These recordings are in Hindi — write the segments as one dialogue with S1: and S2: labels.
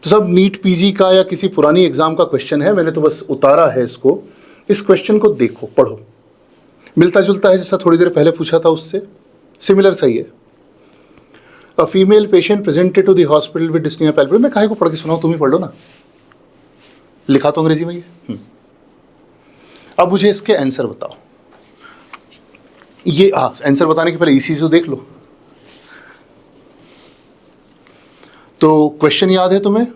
S1: तो सब नीट पीजी का या किसी पुरानी एग्जाम का क्वेश्चन है, मैंने तो बस उतारा है इसको। इस क्वेश्चन को देखो, पढ़ो, मिलता जुलता है जैसा थोड़ी देर पहले पूछा था उससे, सिमिलर सही है। A female patient presented to the hospital with dyspnoea palpebrum. मैं काहे को पढ़ के सुनाऊं, तुम ही पढ़ लो ना, लिखा तो अंग्रेजी में ये। अब मुझे इसके आंसर बताओ। ये आंसर बताने के पहले ईसीजी देख लो। तो क्वेश्चन याद है तुम्हें,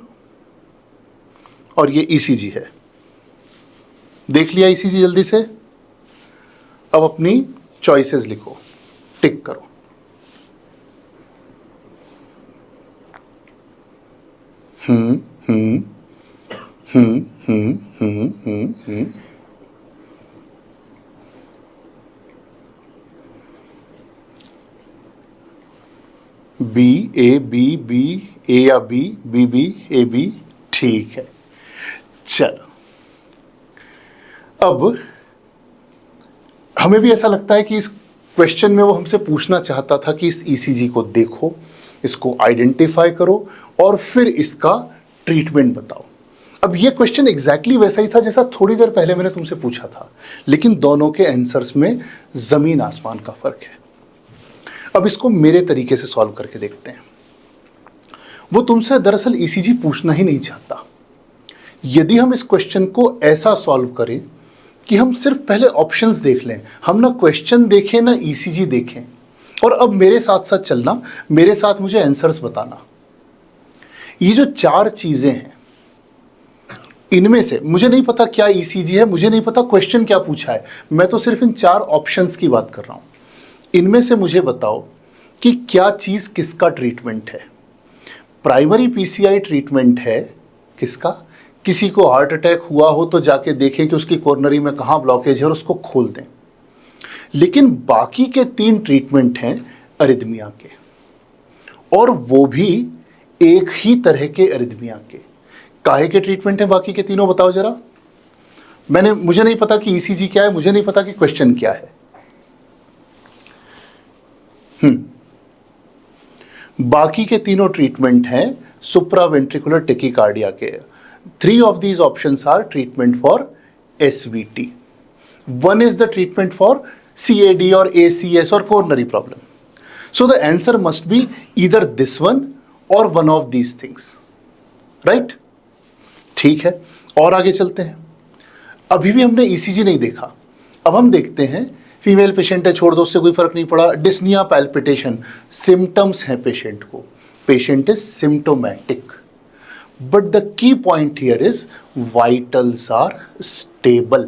S1: और ये ईसीजी है, देख लिया ईसीजी जल्दी से। अब अपनी चॉइसेस लिखो, टिक करो। B A B B A या B B B A B, ठीक है। चलो, अब हमें भी ऐसा लगता है कि इस क्वेश्चन में वो हमसे पूछना चाहता था कि इस ईसीजी को देखो, इसको आइडेंटिफाई करो और फिर इसका ट्रीटमेंट बताओ। अब ये क्वेश्चन एग्जैक्टली वैसा ही था जैसा थोड़ी देर पहले मैंने तुमसे पूछा था, लेकिन दोनों के आंसर्स में जमीन आसमान का फर्क है। अब इसको मेरे तरीके से सॉल्व करके देखते हैं। वो तुमसे दरअसल ईसीजी पूछना ही नहीं चाहता। यदि हम इस क्वेश्चन को ऐसा सॉल्व करें कि हम सिर्फ पहले ऑप्शंस देख लें, हम ना क्वेश्चन देखें ना ईसीजी देखें, और अब मेरे साथ साथ चलना, मेरे साथ मुझे आंसर्स बताना। ये जो चार चीजें हैं, इनमें से मुझे नहीं पता क्या ईसीजी है, मुझे नहीं पता क्वेश्चन क्या पूछा है, मैं तो सिर्फ इन चार ऑप्शंस की बात कर रहा हूं। इनमें से मुझे बताओ कि क्या चीज किसका ट्रीटमेंट है। प्राइमरी पीसीआई ट्रीटमेंट है किसका? किसी को हार्ट अटैक हुआ हो तो जाके देखें कि उसकी कोरोनरी में कहाँ ब्लॉकेज है और उसको खोल दें। लेकिन बाकी के 3 ट्रीटमेंट हैं अरिदमिया के, और वो भी एक ही तरह के अरिदमिया के। काहे के ट्रीटमेंट हैं बाकी के तीनों, बताओ जरा। मुझे नहीं पता कि ईसीजी क्या है, मुझे नहीं पता कि क्वेश्चन क्या है। बाकी के तीनों ट्रीटमेंट हैं सुप्रावेंट्रिकुलर टेकिकार्डिया के। 3 of these options are treatment for SVT. 1 is the treatment for CAD or ACS or coronary problem. So the answer must be either this one or one of these things. Right? ठीक है, और आगे चलते हैं। अभी भी हमने ECG नहीं देखा, अब हम देखते हैं। फीमेल पेशेंट है, छोड़ दो, उससे कोई फर्क नहीं पड़ा। डिस्निया पैल्पिटेशन, सिम्टम्स हैं पेशेंट को, patient is symptomatic. But the key point here is vitals are stable.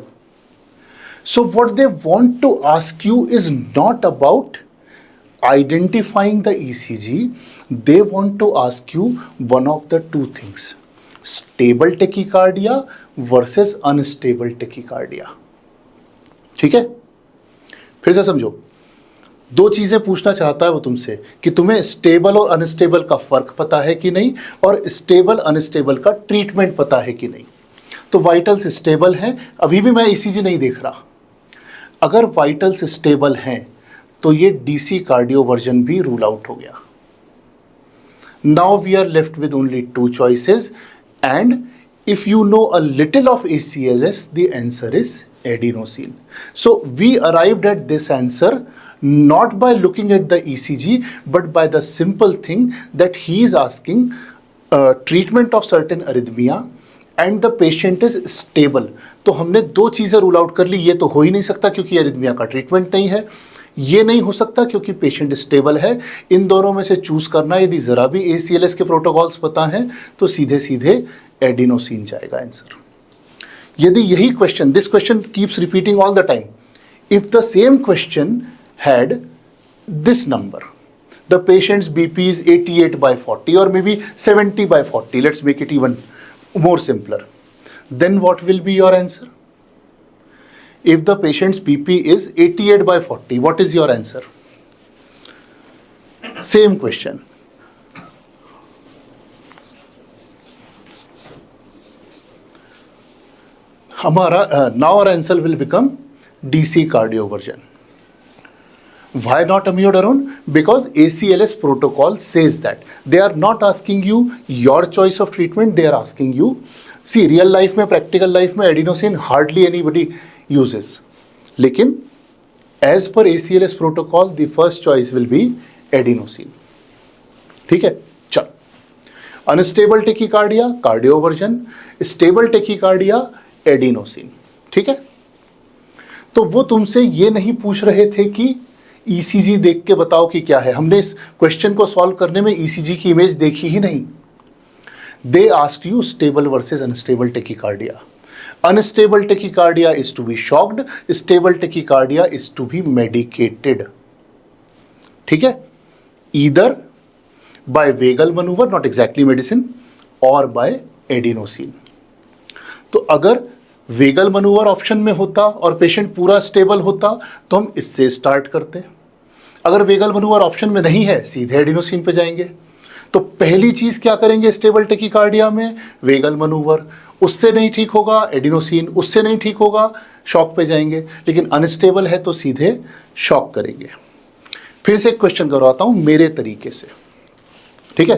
S1: So what they want to ask you is not about identifying the ECG. They want to ask you one of the 2 things: stable tachycardia versus unstable tachycardia. ठीक है, फिर से समझो। 2 चीजें पूछना चाहता है वो तुमसे कि तुम्हें स्टेबल और अनस्टेबल का फर्क पता है कि नहीं, और स्टेबल अनस्टेबल का ट्रीटमेंट पता है कि नहीं। तो वाइटल्स स्टेबल हैं, अभी भी मैं ईसीजी नहीं देख रहा। अगर वाइटल्स स्टेबल हैं तो ये डीसी कार्डियो वर्जन भी रूल आउट हो गया। Now we are left with only 2 choices, and if you know a little of ACLS the answer is adenosine. So we arrived at this answer not by looking at the ECG, but by the simple thing that he is asking treatment of certain arrhythmia and the patient is stable. तो हमने 2 चीज़ें रूल आउट कर ली। ये तो हो ही नहीं सकता क्योंकि अरिथमिया का ट्रीटमेंट नहीं है, ये नहीं हो सकता क्योंकि पेशेंट स्टेबल है। इन दोनों में से चूज करना, यदि ज़रा भी ACLS के प्रोटोकॉल्स पता हैं तो सीधे सीधे एडिनोसिन जाएगा आंसर। यदि यही question, this question keeps repeating all the time, if the same question had this number, the patients BP is 88/40 or maybe 70/40, let's make it even more simpler, then what will be your answer? If the patient's BP is 88/40, what is your answer? Same question. हमारा now our answer will become DC cardioversion. Why not amiodarone? Because ACLS protocol says that. They are not asking you your choice of treatment, they are asking you, see real life में, practical life में adenosine hardly anybody uses. लेकिन as per ACLS protocol, the first choice will be adenosine. ठीक है, चल. Unstable tachycardia, cardioversion. Stable tachycardia, adenosine. ठीक है. तो वो तुमसे ये नहीं पूछ रहे थे कि ईसीजी देख के बताओ कि क्या है. हमने इस क्वेश्चन को सॉल्व करने में ईसीजी की इमेज देखी ही नहीं. They asked you stable versus unstable tachycardia. Unstable tachycardia is to be shocked, stable tachycardia is to be medicated. ठीक है, either by vagal manoeuvre, not exactly medicine, और बाय एडिनोसिन. तो अगर वेगल मनूवर ऑप्शन में होता और पेशेंट पूरा स्टेबल होता तो हम इससे स्टार्ट करते. अगर वेगल मनूवर ऑप्शन में नहीं है, सीधे एडिनोसिन पे जाएंगे. तो पहली चीज क्या करेंगे स्टेबल टेकिकार्डिया में? Vagal manoeuvre. उससे नहीं ठीक होगा एडिनोसिन, उससे नहीं ठीक होगा शॉक पे जाएंगे. लेकिन अनस्टेबल है तो सीधे शॉक करेंगे. फिर से एक क्वेश्चन करवाता हूं मेरे तरीके से. ठीक है,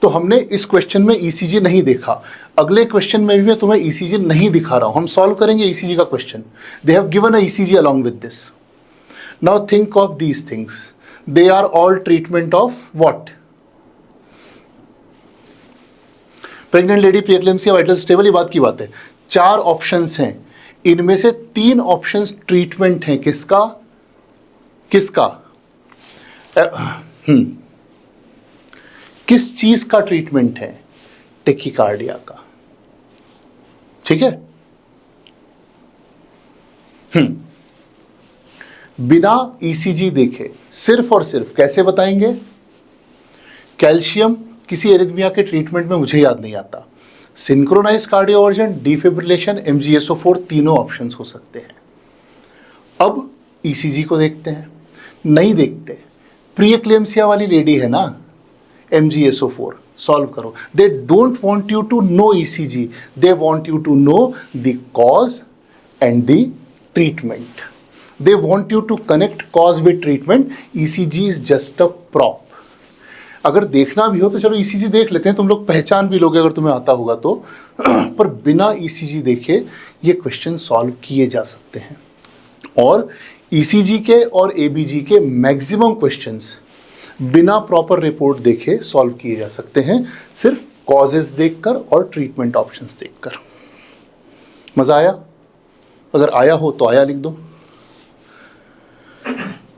S1: तो हमने इस क्वेश्चन में ईसीजी नहीं देखा. अगले क्वेश्चन में भी मैं तुम्हें ईसीजी नहीं दिखा रहा हूं. हम सॉल्व करेंगे ईसीजी का question. They have given a ECG along with this. Now think of these things. They are all treatment of what? Pregnant lady, preeclampsia, vital stable, ये बात की बात है. 4 ऑप्शंस हैं, इनमें से 3 ऑप्शंस ट्रीटमेंट हैं. किसका किसका? किस चीज का ट्रीटमेंट है? टेकिकार्डिया का. ठीक है. बिना ईसीजी देखे सिर्फ और सिर्फ कैसे बताएंगे? कैल्शियम किसी एरिथमिया के ट्रीटमेंट में मुझे याद नहीं आता. सिंक्रोनाइज कार्डियोवर्जन, डिफिब्रिलेशन, MgSO4, तीनों ऑप्शंस हो सकते हैं. अब ईसीजी को देखते हैं. नहीं देखते. प्रीएक्लेम्सिया वाली लेडी है ना, MgSO4 सॉल्व करो. They don't want you to know ECG, they want you to know the cause and the treatment. They want you to connect cause with treatment. ECG is just a prop. अगर देखना भी हो तो चलो ECG देख लेते हैं, तुम लोग पहचान भी लोगे अगर तुम्हें आता होगा तो. पर बिना ECG देखे ये क्वेश्चन सॉल्व किए जा सकते हैं. और ECG के और ABG के मैक्सिमम क्वेश्चंस बिना प्रॉपर रिपोर्ट देखे सॉल्व किए जा सकते हैं, सिर्फ कॉजेस देखकर और ट्रीटमेंट ऑप्शंस देखकर. मजा आया? अगर आया हो तो आया लिख दो.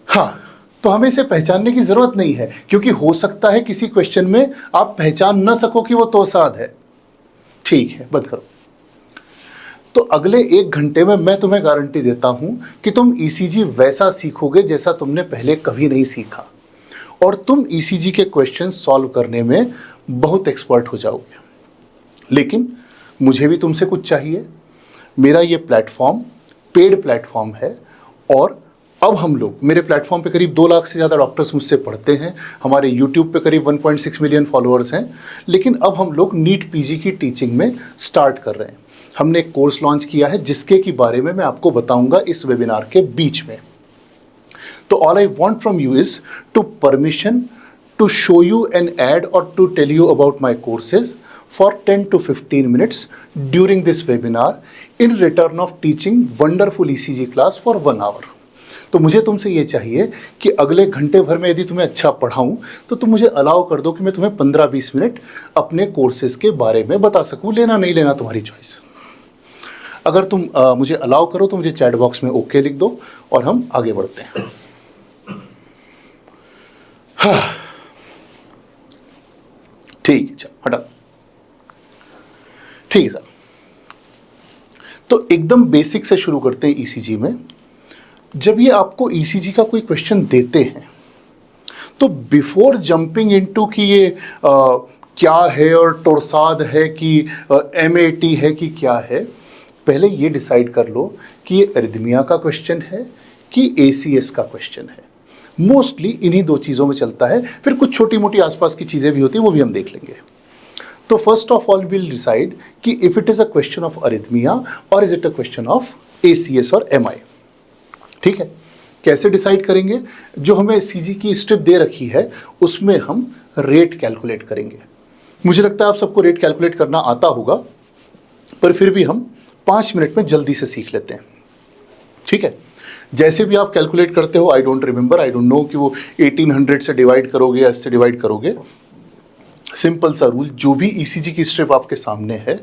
S1: हाँ, तो हमें इसे पहचानने की जरूरत नहीं है, क्योंकि हो सकता है किसी क्वेश्चन में आप पहचान ना सको कि वो तोसाद है. ठीक है, बंद करो. तो अगले 1 घंटे में मैं तुम्हें गारंटी देता हूं कि तुम ECG वैसा सीखोगे जैसा तुमने पहले कभी नहीं सीखा, और तुम ECG के क्वेश्चन सॉल्व करने में बहुत एक्सपर्ट हो जाओगे. लेकिन मुझे भी तुमसे कुछ चाहिए. मेरा ये प्लेटफॉर्म पेड प्लेटफॉर्म है, और अब हम लोग, मेरे प्लेटफॉर्म पे करीब 2 लाख से ज़्यादा डॉक्टर्स मुझसे पढ़ते हैं. हमारे YouTube पे करीब 1.6 मिलियन फॉलोअर्स हैं. लेकिन अब हम लोग नीट PG की टीचिंग में स्टार्ट कर रहे हैं. हमने एक कोर्स लॉन्च किया है जिसके की बारे में मैं आपको बताऊंगा इस वेबिनार के बीच में. तो all I want from you is to permission to show you an ad or to tell you about my courses for 10 to 15 minutes during this webinar in return of teaching wonderful ECG class for 1 hour. तो मुझे तुमसे ये चाहिए कि अगले घंटे भर में यदि तुम्हें अच्छा पढ़ाऊँ तो तुम मुझे अलाउ कर दो कि मैं तुम्हें 15-20 मिनट अपने कोर्सेज के बारे में बता सकूँ. लेना नहीं लेना तुम्हारी चॉइस. अगर तुम मुझे अलाउ करो तो मुझे चैट बॉक्स में ओके लिख दो और हम आगे बढ़ते हैं. ठीक है, चल हटा. ठीक है सर. तो एकदम बेसिक से शुरू करते हैं ECG में. जब ये आपको ECG का कोई क्वेश्चन देते हैं तो बिफोर जंपिंग इनटू कि ये क्या है और टोरसाद है कि MAT है कि क्या है, पहले ये डिसाइड कर लो कि ये एरिथमिया का क्वेश्चन है कि ACS का क्वेश्चन है. मोस्टली इन्हीं 2 चीज़ों में चलता है. फिर कुछ छोटी मोटी आसपास की चीज़ें भी होती हैं, वो भी हम देख लेंगे. तो first of all will decide कि if it is a question of arrhythmia और is it a question of ACS और MI. ठीक है, कैसे डिसाइड करेंगे? जो हमें सीजी की स्ट्रिप दे रखी है उसमें हम रेट कैलकुलेट करेंगे। मुझे लगता है आप सबको रेट कैलकुलेट करना आता होगा, पर फिर भी हम 5 मिनट में जल्दी से सीख लेते हैं, ठीक है? जैसे भी आप कैलकुलेट करते हो, I don't remember, I don't know कि वो 1800 से डिवाइड करोगे या इससे डिवाइड करोगे। सिंपल सा रूल, जो भी ईसीजी की स्ट्रिप आपके सामने है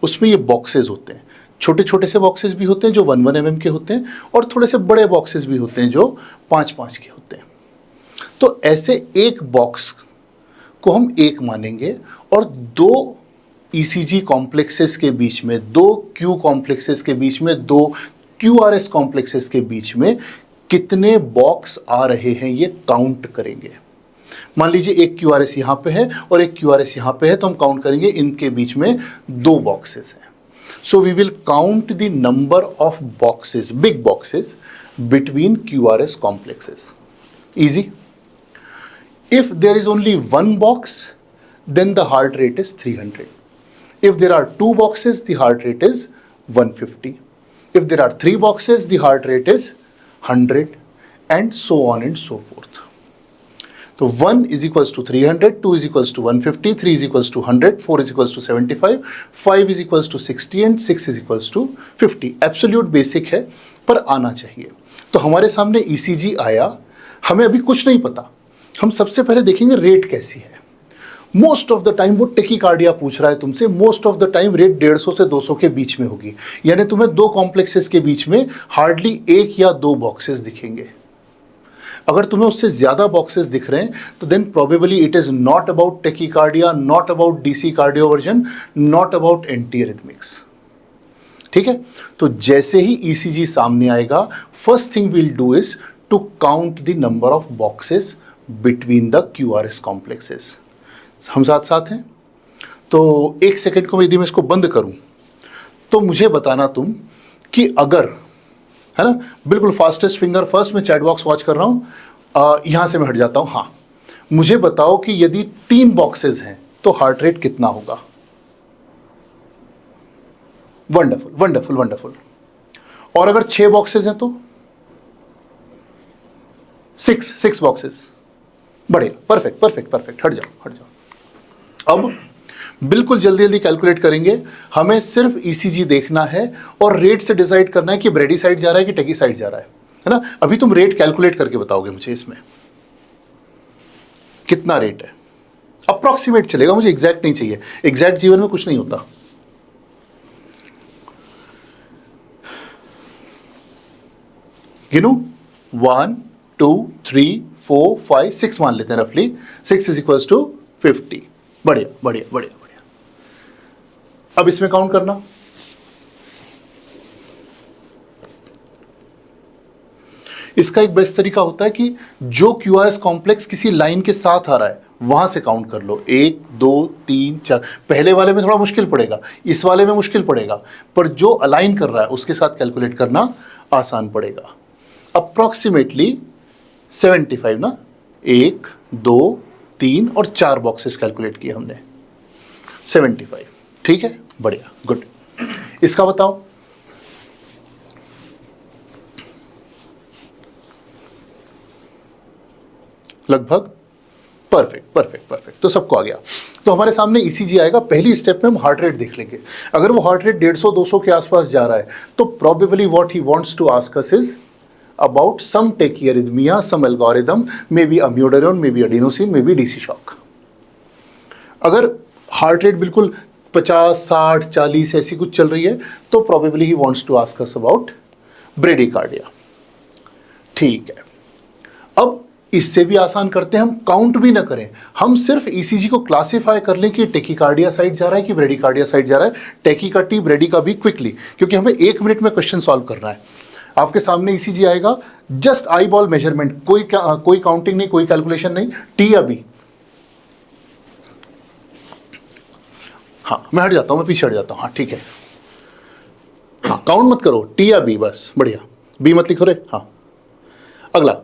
S1: उसमें ये बॉक्सेस होते हैं, छोटे छोटे से बॉक्सेस भी होते हैं जो 1 1 mm के होते हैं, और थोड़े से बड़े बॉक्सेस भी होते हैं जो 5 5 के होते हैं। तो ऐसे एक बॉक्स को हम एक मानेंगे, और दो ईसीजी कॉम्प्लेक्सेस के बीच में, दो क्यू कॉम्प्लेक्सेस के बीच में, दो क्यूआरएस कॉम्प्लेक्सेस के बीच में कितने बॉक्स आ रहे हैं ये काउंट करेंगे। मान लीजिए एक क्यूआरएस यहाँ पे है और एक क्यूआरएस यहाँ पे है, तो हम काउंट करेंगे इनके बीच में 2 बॉक्सेस हैं। So we will count the number of boxes, big boxes, between QRS complexes. Easy. If there is only one box, then the heart rate is 300. If there are 2 boxes, the heart rate is 150. If there are 3 boxes, the heart rate is 100, and so on and so forth. So 1 is equals to 300, 2 is equals to 150, 3 is equals to 100, 4 is equals to 75, 5 is equals to 60, and 6 is equals to 50. Absolute basic है, पर आना चाहिए। तो हमारे सामने ECG आया, हमें अभी कुछ नहीं पता, हम सबसे पहले देखेंगे रेट कैसी है। मोस्ट ऑफ द टाइम वो टेकीकार्डिया पूछ रहा है तुमसे, most of the time rate 150 से 200 के बीच में होगी, यानी तुम्हें 2 कॉम्प्लेक्सेस के बीच में हार्डली 1 या 2 बॉक्सेस दिखेंगे। अगर तुम्हें उससे ज्यादा बॉक्सेस दिख रहे हैं तो then probably it is not about tachycardia, not about DC cardioversion, not about anti arrhythmics, ठीक है? तो जैसे ही ईसीजी सामने आएगा, first thing will do is to count the number of boxes between the QRS complexes. हम साथ साथ हैं? तो 1 सेकेंड को यदि मैं इसको बंद करूं तो मुझे बताना तुम कि अगर, है ना, बिल्कुल फास्टेस्ट फिंगर फर्स्ट, मैं चैट बॉक्स वॉच कर रहा हूं, यहां से मैं हट जाता हूं। हाँ, मुझे बताओ कि यदि 3 बॉक्सेस हैं तो हार्ट रेट कितना होगा? Wonderful wonderful wonderful. और अगर 6 बॉक्सेस हैं तो 6 बॉक्सेस, बढ़िया, परफेक्ट परफेक्ट परफेक्ट। हट जाओ हट जाओ। अब बिल्कुल जल्दी जल्दी कैलकुलेट करेंगे, हमें सिर्फ ईसीजी देखना है और रेट से डिसाइड करना है कि ब्रेडी साइड जा रहा है कि टेकी साइड जा रहा है ना? अभी तुम रेट कैलकुलेट करके बताओगे मुझे इसमें कितना रेट है। अप्रॉक्सीमेट चलेगा, मुझे एग्जैक्ट नहीं चाहिए, एग्जैक्ट जीवन में कुछ नहीं होता। गिनो, 1 2 3 4 5 6 मान लेते हैं रफली। 6 इज इक्वल्स टू 50। बढ़िया बढ़िया बढ़िया बढ़िया। अब इसमें काउंट करना, इसका एक बेस्ट तरीका होता है कि जो क्यूआरएस कॉम्प्लेक्स किसी लाइन के साथ आ रहा है वहां से काउंट कर लो, 1 2 3 4। पहले वाले में थोड़ा मुश्किल पड़ेगा, इस वाले में मुश्किल पड़ेगा, पर जो अलाइन कर रहा है उसके साथ कैलकुलेट करना आसान पड़ेगा। अप्रॉक्सीमेटली 75 ना, 1 2 3 और 4 बॉक्सेस कैलकुलेट किए हमने, 75, ठीक है, बढ़िया, गुड। इसका बताओ, लगभग परफेक्ट परफेक्ट परफेक्ट, तो सबको आ गया। तो हमारे सामने ईसीजी आएगा, पहली स्टेप में हम हार्ट रेट देख लेंगे। अगर वो हार्ट रेट 150-200 के आसपास जा रहा है तो probably what he wants to ask us is about some tachyarrhythmia, some algorithm, maybe amiodarone, maybe adenosine, maybe DC shock. अगर हार्ट रेट बिल्कुल 50 60 40 ऐसी कुछ चल रही है तो probably he wants to ask us about bradycardia, ठीक है। अब इससे भी आसान करते हैं, हम काउंट भी ना करें, हम सिर्फ ईसीजी को क्लासिफाई कर लें कि टेकीकार्डिया साइड जा रहा है कि ब्रेडिकार्डिया साइड जा रहा है। टेकी का टी, ब्रेडी का भी, क्विकली, क्योंकि हमें 1 मिनट में क्वेश्चन सॉल्व करना है। आपके सामने ईसीजी आएगा, जस्ट आई बॉल मेजरमेंट, कोई काउंटिंग नहीं, कोई कैलकुलेशन नहीं, टी या बी। हाँ, मैं हट जाता हूं, मैं पीछे हट जाता हूं, हाँ ठीक है, हाँ काउंट मत करो, टी या बी बस, बढ़िया, बी मत लिखो रे। हाँ, अगला,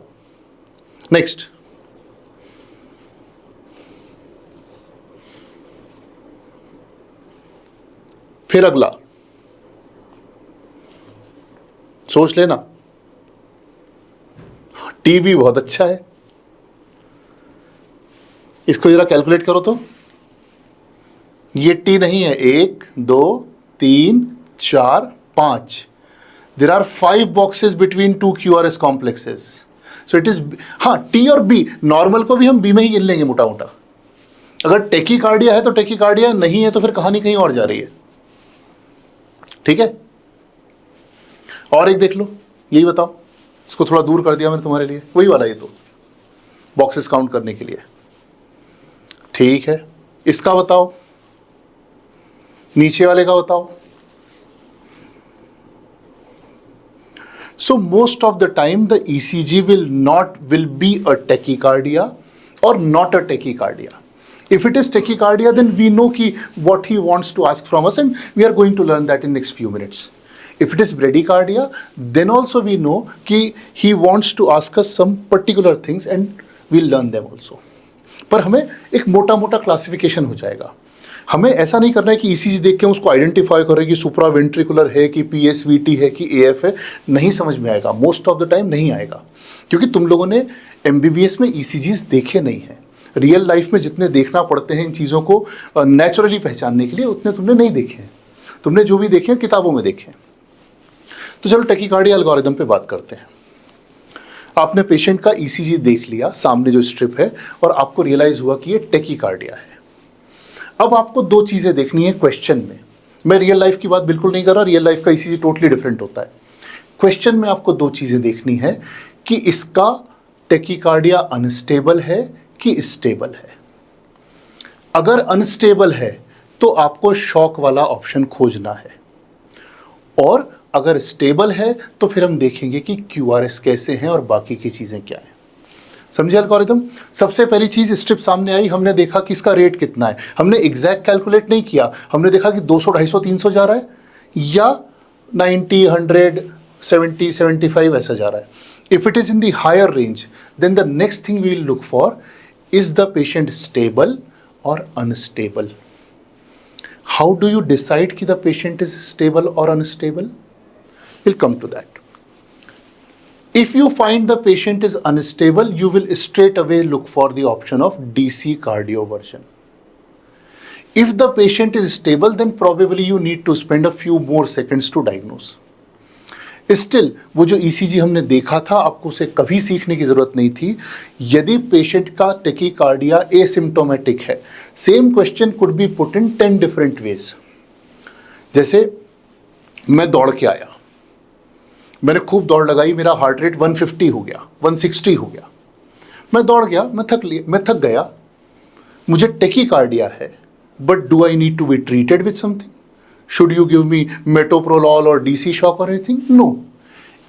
S1: नेक्स्ट, फिर अगला, सोच लेना, टी भी बहुत अच्छा है। इसको जरा कैलकुलेट करो तो, ये टी नहीं है, 1 2 3 4 5, there are 5 boxes between 2 QRS complexes, so it is, हाँ टी और बी, नॉर्मल को भी हम बी में ही गिन लेंगे मोटा मोटा। अगर टेकीकार्डिया है तो टेकीकार्डिया, नहीं है तो फिर कहानी कहीं और जा रही है। ठीक है, और एक देख लो, यही बताओ, इसको थोड़ा दूर कर दिया मैंने तुम्हारे लिए, वही वाला, ये तो बॉक्सेस काउंट करने के लिए। ठीक है, इसका बताओ, नीचे वाले का बताओ। So most of the time the ECG will be a tachycardia or not a tachycardia. If it is tachycardia, then we know what he wants to ask from us, and we are going to learn that in next few minutes. If it is bradycardia, then also we know he wants to ask us some particular things, and we'll learn them also. पर हमें एक मोटा मोटा क्लासिफिकेशन हो जाएगा। हमें ऐसा नहीं करना है कि ईसीजी देख के उसको आइडेंटिफाई करें कि सुप्रा वेंट्रिकुलर है कि पीएसवीटी है कि एएफ है, नहीं समझ में आएगा, मोस्ट ऑफ द टाइम नहीं आएगा, क्योंकि तुम लोगों ने एमबीबीएस में ईसीजीज देखे नहीं हैं। रियल लाइफ में जितने देखना पड़ते हैं इन चीज़ों को नेचुरली पहचानने के लिए, उतने तुमने नहीं देखे हैं। तुमने जो भी देखे हैं किताबों में देखे हैं। तो चलो टैकीकार्डिया एल्गोरिथम पे बात करते हैं। आपने पेशेंट का ईसीजी देख लिया, सामने जो स्ट्रिप है, और आपको रियलाइज हुआ कि ये टैकीकार्डिया है। अब आपको दो चीज़ें देखनी है क्वेश्चन में। मैं रियल लाइफ की बात बिल्कुल नहीं कर रहा, रियल लाइफ का ईसीजी टोटली डिफरेंट होता है। क्वेश्चन में आपको दो चीज़ें देखनी है कि इसका टैकीकार्डिया अनस्टेबल है कि स्टेबल है। अगर अनस्टेबल है तो आपको शॉक वाला ऑप्शन खोजना है, और अगर स्टेबल है तो फिर हम देखेंगे कि क्यूआरएस कैसे हैं और बाकी की चीज़ें क्या हैं। समझे एल्गोरिथम? सबसे पहली चीज़, स्ट्रिप सामने आई, हमने देखा कि इसका रेट कितना है। हमने एग्जैक्ट कैलकुलेट नहीं किया, हमने देखा कि 200, 250, 300 जा रहा है या 90, 100, 70, 75 ऐसा जा रहा है। If it is in the higher range, then the next thing we will look for, is the patient stable और unstable. How do you decide कि द पेशेंट इज स्टेबल और unstable? We'll come to that. If you find the patient is unstable, you will straight away look for the option of DC cardioversion. If the patient is stable, then probably you need to spend a few more seconds to diagnose. Still, वो जो ECG हमने देखा था, आपको उसे कभी सीखने की ज़रूरत नहीं थी। यदि पेशेंट का टैकीकार्डिया एसिम्प्टोमेटिक है, same question could be put in 10 different ways. जैसे मैं दौड़ के आया, मैंने खूब दौड़ लगाई, मेरा हार्ट रेट 150 हो गया, 160 हो गया, मैं दौड़ गया, मैं थक गया, मुझे टैकीकार्डिया है, but do I need to be treated with something? Should you give me metoprolol और डीसी शॉक और anything? No,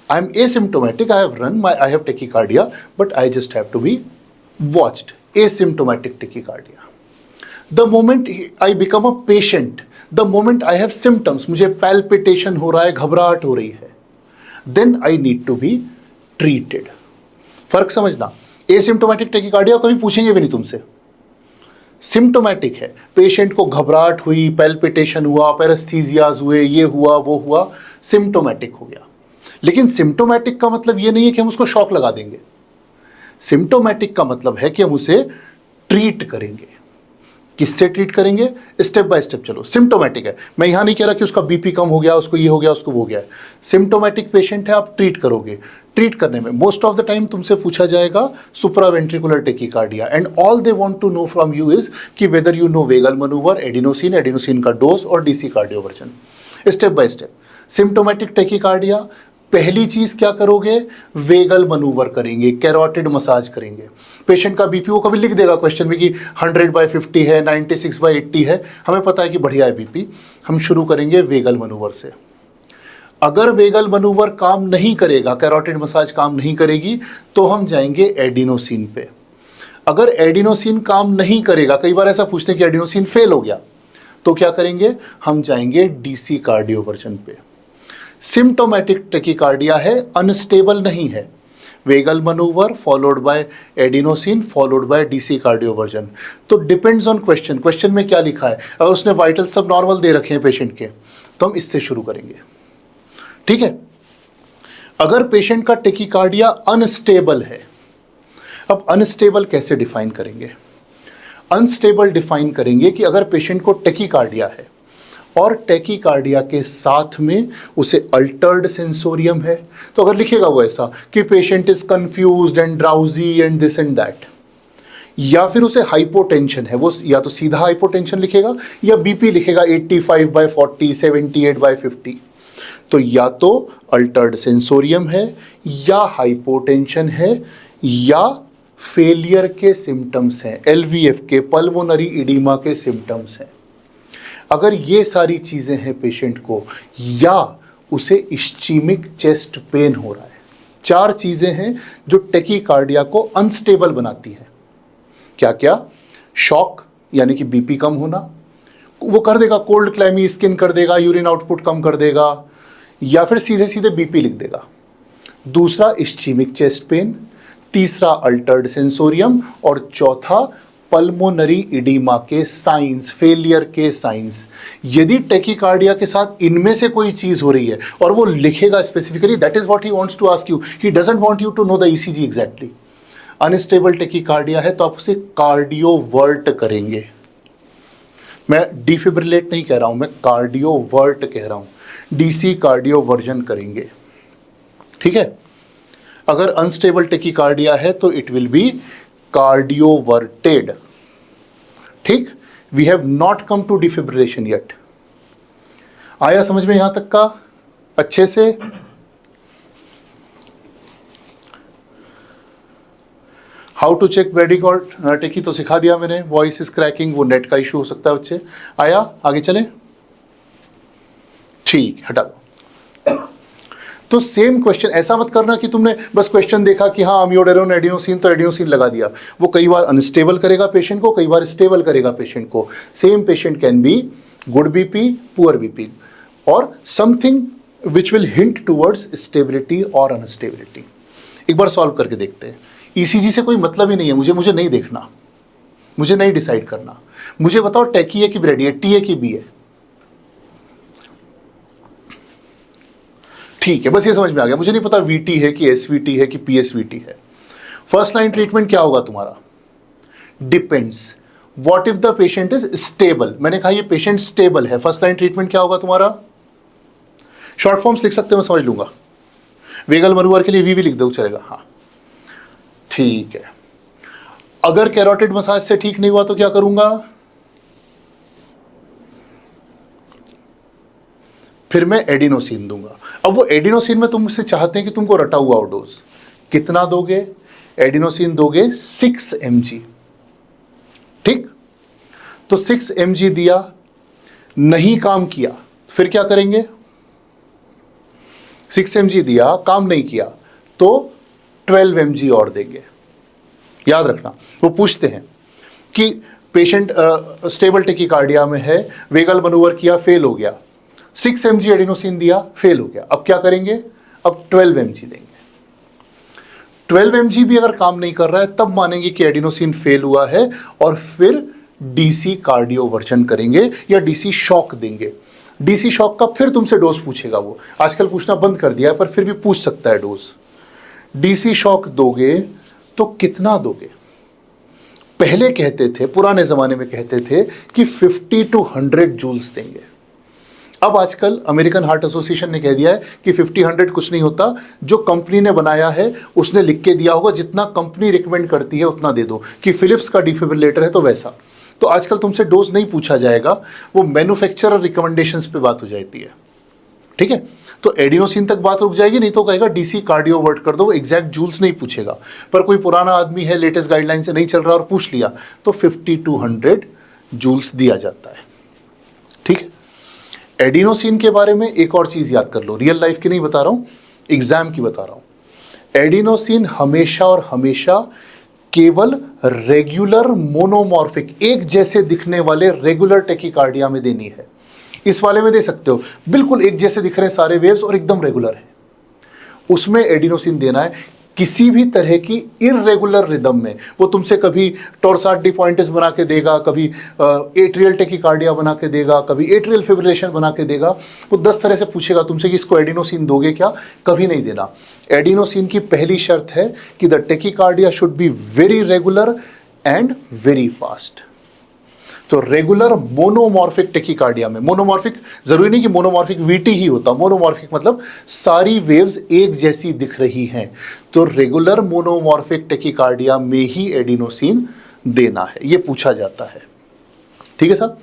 S1: I am asymptomatic, I have tachycardia, but I just have to be watched. Asymptomatic tachycardia. The moment I become a patient, the moment I have symptoms, मुझे पैल्पिटेशन हो रहा है, घबराहट हो रही है, then I need to be treated. फर्क समझना, एसिम्प्टोमेटिक टैकीकार्डिया कभी पूछेंगे भी नहीं तुमसे। सिम्प्टोमेटिक है, पेशेंट को घबराहट हुई, पैल्पिटेशन हुआ, पैरेस्थीजियाज हुए, ये हुआ वो हुआ, सिम्प्टोमेटिक हो गया। लेकिन सिम्प्टोमेटिक का मतलब ये नहीं है कि हम उसको शॉक लगा देंगे। सिम्प्टोमेटिक का मतलब है कि हम उसे ट्रीट करेंगे। किससे ट्रीट करेंगे? स्टेप बाय स्टेप चलो। सिम्प्टोमेटिक है, मैं यहाँ नहीं कह रहा कि उसका बीपी कम हो गया, उसको ये हो गया, उसको वो हो गया है। सिम्प्टोमेटिक पेशेंट है, आप ट्रीट करोगे। ट्रीट करने में मोस्ट ऑफ द टाइम तुमसे पूछा जाएगा supraventricular tachycardia, and all they want to know from you is कि whether you know vagal manoeuvre, adenosine का डोज और DC cardioversion. Step by step. Symptomatic tachycardia, पहली चीज़ क्या करोगे? वेगल मनूवर करेंगे, कैरोटिड मसाज करेंगे। पेशेंट का बीपी वो कभी लिख देगा क्वेश्चन में कि 100/50 है, 96/80 है, हमें पता है कि बढ़िया है बीपी। हम शुरू करेंगे वेगल मनूवर से। अगर वेगल मनूवर काम नहीं करेगा, कैरोटिड मसाज काम नहीं करेगी, तो हम जाएंगे एडिनोसिन पे। अगर एडिनोसिन काम नहीं करेगा, कई बार ऐसा पूछते हैं कि एडिनोसिन फेल हो गया, तो क्या करेंगे? हम जाएंगे डीसी कार्डियोवर्जन पे। सिम्प्टोमेटिक टैकीकार्डिया है, अनस्टेबल नहीं है, vagal manoeuvre followed by adenosine followed by DC cardioversion. तो डिपेंड्स ऑन क्वेश्चन, क्वेश्चन में क्या लिखा है। अगर उसने वाइटल सब नॉर्मल दे रखे हैं पेशेंट के, तो हम इससे शुरू करेंगे। ठीक है। अगर पेशेंट का टैकीकार्डिया अनस्टेबल है, अब अनस्टेबल कैसे डिफाइन करेंगे? अनस्टेबल डिफाइन करेंगे कि अगर पेशेंट को टेकीकार्डिया है और टेकीकार्डिया के साथ में उसे अल्टर्ड सेंसोरियम है, तो अगर लिखेगा वो ऐसा कि patient is confused and drowsy and this and that, या फिर उसे हाइपोटेंशन है, वो या तो सीधा हाइपोटेंशन लिखेगा या बीपी लिखेगा 85/40, 78/50, तो या तो अल्टर्ड सेंसोरियम है या हाइपोटेंशन है या फेलियर के सिम्टम्स हैं, एलवीएफ के, पल्मोनरी इडीमा के सिम्टम्स हैं। अगर ये सारी चीज़ें हैं पेशेंट को, या उसे इश्चीमिक चेस्ट पेन हो रहा है, 4 चीज़ें हैं जो टेकीकार्डिया को अनस्टेबल बनाती हैं। क्या क्या? शॉक यानी कि बीपी कम होना, वो कर देगा, कोल्ड क्लैमी स्किन कर देगा, यूरिन आउटपुट कम कर देगा, या फिर सीधे सीधे बीपी लिख देगा। दूसरा इश्चीमिक चेस्ट पेन, तीसरा अल्टर्ड सेंसोरियम, और चौथा पल्मोनरी इडीमा के साइंस, फेलियर के साइंस। यदि टेकीकार्डिया के साथ इनमें से कोई चीज हो रही है और वो लिखेगा specifically, that is what he wants to ask you, he doesn't want you to know the ECG exactly. Unstable tachycardia है तो आप उसे कार्डियोवर्ट करेंगे। मैं डिफिब्रिलेट नहीं कह रहा हूं, मैं कार्डियोवर्ट कह रहा हूं। डीसी कार्डियोवर्जन करेंगे, ठीक है। अगर अनस्टेबल टेकीकार्डिया है तो इट विल बी कार्डियोवर्टेड, ठीक। We have not come to defibrillation yet. आया समझ में यहां तक का अच्छे से? How to check bradycard tachy तो सिखा दिया मैंने। वॉइस इज क्रैकिंग, वो नेट का इशू हो सकता है बच्चे। आया, आगे चले, ठीक, हटा दो। तो सेम क्वेश्चन, ऐसा मत करना कि तुमने बस क्वेश्चन देखा कि हाँ अम्योडेरोन एडिनोसिन तो एडिनोसिन लगा दिया। वो कई बार अनस्टेबल करेगा पेशेंट को, कई बार स्टेबल करेगा पेशेंट को। Same patient can be good BP, poor BP, और something which will hint towards stability और अनस्टेबिलिटी। एक बार सॉल्व करके देखते हैं। ईसीजी से कोई मतलब ही नहीं है मुझे नहीं देखना, मुझे नहीं डिसाइड करना। मुझे बताओ टेकी है कि ब्रेडी है, टी है कि बी है? ठीक है, बस ये समझ में आ गया। मुझे नहीं पता वीटी है कि एसवीटी है कि पीएसवीटी है। फर्स्ट लाइन ट्रीटमेंट क्या होगा तुम्हारा? Depends. What if the patient is stable? मैंने कहा ये पेशेंट स्टेबल है, फर्स्ट लाइन ट्रीटमेंट क्या होगा तुम्हारा? शॉर्ट फॉर्म्स लिख सकते हो, मैं समझ लूंगा। वेगल मनुअर के लिए वी भी लिख दो, चलेगा, हाँ ठीक है। अगर कैरोटिड मसाज से ठीक नहीं हुआ तो क्या करूंगा? फिर मैं एडिनोसिन दूंगा। अब वो एडिनोसिन में तुमसे चाहते हैं कि तुमको रटा हुआ डोज कितना दोगे? एडिनोसिन दोगे 6 mg, ठीक। तो 6 mg दिया, नहीं काम किया, फिर क्या करेंगे? 6 mg दिया, काम नहीं किया, तो 12 mg और देंगे। याद रखना, वो पूछते हैं कि पेशेंट स्टेबल टेकीकार्डिया में है, वेगल मनूवर किया, फेल हो गया, 6 mg एडिनोसिन दिया, फेल हो गया, अब क्या करेंगे? अब 12 mg देंगे। 12 mg भी अगर काम नहीं कर रहा है तब मानेंगे कि एडिनोसिन फेल हुआ है, और फिर डीसी कार्डियोवर्जन करेंगे या डीसी शॉक देंगे। डीसी शॉक का फिर तुमसे डोज पूछेगा वो, आजकल पूछना बंद कर दिया है पर फिर भी पूछ सकता है डोज। डीसी शॉक दोगे तो कितना दोगे? पहले कहते थे, पुराने जमाने में कहते थे कि 50 to 100 जूल्स देंगे। अब आजकल अमेरिकन हार्ट एसोसिएशन ने कह दिया है कि 50-100 कुछ नहीं होता, जो कंपनी ने बनाया है उसने लिख के दिया होगा, जितना कंपनी रिकमेंड करती है उतना दे दो। कि फिलिप्स का डिफिब्रिलेटर है तो वैसा। तो आजकल तुमसे डोज नहीं पूछा जाएगा, वो मैन्युफैक्चरर रिकमेंडेशंस पे बात हो जाती है, ठीक है। तो एडिनोसिन तक बात रुक जाएगी, नहीं तो कहेगा डीसी कार्डियोवर्ट कर दो, वो एग्जैक्ट जूल्स नहीं पूछेगा। पर कोई पुराना आदमी है, लेटेस्ट गाइडलाइन से नहीं चल रहा और पूछ लिया तो 50 to 100 जूल्स दिया जाता है, ठीक है। एडिनोसिन के बारे में एक और चीज याद कर लो, रियल लाइफ की नहीं बता रहा हूं, एग्जाम की बता रहा हूं। एडिनोसिन हमेशा और हमेशा केवल रेगुलर मोनोमॉर्फिक, एक जैसे दिखने वाले रेगुलर टेकीकार्डिया में देनी है। इस वाले में दे सकते हो, बिल्कुल एक जैसे दिख रहे हैं सारे वेव्स और एकदम रेगुलर है, उसमें एडिनोसिन देना है। किसी भी तरह की इरेगुलर रिदम में वो तुमसे कभी टॉर्साट डी पॉइंटिस बना के देगा, कभी एट्रियल टेकिकार्डिया बना के देगा, कभी एट्रियल फिब्रिलेशन बना के देगा। वो 10 तरह से पूछेगा तुमसे कि इसको एडिनोसिन दोगे क्या, कभी नहीं देना। एडिनोसिन की पहली शर्त है कि the tachycardia should be very regular and very fast. तो रेगुलर मोनोमॉर्फिक टेकिकार्डिया में, मोनोमॉर्फिक जरूरी नहीं कि मोनोमॉर्फिक वीटी ही होता, मोनोमॉर्फिक मतलब सारी वेव्स एक जैसी दिख रही हैं। तो रेगुलर मोनोमॉर्फिक टेकिकार्डिया में ही एडिनोसिन देना है, ये पूछा जाता है। ठीक है साहब।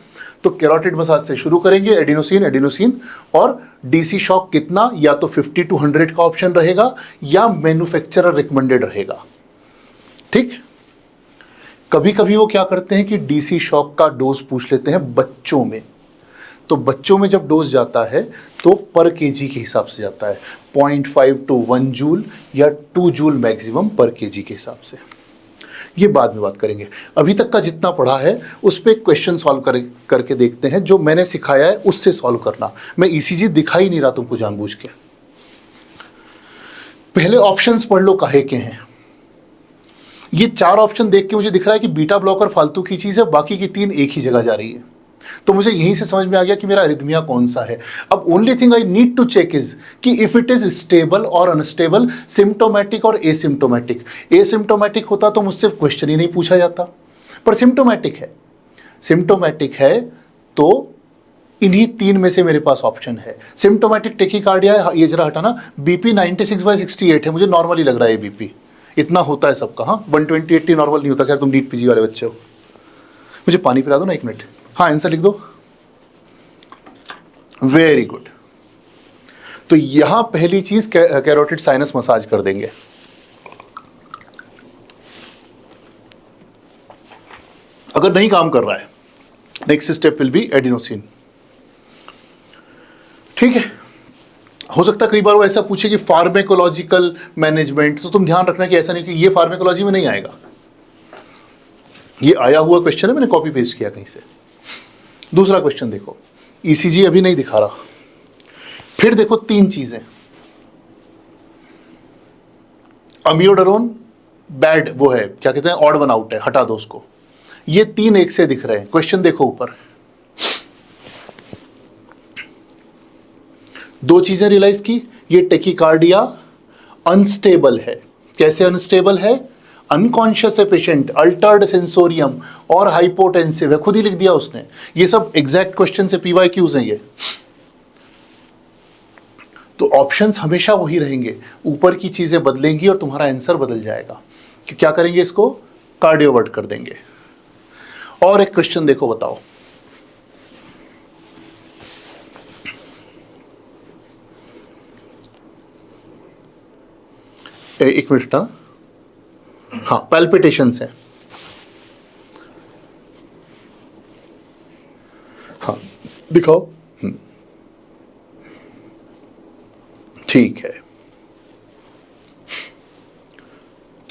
S1: तो कैरोटिड मसाज से शुरू करेंगे, एडिनोसिन एडिनोसिन, और डीसी शॉक कितना, या तो 50 to 100 का ऑप्शन रहेगा या मैन्युफैक्चरर रिकमेंडेड रहेगा। ठीक। कभी कभी वो क्या करते हैं कि डीसी शॉक का डोज पूछ लेते हैं बच्चों में। तो बच्चों में जब डोज जाता है तो पर केजी के हिसाब से जाता है, 0.5 to 1 जूल या 2 जूल मैक्सिमम पर केजी के हिसाब से। ये बाद में बात करेंगे। अभी तक का जितना पढ़ा है उस पर क्वेश्चन सॉल्व करके देखते हैं, जो मैंने सिखाया है उससे सॉल्व करना। मैं ईसीजी दिखा ही नहीं रहा तुमको जानबूझ के। पहले ऑप्शंस पढ़ लो काहे के हैं। ये 4 ऑप्शन देख के मुझे दिख रहा है कि बीटा ब्लॉकर फालतू की चीज़ है, बाकी की 3 एक ही जगह जा रही है। तो मुझे यहीं से समझ में आ गया कि मेरा अरिथमिया कौन सा है। अब only thing I need to check is कि इफ इट इज स्टेबल और अनस्टेबल, सिम्टोमेटिक और एसिम्टोमेटिक। एसिम्टोमेटिक होता तो मुझसे क्वेश्चन ही नहीं पूछा जाता, पर सिम्टोमेटिक है। सिम्टोमेटिक है तो इन्हीं 3 में से मेरे पास ऑप्शन है। सिम्टोमेटिक टेकिकार्डिया है, ये जरा हटाना, बीपी 96/68 है, मुझे नॉर्मली लग रहा है बीपी इतना होता है सबका। हाँ 120/80 नॉर्मल नहीं होता। खैर तुम नीट पीजी वाले बच्चे हो। मुझे पानी पिला दो ना 1 मिनट। हाँ आंसर लिख दो। Very good. तो यहां पहली चीज कैरोटिड साइनस मसाज कर देंगे। अगर नहीं काम कर रहा है, next step will be adenosine. ठीक है। हो सकता है कई बार वो ऐसा पूछे कि फार्मेकोलॉजिकल मैनेजमेंट, तो तुम ध्यान रखना कि ऐसा नहीं कि ये फार्मेकोलॉजी में नहीं आएगा। ये आया हुआ क्वेश्चन है, मैंने कॉपी पेस्ट किया कहीं से। दूसरा क्वेश्चन देखो, ईसीजी अभी नहीं दिखा रहा। फिर देखो 3 चीजें। अमियोडरोन बैड वो है, क्या कहते हैं, ऑड वन आउट है, हटा दो उसको। ये 3 एक से दिख रहे हैं। क्वेश्चन देखो ऊपर 2 चीजें रियलाइज की। ये टेकिकार्डिया अनस्टेबल है। कैसे अनस्टेबल है? अनकॉन्शियस है पेशेंट, अल्टर्ड सेंसोरियम और हाइपोटेंसिव है। खुद ही लिख दिया उसने। ये सब एग्जैक्ट क्वेश्चन से पीवाईक्यूज हैं ये। तो ऑप्शंस हमेशा वही रहेंगे, ऊपर की चीजें बदलेंगी और तुम्हारा आंसर बदल जाएगा। कि क्या करेंगे, इसको कार्डियोवर्ट कर देंगे। और एक क्वेश्चन देखो, बताओ एक मिनट ना। हाँ पैल्पिटेशंस है। हाँ दिखाओ। ठीक है।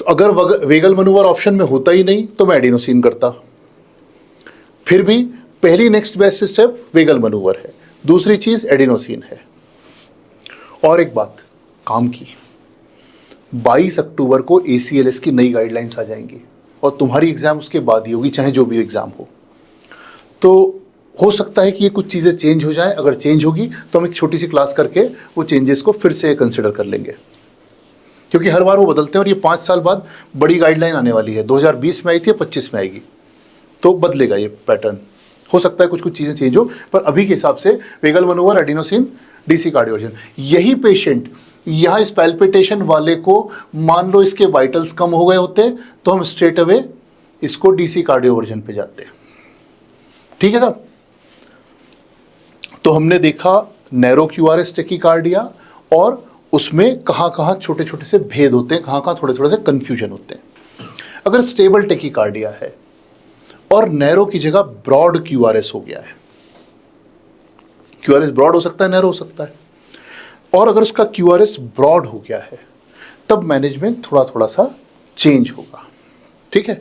S1: तो अगर वेगल मनूवर ऑप्शन में होता ही नहीं तो मैं एडिनोसिन करता। फिर भी पहली next best step vagal manoeuvre है, दूसरी चीज एडिनोसिन है। और एक बात काम की, 22 अक्टूबर को ACLS की नई गाइडलाइंस आ जाएंगी और तुम्हारी एग्जाम उसके बाद ही होगी, चाहे जो भी एग्जाम हो। तो हो सकता है कि ये कुछ चीज़ें चेंज हो जाए। अगर चेंज होगी तो हम एक छोटी सी क्लास करके वो चेंजेस को फिर से कंसिडर कर लेंगे, क्योंकि हर बार वो बदलते हैं और ये 5 साल बाद बड़ी गाइडलाइन आने वाली है। 2020 में आई थी, 25 में आएगी, तो बदलेगा ये पैटर्न। हो सकता है कुछ कुछ चीज़ें चेंज हो, पर अभी के हिसाब से vagal manoeuvre, adenosine, DC cardioversion. यही पेशेंट यहाँ इस पैल्पिटेशन वाले को मान लो इसके वाइटल्स कम हो गए होते तो हम स्ट्रेट अवे इसको डीसी कार्डियोवर्जन पे जाते। ठीक है साहब। तो हमने देखा नैरो क्यूआरएस टेकिकार्डिया और उसमें कहाँ कहाँ छोटे छोटे से भेद होते हैं, कहाँ कहाँ थोड़े थोड़े से कन्फ्यूजन होते हैं। अगर स्टेबल टेकिकार्डिया है और नैरो की जगह ब्रॉड क्यूआरएस हो गया है, क्यूआरएस ब्रॉड हो सकता है, नैरो हो सकता है, और अगर उसका क्यूआरएस ब्रॉड हो गया है तब मैनेजमेंट थोड़ा थोड़ा सा चेंज होगा। ठीक है।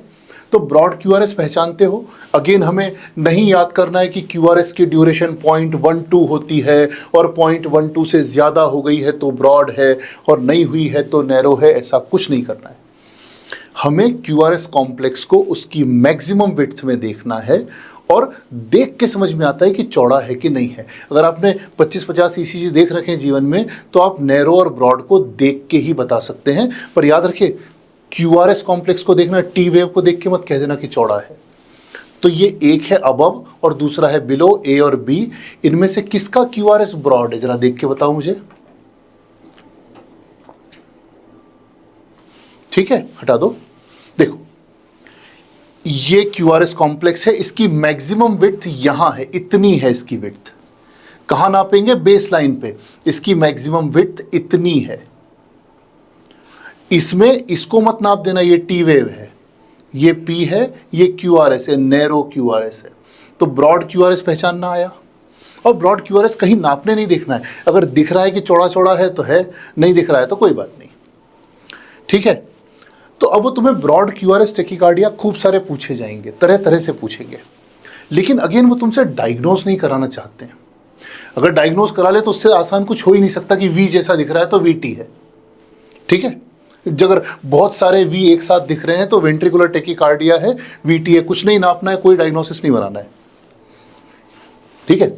S1: तो ब्रॉड क्यूआरएस पहचानते हो। अगेन हमें नहीं याद करना है कि क्यूआरएस की ड्यूरेशन 0.12 होती है और 0.12 से ज़्यादा हो गई है तो ब्रॉड है और नहीं हुई है तो नैरो है, ऐसा कुछ नहीं करना है। हमें क्यूआरएस कॉम्प्लेक्स को उसकी मैक्सिमम विड्थ में देखना है और देख के समझ में आता है कि चौड़ा है कि नहीं है। अगर आपने 25-50 ईसीजी देख रखे हैं जीवन में तो आप नैरो और ब्रॉड को देख के ही बता सकते हैं, पर याद रखिए क्यूआरएस कॉम्प्लेक्स को देखना, टी वेव को देख के मत कह देना कि चौड़ा है। तो ये एक है अबव और दूसरा है बिलो, ए और बी। इनमें से किसका क्यूआरएस ब्रॉड है, जरा देख के बताओ मुझे। ठीक है, हटा दो। देखो ये क्यूआरएस कॉम्प्लेक्स है, इसकी मैक्सिमम विड्थ यहां है, इतनी है इसकी विड्थ। कहां नापेंगे, बेस लाइन पे। इसकी मैक्सिमम विड्थ इतनी है। इसमें इसको मत नाप देना, ये टी वेव है, ये पी है, ये क्यूआरएस है, नैरो क्यूआरएस है। तो ब्रॉड क्यूआरएस पहचानना आया। और ब्रॉड क्यूआरएस कहीं नापने नहीं देखना है, अगर दिख रहा है कि चौड़ा चौड़ा है तो है, नहीं दिख रहा है तो कोई बात नहीं। ठीक है, तो अब वो तुम्हें ब्रॉड क्यूआरएस टैकीकार्डिया खूब सारे पूछे जाएंगे, तरह तरह से पूछेंगे, लेकिन अगेन वो तुमसे डायग्नोज नहीं कराना चाहते हैं। अगर डायग्नोज करा ले तो उससे आसान कुछ हो ही नहीं सकता कि वी जैसा दिख रहा है तो वीटी है। ठीक है, अगर बहुत सारे वी एक साथ दिख रहे हैं तो वेंट्रिकुलर टैकीकार्डिया है, वीटी है, कुछ नहीं नापना है, कोई डायग्नोसिस नहीं बनाना है। ठीक है,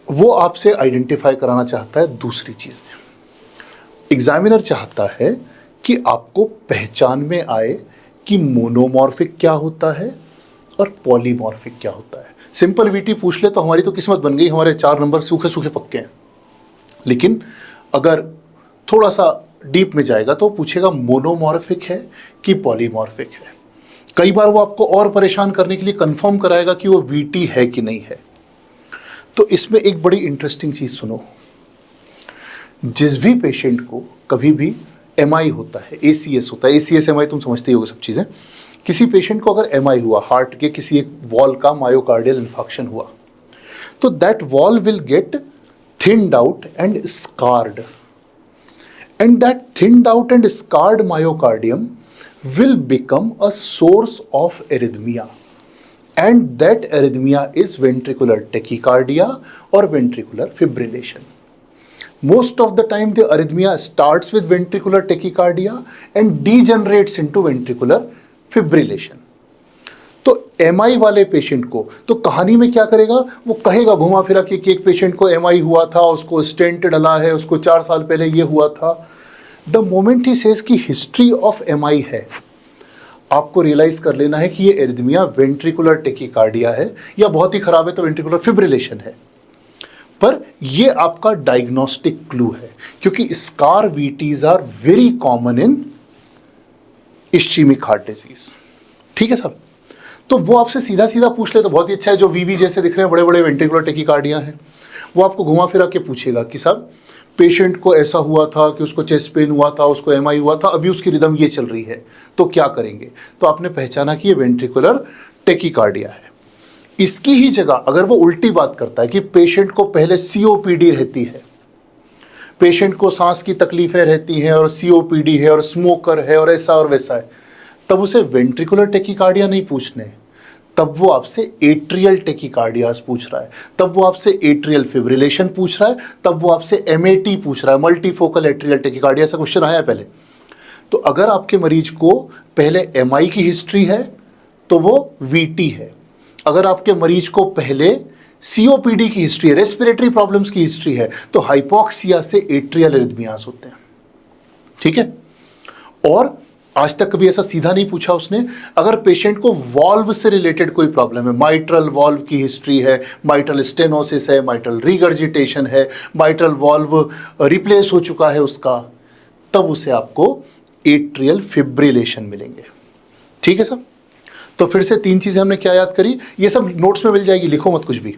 S1: वो आपसे आइडेंटिफाई कराना चाहता है। दूसरी चीज एग्जामिनर चाहता है कि आपको पहचान में आए कि मोनोमॉर्फिक क्या होता है और पॉलीमॉर्फिक क्या होता है। सिंपल वीटी पूछ ले तो हमारी तो किस्मत बन गई, हमारे 4 नंबर सूखे सूखे पक्के हैं। लेकिन अगर थोड़ा सा डीप में जाएगा तो पूछेगा मोनोमॉर्फिक है कि पॉलीमॉर्फिक है। कई बार वो आपको और परेशान करने के लिए कंफर्म कराएगा कि वो वीटी है कि नहीं है। तो इसमें एक बड़ी इंटरेस्टिंग चीज सुनो, जिस भी पेशेंट को कभी भी एमआई होता है, एसीएस होता है, एसीएस एमआई तुम समझते ही होगे सब चीजें। किसी पेशेंट को अगर एमआई हुआ, हार्ट के किसी एक वॉल का मायोकार्डियल इन्फेक्शन हुआ, तो that wall will get thinned out and scarred, and that thinned out and scarred myocardium will become a source of arrhythmia, and that arrhythmia is ventricular tachycardia or ventricular fibrillation. Most of the time the arrhythmia starts with ventricular tachycardia and degenerates into ventricular fibrillation. तो एमआई वाले पेशेंट को तो कहानी में क्या करेगा, वो कहेगा घुमा फिरा कि एक पेशेंट को एमआई हुआ था, उसको स्टेंट डला है, उसको 4 साल पहले ये हुआ था। द मोमेंट ही सेज की हिस्ट्री ऑफ एमआई है, आपको रियलाइज कर लेना है कि ये एरिथमिया वेंट्रिकुलर टैकीकार्डिया है, या बहुत ही खराब है तो वेंट्रिकुलर फिब्रिलेशन है। पर ये आपका डायग्नोस्टिक क्लू है, क्योंकि scar VTs are very common in ischaemic heart disease. ठीक है सर, तो वो आपसे सीधा सीधा पूछ ले तो बहुत ही अच्छा है। जो वीवी जैसे दिख रहे हैं बड़े बड़े वेंट्रिकुलर टैकीकार्डिया हैं, वो आपको घुमा फिरा के पूछेगा कि साहब पेशेंट को ऐसा हुआ था कि उसको चेस्ट पेन हुआ था, उसको एमआई हुआ था, अभी उसकी रिदम ये चल रही है, तो क्या करेंगे। तो आपने पहचाना कि ये वेंट्रिकुलर टैकीकार्डिया है। इसकी ही जगह अगर वो उल्टी बात करता है कि पेशेंट को पहले सीओपीडी रहती है, पेशेंट को सांस की तकलीफें रहती हैं और सीओपीडी है और स्मोकर है और ऐसा और वैसा है, तब उसे वेंट्रिकुलर टैकीकार्डिया नहीं पूछने, तब वो आपसे एट्रियल टैकीकार्डियास पूछ रहा है, तब वो आपसे एट्रियल फिब्रिलेशन पूछ रहा है, तब वो आपसे एमएटी पूछ रहा है, मल्टीफोकल एट्रियल टैकीकार्डिया। ऐसा क्वेश्चन आया है पहले। तो अगर आपके मरीज को पहले एमआई की हिस्ट्री है तो वो वीटी है, अगर आपके मरीज को पहले सीओपीडी की हिस्ट्री है, रेस्पिरेटरी प्रॉब्लम्स की हिस्ट्री है, तो हाइपोक्सिया से एट्रियल एरिथमियास होते हैं। ठीक है, और आज तक कभी ऐसा सीधा नहीं पूछा उसने। अगर पेशेंट को वॉल्व से रिलेटेड कोई प्रॉब्लम है, माइट्रल वॉल्व की हिस्ट्री है, माइट्रल स्टेनोसिस है, माइट्रल रिगर्जिटेशन है, माइट्रल वॉल्व रिप्लेस हो चुका है उसका, तब उसे आपको एट्रियल फिब्रिलेशन मिलेंगे। ठीक है सर, तो फिर से 3 चीज़ें हमने क्या याद करी, ये सब नोट्स में मिल जाएगी, लिखो मत कुछ भी,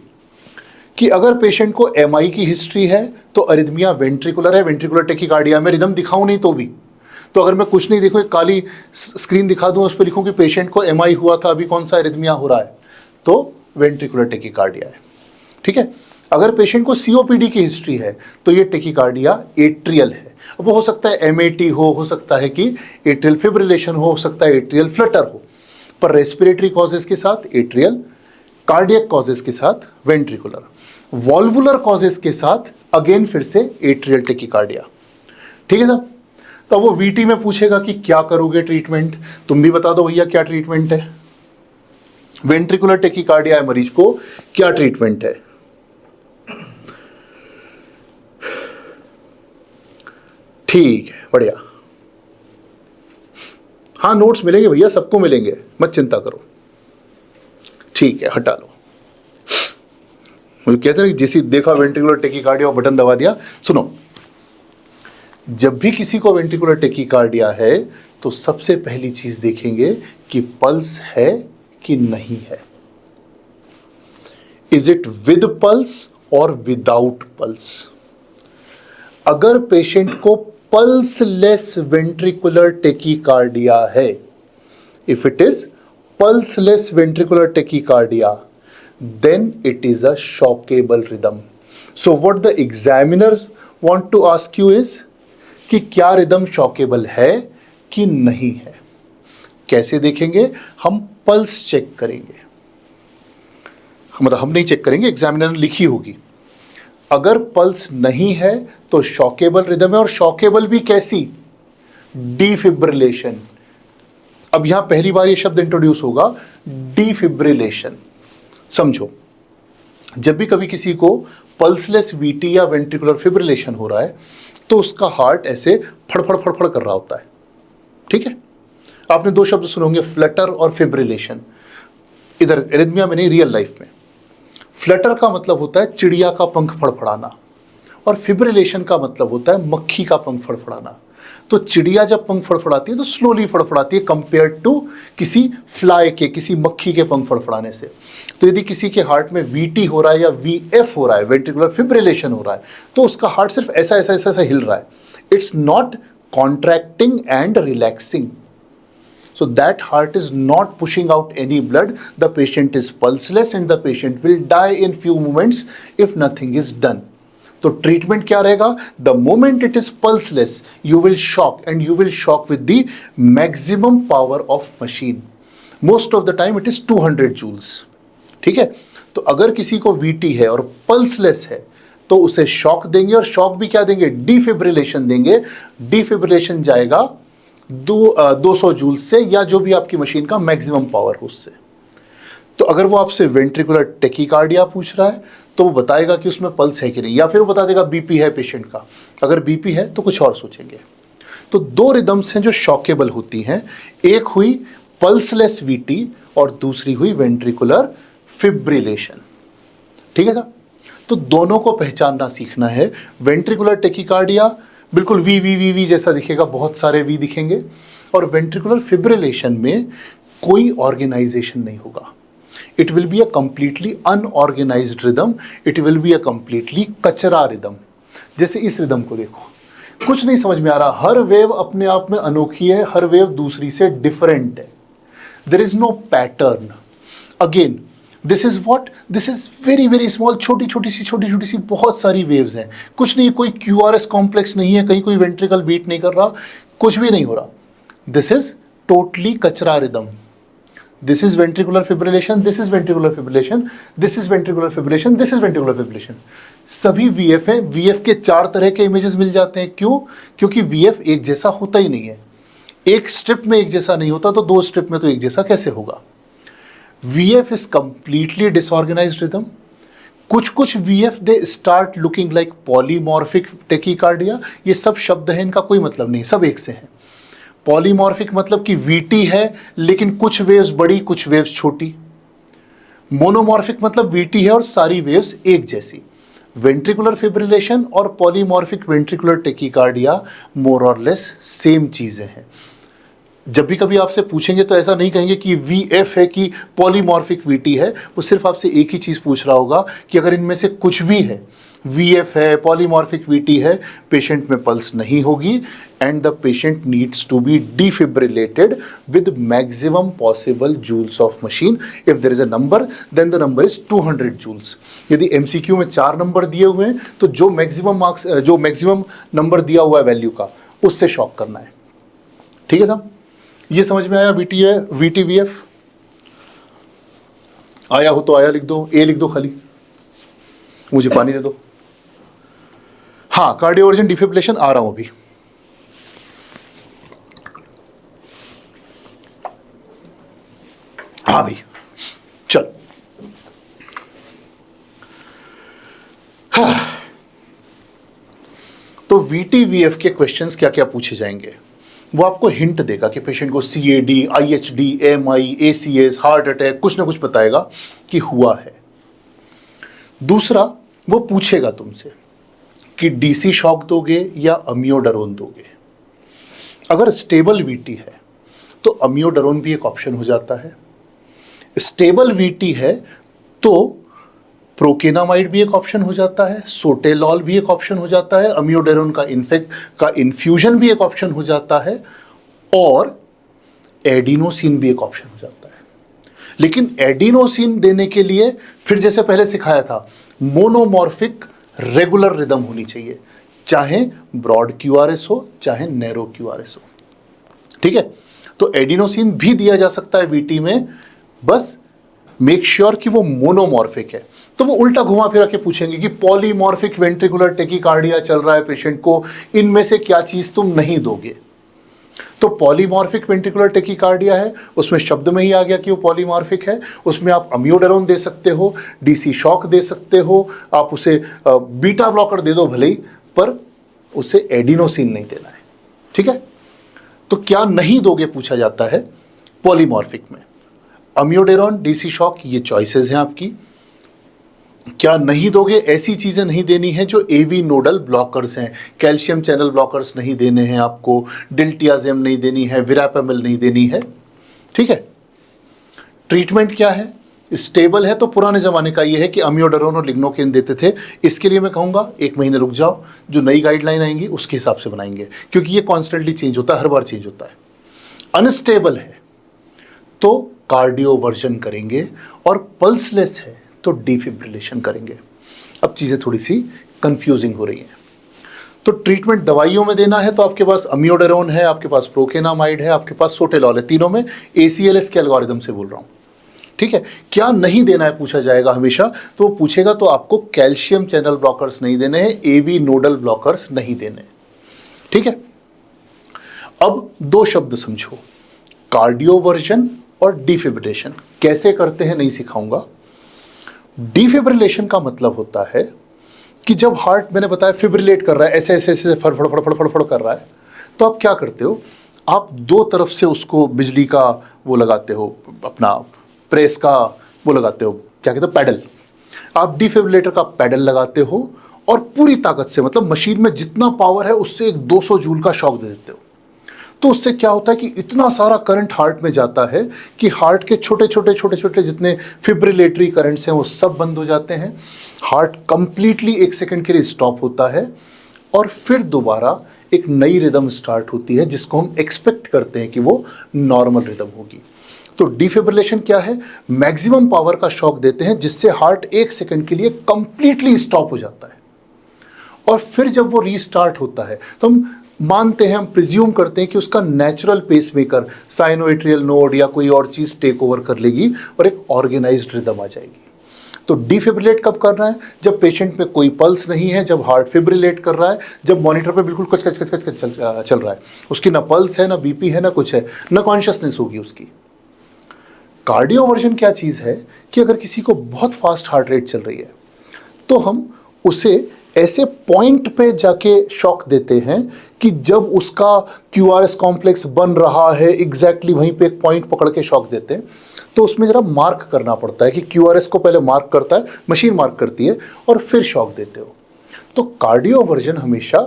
S1: कि अगर पेशेंट को एमआई की हिस्ट्री है तो अरिथमिया वेंट्रिकुलर है, वेंट्रिकुलर टैकीकार्डिया में रिदम दिखाऊं नहीं तो भी, तो अगर मैं कुछ नहीं देखूं, एक काली स्क्रीन दिखा दूं, उस पर लिखूं कि पेशेंट को एमआई हुआ था, अभी कौन सा एरिथमिया हो रहा है, तो वेंट्रिकुलर टैकीकार्डिया है। ठीक है, अगर पेशेंट को सीओपीडी की हिस्ट्री है तो ये टैकीकार्डिया एट्रियल है। अब वो हो सकता है एमएटी हो सकता है कि एट्रियल फिब्रिलेशन हो सकता है एट्रियल फ्लटर हो। पर रेस्पिरेटरी कॉजेज के साथ एट्रियल, कार्डियक कॉजेज के साथ वेंट्रिकुलर, वॉल्वुलर कॉजेज के साथ अगेन फिर से एट्रियल टेकिकार्डिया। ठीक है साहब। तो वो वीटी में पूछेगा कि क्या करोगे ट्रीटमेंट, तुम भी बता दो भैया क्या ट्रीटमेंट है। वेंट्रिकुलर टेकिकार्डिया है मरीज को, क्या ट्रीटमेंट है? ठीक है, बढ़िया। हाँ, नोट्स मिलेंगे भैया, सबको मिलेंगे, मत चिंता करो। ठीक है, हटा लो। मुझे कहते हैं कि जैसे देखा वेंट्रिकुलर टेकिकार्डिया और बटन दबा दिया। सुनो, जब भी किसी को वेंट्रिकुलर टेकिकार्डिया है तो सबसे पहली चीज देखेंगे कि पल्स है कि नहीं है। इज इट विद पल्स और विदाउट पल्स? अगर पेशेंट को पल्सलेस वेंट्रिकुलर टेकिकार्डिया है, if it is pulseless ventricular tachycardia, then it is a shockable rhythm. So what the examiners want to ask you is कि क्या रिदम शॉकेबल है कि नहीं है। कैसे देखेंगे? हम पल्स चेक करेंगे, मतलब हम नहीं चेक करेंगे, एग्जामिनर ने लिखी होगी। अगर पल्स नहीं है तो शॉकेबल रिदम है, और शॉकेबल भी कैसी? डिफिब्रिलेशन। अब यहां पहली बार ये शब्द इंट्रोड्यूस होगा, डिफिब्रिलेशन। समझो, जब भी कभी किसी को पल्सलेस वीटी या वेंट्रिकुलर फिब्रिलेशन हो रहा है तो उसका हार्ट ऐसे फड़फड़ फड़फड़ कर रहा होता है। ठीक है, आपने दो शब्द सुने होंगे, फ्लटर और फिब्रिलेशन। इधर एरिथमिया में नहीं, रियल लाइफ में। फ्लटर का मतलब होता है चिड़िया का पंख फड़फड़ाना, और फिब्रिलेशन का मतलब होता है मक्खी का पंख फड़फड़ाना। तो चिड़िया जब पंख फड़फड़ाती है तो स्लोली फड़फड़ाती है कंपेयर टू किसी फ्लाई के, किसी मक्खी के पंख फड़फड़ाने से। तो यदि किसी के हार्ट में वीटी हो रहा है या वीएफ हो रहा है, वेंट्रिकुलर फिब्रिलेशन हो रहा है, तो उसका हार्ट सिर्फ ऐसा ऐसा ऐसा ऐसा हिल रहा है। It's not contracting and relaxing, so that heart is not pushing out any blood. The patient is pulseless and the patient will die in few moments if nothing is done. तो ट्रीटमेंट क्या रहेगा? The moment it is pulseless you will shock, and you will shock with the maximum power of machine. Most of the time it is 200 joules. ठीक है, तो अगर किसी को वीटी है और पल्सलेस है तो उसे शॉक देंगे, और शॉक भी क्या देंगे? डिफिब्रिलेशन देंगे। डिफिब्रिलेशन जाएगा 200 जूल से, या जो भी आपकी मशीन का मैक्सिमम पावर हो उससे। तो अगर वो आपसे वेंट्रिकुलर टेकिकार्डिया पूछ रहा है तो वो बताएगा कि उसमें पल्स है कि नहीं, या फिर वो बता देगा बीपी है पेशेंट का। अगर बीपी है तो कुछ और सोचेंगे। तो दो रिदम्स हैं जो शॉकेबल होती हैं, एक हुई पल्सलेस वीटी और दूसरी हुई वेंट्रिकुलर फिब्रिलेशन। ठीक है साहब, तो दोनों को पहचानना सीखना है। वेंट्रिकुलर टेकिकार्डिया बिल्कुल वी वी वी वी जैसा दिखेगा, बहुत सारे वी दिखेंगे, और वेंट्रिकुलर फिब्रिलेशन में कोई ऑर्गेनाइजेशन नहीं होगा। It will be a completely unorganised rhythm, it will be a completely कचरा रिदम। जैसे इस रिदम को देखो, कुछ नहीं समझ में आ रहा, हर वेव अपने आप में अनोखी है, हर वेव दूसरी से डिफरेंट है। There is no pattern. Again this is what, this is very very small, छोटी छोटी सी बहुत सारी वेव्स हैं। कुछ नहीं, कोई QRS कॉम्प्लेक्स नहीं है, कहीं कोई वेंट्रिकल बीट नहीं कर रहा, कुछ भी नहीं हो रहा। दिस इज टोटली कचरा rhythm. This is ventricular fibrillation, this is ventricular fibrillation, this is ventricular fibrillation, this is ventricular fibrillation. सभी VF है। VF के 4 तरह के इमेजेस मिल जाते हैं। क्यों? क्योंकि VF एक जैसा होता ही नहीं है। एक स्ट्रिप में एक जैसा नहीं होता तो 2 स्ट्रिप में तो एक जैसा कैसे होगा? VF is completely disorganized rhythm. कुछ VF they start looking like polymorphic tachycardia. ये सब शब्द हैं, इनका कोई मतलब नहीं, सब एक से हैं। पॉलीमॉर्फिक मतलब कि VT है लेकिन कुछ वेव्स बड़ी कुछ वेव्स छोटी। मोनोमॉर्फिक मतलब VT है और सारी वेव्स एक जैसी। वेंट्रिकुलर फिब्रिलेशन और पॉलीमॉर्फिक वेंट्रिकुलर टेकिकार्डिया मोर और लेस सेम चीज़ें हैं। जब भी कभी आपसे पूछेंगे तो ऐसा नहीं कहेंगे कि VF है कि पॉलीमॉर्फिक VT है, वो सिर्फ आपसे एक ही चीज़ पूछ रहा होगा कि अगर इनमें से कुछ भी है, VF है, पॉलीमॉर्फिक VT है, पेशेंट में पल्स नहीं होगी, and the patient needs to be defibrillated with maximum possible joules of machine. If there is a number then the number is 200 joules. यदि MCQ में 4 नंबर दिए हुए हैं तो जो मैक्सिमम नंबर दिया हुआ है वैल्यू का, उससे शॉक करना है। ठीक है साहब, ये समझ में आया VT है, VT VF। आया हो तो आया लिख दो, ए लिख दो खाली, मुझे पानी दे दो। हाँ, कार्डियोवर्जन डिफिब्रिलेशन आ रहा हूं अभी। हाँ भाई चल। हाँ। तो VT-VF के क्वेश्चंस क्या क्या पूछे जाएंगे वो आपको हिंट देगा कि पेशेंट को CAD, IHD, AMI, ACS, heart attack कुछ ना कुछ बताएगा कि हुआ है। दूसरा, वो पूछेगा तुमसे कि DC शॉक दोगे या अमियोडरोन दोगे। अगर स्टेबल VT है तो अमियोडरोन भी एक ऑप्शन हो जाता है। स्टेबल VT है तो प्रोकेनामाइड भी एक ऑप्शन हो जाता है, सोटेलॉल भी एक ऑप्शन हो जाता है, अमियोडरोन का इन्फ्यूजन भी एक ऑप्शन हो जाता है, और एडिनोसिन भी एक ऑप्शन हो जाता है। लेकिन एडिनोसिन देने के लिए फिर जैसे पहले सिखाया था, मोनोमॉर्फिक रेगुलर रिदम होनी चाहिए, चाहे ब्रॉड QRS हो चाहे नैरो QRS हो। ठीक है, तो एडिनोसिन भी दिया जा सकता है VT में, बस मेक श्योर कि वो मोनोमॉर्फिक है। तो वो उल्टा घुमा फिरा के पूछेंगे कि पॉलीमॉर्फिक वेंट्रिकुलर टेकीकार्डिया चल रहा है पेशेंट को, इनमें से क्या चीज तुम नहीं दोगे। तो पॉलीमॉर्फिक वेंट्रिकुलर टेकीकार्डिया है, उसमें शब्द में ही आ गया कि वो पॉलीमॉर्फिक है, उसमें आप अमियोडरोन दे सकते हो, DC शॉक दे सकते हो, आप उसे बीटा ब्लॉकर दे दो भले ही, पर उसे एडिनोसिन नहीं देना है। ठीक है, तो क्या नहीं दोगे पूछा जाता है पॉलीमॉर्फिक में। अमियोडरोन, DC शॉक, ये चॉइसेस हैं आपकी। क्या नहीं दोगे, ऐसी चीजें नहीं देनी है जो AV नोडल ब्लॉकर्स हैं, कैल्शियम चैनल ब्लॉकर्स नहीं देने हैं आपको, डिल्टियाजेम नहीं देनी है, विरापेमिल नहीं देनी है। ठीक है, ट्रीटमेंट क्या है, स्टेबल है तो पुराने जमाने का ये है कि अमियोडरोन और लिग्नोकेन देते थे। इसके लिए मैं कहूँगा 1 महीने रुक जाओ, जो नई गाइडलाइन आएंगी उसके हिसाब से बनाएंगे, क्योंकि ये कॉन्स्टेंटली चेंज होता है, हर बार चेंज होता है। अनस्टेबल है तो कार्डियोवर्जन करेंगे, और पल्सलेस है तो डिफिब्रिलेशन करेंगे। अब चीज़ें थोड़ी सी कंफ्यूजिंग हो रही हैं। तो ट्रीटमेंट दवाइयों में देना है तो आपके पास अमियोडरोन है, आपके पास प्रोकेनामाइड है, आपके पास सोटेलॉल है, तीनों में ACLS के एल्गोरिदम से बोल रहा हूँ। ठीक है, क्या नहीं देना है पूछा जाएगा हमेशा, तो वो पूछेगा तो आपको कैल्शियम चैनल ब्लॉकर्स नहीं देने हैं, AV नोडल ब्लॉकर्स नहीं देने। ठीक है, अब 2 शब्द समझो, कार्डियोवर्जन और डिफिब्रिलेशन। कैसे करते हैं नहीं सिखाऊंगा। डिफिब्रिलेशन का मतलब होता है कि जब हार्ट, मैंने बताया फिब्रिलेट कर रहा है, ऐसे ऐसे ऐसे फड़फड़ फड़फड़ फड़फड़ कर रहा है, तो आप क्या करते हो, आप 2 तरफ से उसको बिजली का वो लगाते हो, अपना प्रेस का वो लगाते हो, क्या कहते हो, पैडल। आप डिफिब्रिलेटर का पैडल लगाते हो और पूरी ताकत से, मतलब मशीन में जितना पावर है उससे एक 200 जूल का शॉक दे देते हो। तो उससे क्या होता है कि इतना सारा करंट हार्ट में जाता है कि हार्ट के छोटे छोटे छोटे छोटे जितने फिब्रिलेटरी करंट्स हैं वो सब बंद हो जाते हैं, हार्ट कंप्लीटली 1 सेकंड के लिए स्टॉप होता है, और फिर दोबारा एक नई रिदम स्टार्ट होती है जिसको हम एक्सपेक्ट करते हैं कि वो नॉर्मल रिदम होगी। तो डिफिब्रिलेशन क्या है, मैक्सिमम पावर का शॉक देते हैं जिससे हार्ट 1 सेकंड के लिए कंप्लीटली स्टॉप हो जाता है, और फिर जब वो रीस्टार्ट होता है तो हम मानते हैं, हम प्रिज्यूम करते हैं कि उसका नेचुरल पेसमेकर साइनोएट्रियल नोड या कोई और चीज़ टेक ओवर कर लेगी और एक ऑर्गेनाइज्ड रिदम आ जाएगी। तो डिफिब्रिलेट कब करना है, जब पेशेंट में कोई पल्स नहीं है, जब हार्ट फिब्रिलेट कर रहा है, जब मॉनिटर पे बिल्कुल कच कच कच कच कच चल रहा है, उसकी ना पल्स है, ना BP है, ना कुछ है, ना कॉन्शियसनेस होगी उसकी। कार्डियोवर्जन क्या चीज़ है कि अगर किसी को बहुत फास्ट हार्ट रेट चल रही है तो हम उसे ऐसे पॉइंट पे जाके शॉक देते हैं कि जब उसका QRS कॉम्प्लेक्स बन रहा है, एग्जैक्टली वहीं पे एक पॉइंट पकड़ के शॉक देते हैं। तो उसमें ज़रा मार्क करना पड़ता है कि QRS को पहले मार्क करता है, मशीन मार्क करती है, और फिर शॉक देते हो। तो कार्डियोवर्जन हमेशा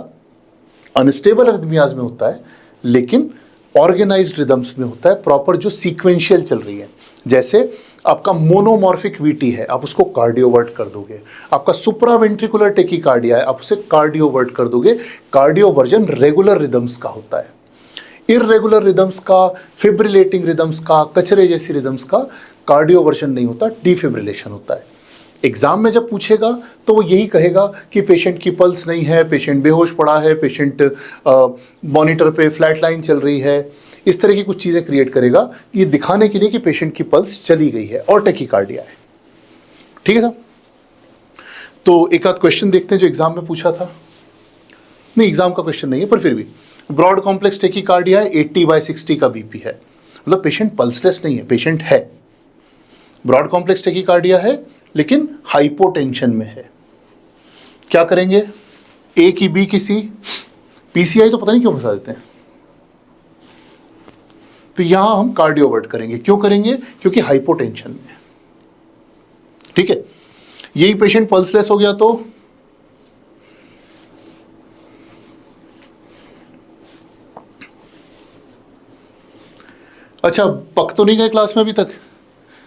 S1: अनस्टेबल अरिथमियाज में होता है, लेकिन ऑर्गेनाइज्ड रिदम्स में होता है, प्रॉपर जो सीक्वेंशियल चल रही है। जैसे आपका मोनोमॉर्फिक VT है, आप उसको कार्डियोवर्ट कर दोगे। आपका सुप्रावेंट्रिकुलर टेकीकार्डिया है, आप उसे कार्डियोवर्ट कर दोगे। कार्डियोवर्जन रेगुलर रिदम्स का होता है, इररेगुलर रिदम्स का, फिब्रिलेटिंग रिदम्स का, कचरे जैसी रिदम्स का कार्डियोवर्जन नहीं होता, डिफिब्रिलेशन होता है। एग्जाम में जब पूछेगा तो वो यही कहेगा कि पेशेंट की पल्स नहीं है, पेशेंट बेहोश पड़ा है, पेशेंट मॉनिटर पे फ्लैट लाइन चल रही है, इस तरह की कुछ चीज़ें क्रिएट करेगा, ये दिखाने के लिए कि पेशेंट की पल्स चली गई है और टेकीकार्डिया है। ठीक है साहब? तो एक आध क्वेश्चन देखते हैं जो एग्जाम में पूछा था। नहीं, एग्जाम का क्वेश्चन नहीं है, पर फिर भी ब्रॉड कॉम्प्लेक्स टेकीकार्डिया 80/60 का बीपी है, मतलब पेशेंट पल्सलेस नहीं है, पेशेंट है, ब्रॉड कॉम्प्लेक्स टेकीकार्डिया है लेकिन हाइपोटेंशन में है। क्या करेंगे? ए की बी की सी, पीसीआई तो पता नहीं क्यों फंसा देते हैं, तो यहां हम कार्डियोवर्ट करेंगे। क्यों करेंगे? क्योंकि हाइपोटेंशन में है। ठीक है, यही पेशेंट पल्सलेस हो गया तो अच्छा, पक तो नहीं गए क्लास में अभी तक?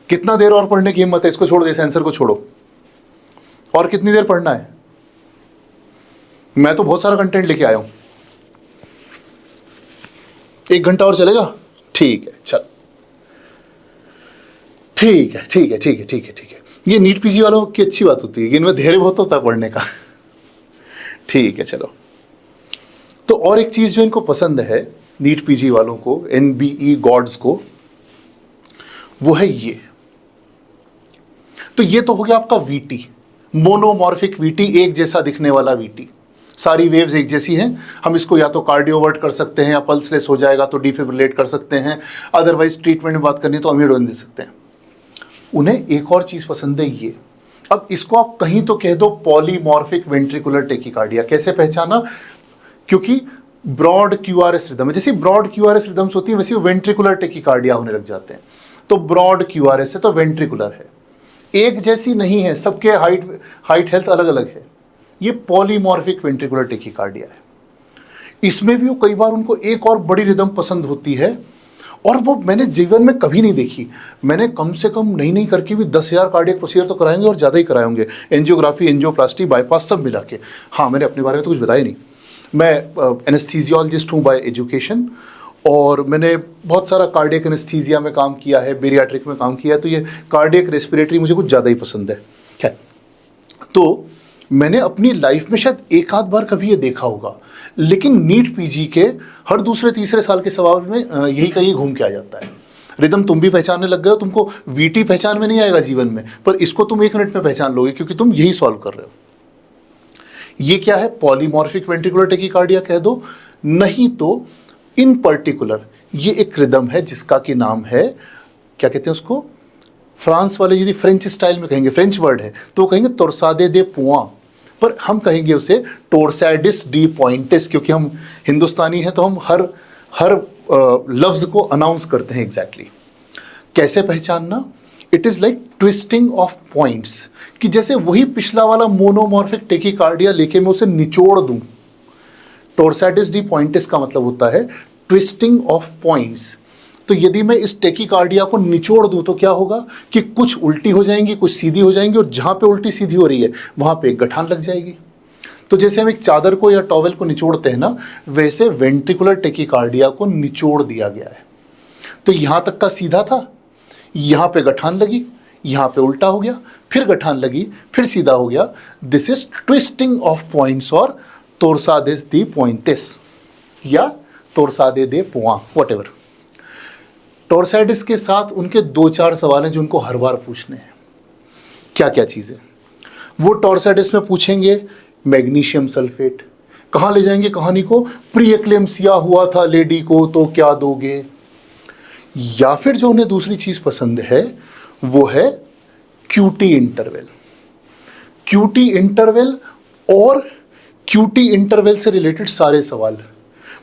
S1: कितना देर और पढ़ने की हिम्मत है? इसको छोड़ दे, सेंसर को छोड़ो। और कितनी देर पढ़ना है? मैं तो बहुत सारा कंटेंट लेके आया हूं। 1 घंटा और चलेगा? ठीक है, चल, ठीक है, ठीक है, ठीक है, ठीक है, ठीक है। ये नीट पीजी वालों की अच्छी बात होती है कि इनमें धैर्य बहुत होता है पढ़ने का। ठीक है, चलो। तो और एक चीज जो इनको पसंद है नीट पीजी वालों को, एनबीई गॉड्स को, वो है ये। तो ये तो हो गया आपका वीटी, मोनोमॉर्फिक वीटी, एक जैसा दिखने वाला वीटी। सारी वेव्स एक जैसी हैं। हम इसको या तो कार्डियोवर्ट कर सकते हैं, या पल्सलेस हो जाएगा तो डिफिब्रिलेट कर सकते हैं, अदरवाइज ट्रीटमेंट में बात करनी तो अमीडोन दे सकते हैं। उन्हें एक और चीज पसंद है ये। अब इसको आप कहीं तो कह दो पॉलीमॉर्फिक वेंट्रिकुलर टेकीकार्डिया। कैसे पहचाना? क्योंकि ब्रॉड क्यूआरएस रिदम है, जैसे ब्रॉड क्यूआरएस रिदम्स होती है वैसे वेंट्रिकुलर टेकीकार्डिया होने लग जाते हैं। तो ब्रॉड क्यूआरएस है तो वेंट्रिकुलर है, एक जैसी नहीं है, सबके हाइट हेल्थ अलग अलग है। ये पॉलीमॉर्फिक वेंट्रिकुलर टेकीकार्डिया है। इसमें भी वो कई बार उनको एक और बड़ी रिदम पसंद होती है, और वो मैंने जीवन में कभी नहीं देखी। मैंने कम से कम नहीं करके भी 10,000 कार्डियक प्रोसीजर तो कराएंगे, और ज़्यादा ही कराए होंगे, एंजियोग्राफी, एंजियोप्लास्टी, बाईपास सब मिला के। हाँ, मैंने अपने बारे में तो कुछ बताया नहीं। मैं एनेस्थीजियोलॉजिस्ट हूँ बाय एजुकेशन, और मैंने बहुत सारा कार्डियक एनेस्थीजिया में काम किया है, बेरियाट्रिक में काम किया है, तो ये कार्डियक रेस्पिरेटरी मुझे कुछ ज़्यादा ही पसंद है। खैर, तो मैंने अपनी लाइफ में शायद एक आध बार कभी ये देखा होगा, लेकिन नीट पीजी के हर दूसरे तीसरे साल के सवाल में यही कहीं घूम के आ जाता है। रिदम तुम भी पहचानने लग गए हो, तुमको वीटी पहचान में नहीं आएगा जीवन में, पर इसको तुम 1 मिनट में पहचान लोगे क्योंकि तुम यही सॉल्व कर रहे हो। ये क्या है? पॉलीमॉर्फिक वेंट्रिकुलर टेकीकार्डिया कह दो, नहीं तो इन पर्टिकुलर ये एक रिदम है जिसका कि नाम है, क्या कहते हैं उसको? फ्रांस वाले यदि फ्रेंच स्टाइल में कहेंगे, फ्रेंच वर्ड है तो वो कहेंगे टोर्सादे दे पुआ, पर हम कहेंगे उसे टोर्साडिस डी पॉइंटिस, क्योंकि हम हिंदुस्तानी हैं तो हम हर लफ्ज को अनाउंस करते हैं एग्जैक्टली। कैसे पहचानना? It is like twisting of points, कि जैसे वही पिछला वाला मोनोमॉर्फिक टेकीकार्डिया लेके मैं उसे निचोड़ दूं। टोर्साडिस डी पॉइंटिस का मतलब होता है ट्विस्टिंग ऑफ पॉइंट्स। तो यदि मैं इस टेकीकार्डिया को निचोड़ दूं तो क्या होगा कि कुछ उल्टी हो जाएंगी, कुछ सीधी हो जाएंगी, और जहां पे उल्टी सीधी हो रही है वहां पे एक गठान लग जाएगी। तो जैसे हम एक चादर को या टॉवेल को निचोड़ते हैं ना, वैसे वेंट्रिकुलर टेकीकार्डिया को निचोड़ दिया गया है। तो यहां तक का सीधा था, यहां पे गठान लगी, यहां पे उल्टा हो गया, फिर गठान लगी, फिर सीधा हो गया। This is twisting of points, और टोर्साडिस दी पॉइंटिस या टोर्सादे दे पुआ, व्हाटएवर। टोर्साडिस के साथ उनके 2-4 सवाल हैं जो उनको हर बार पूछने हैं। क्या क्या चीज़ें वो टोर्साडिस में पूछेंगे? Magnesium sulphate. कहाँ ले जाएंगे कहानी को? प्री एक्लेम्सिया हुआ था लेडी को तो क्या दोगे? या फिर जो उन्हें दूसरी चीज़ पसंद है वो है क्यूटी इंटरवल। क्यूटी इंटरवल और क्यूटी इंटरवल से रिलेटेड सारे सवाल।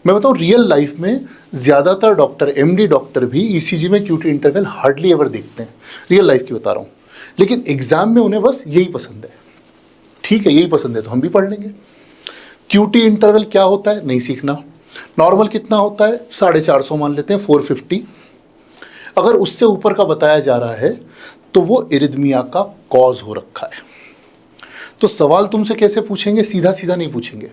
S1: मैं बताऊँ, रियल लाइफ में ज़्यादातर डॉक्टर, एमडी डॉक्टर भी ईसीजी में क्यूटी इंटरवल हार्डली एवर देखते हैं, रियल लाइफ की बता रहा हूँ। लेकिन एग्जाम में उन्हें बस यही पसंद है। ठीक है, यही पसंद है तो हम भी पढ़ लेंगे। क्यूटी इंटरवल क्या होता है नहीं सीखना। नॉर्मल कितना होता है? 450 मान लेते हैं, 450। अगर उससे ऊपर का बताया जा रहा है तो वो एरिथमिया का कॉज हो रखा है। तो सवाल तुमसे कैसे पूछेंगे? सीधा सीधा नहीं पूछेंगे,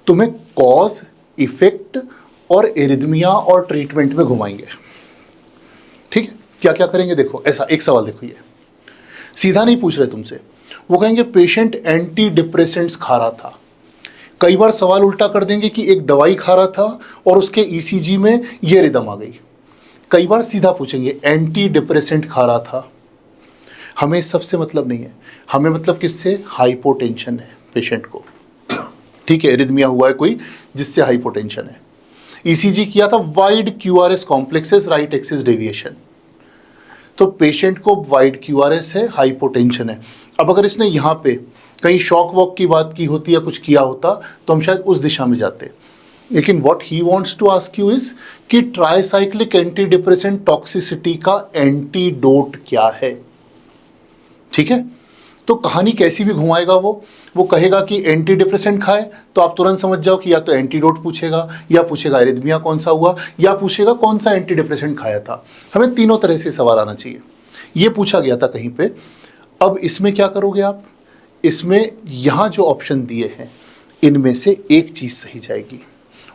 S1: तुम्हें कॉज, इफेक्ट और एरिथमिया और ट्रीटमेंट में घुमाएंगे। ठीक है, क्या क्या करेंगे देखो। ऐसा एक सवाल देखो, ये सीधा नहीं पूछ रहे तुमसे, वो कहेंगे पेशेंट एंटी डिप्रेसेंट्स खा रहा था। कई बार सवाल उल्टा कर देंगे कि एक दवाई खा रहा था और उसके ईसीजी में ये रिदम आ गई। कई बार सीधा पूछेंगे एंटी डिप्रेसेंट खा रहा था। हमें इस सबसे मतलब नहीं है, हमें मतलब किससे? हाइपोटेंशन है पेशेंट को, ठीक है, एरिथमिया हुआ है कोई जिससे हाइपोटेंशन है। ईसीजी किया था, wide QRS complexes, right axis deviation, तो पेशेंट को वाइड क्यूआरएस है, हाइपोटेंशन है। अब अगर इसने यहाँ पे कहीं शॉक वॉक की बात की होती या कुछ किया होता तो हम शायद उस दिशा में जाते, लेकिन what he wants to ask you is कि ट्राइसाइक्लिक एंटी डिप्रेसेंट टॉक्सिसिटी का एंटीडोट क्या है, ठीक है। तो कहानी कैसी भी घुमाएगा वो कहेगा कि एंटी डिप्रेसेंट खाए, तो आप तुरंत समझ जाओ कि या तो एंटीडोट पूछेगा, या पूछेगा एरिथमिया कौन सा हुआ, या पूछेगा कौन सा एंटी डिप्रेसेंट खाया था। हमें तीनों तरह से सवाल आना चाहिए। ये पूछा गया था कहीं पे। अब इसमें क्या करोगे आप? इसमें यहाँ जो ऑप्शन दिए हैं इनमें से एक चीज़ सही जाएगी,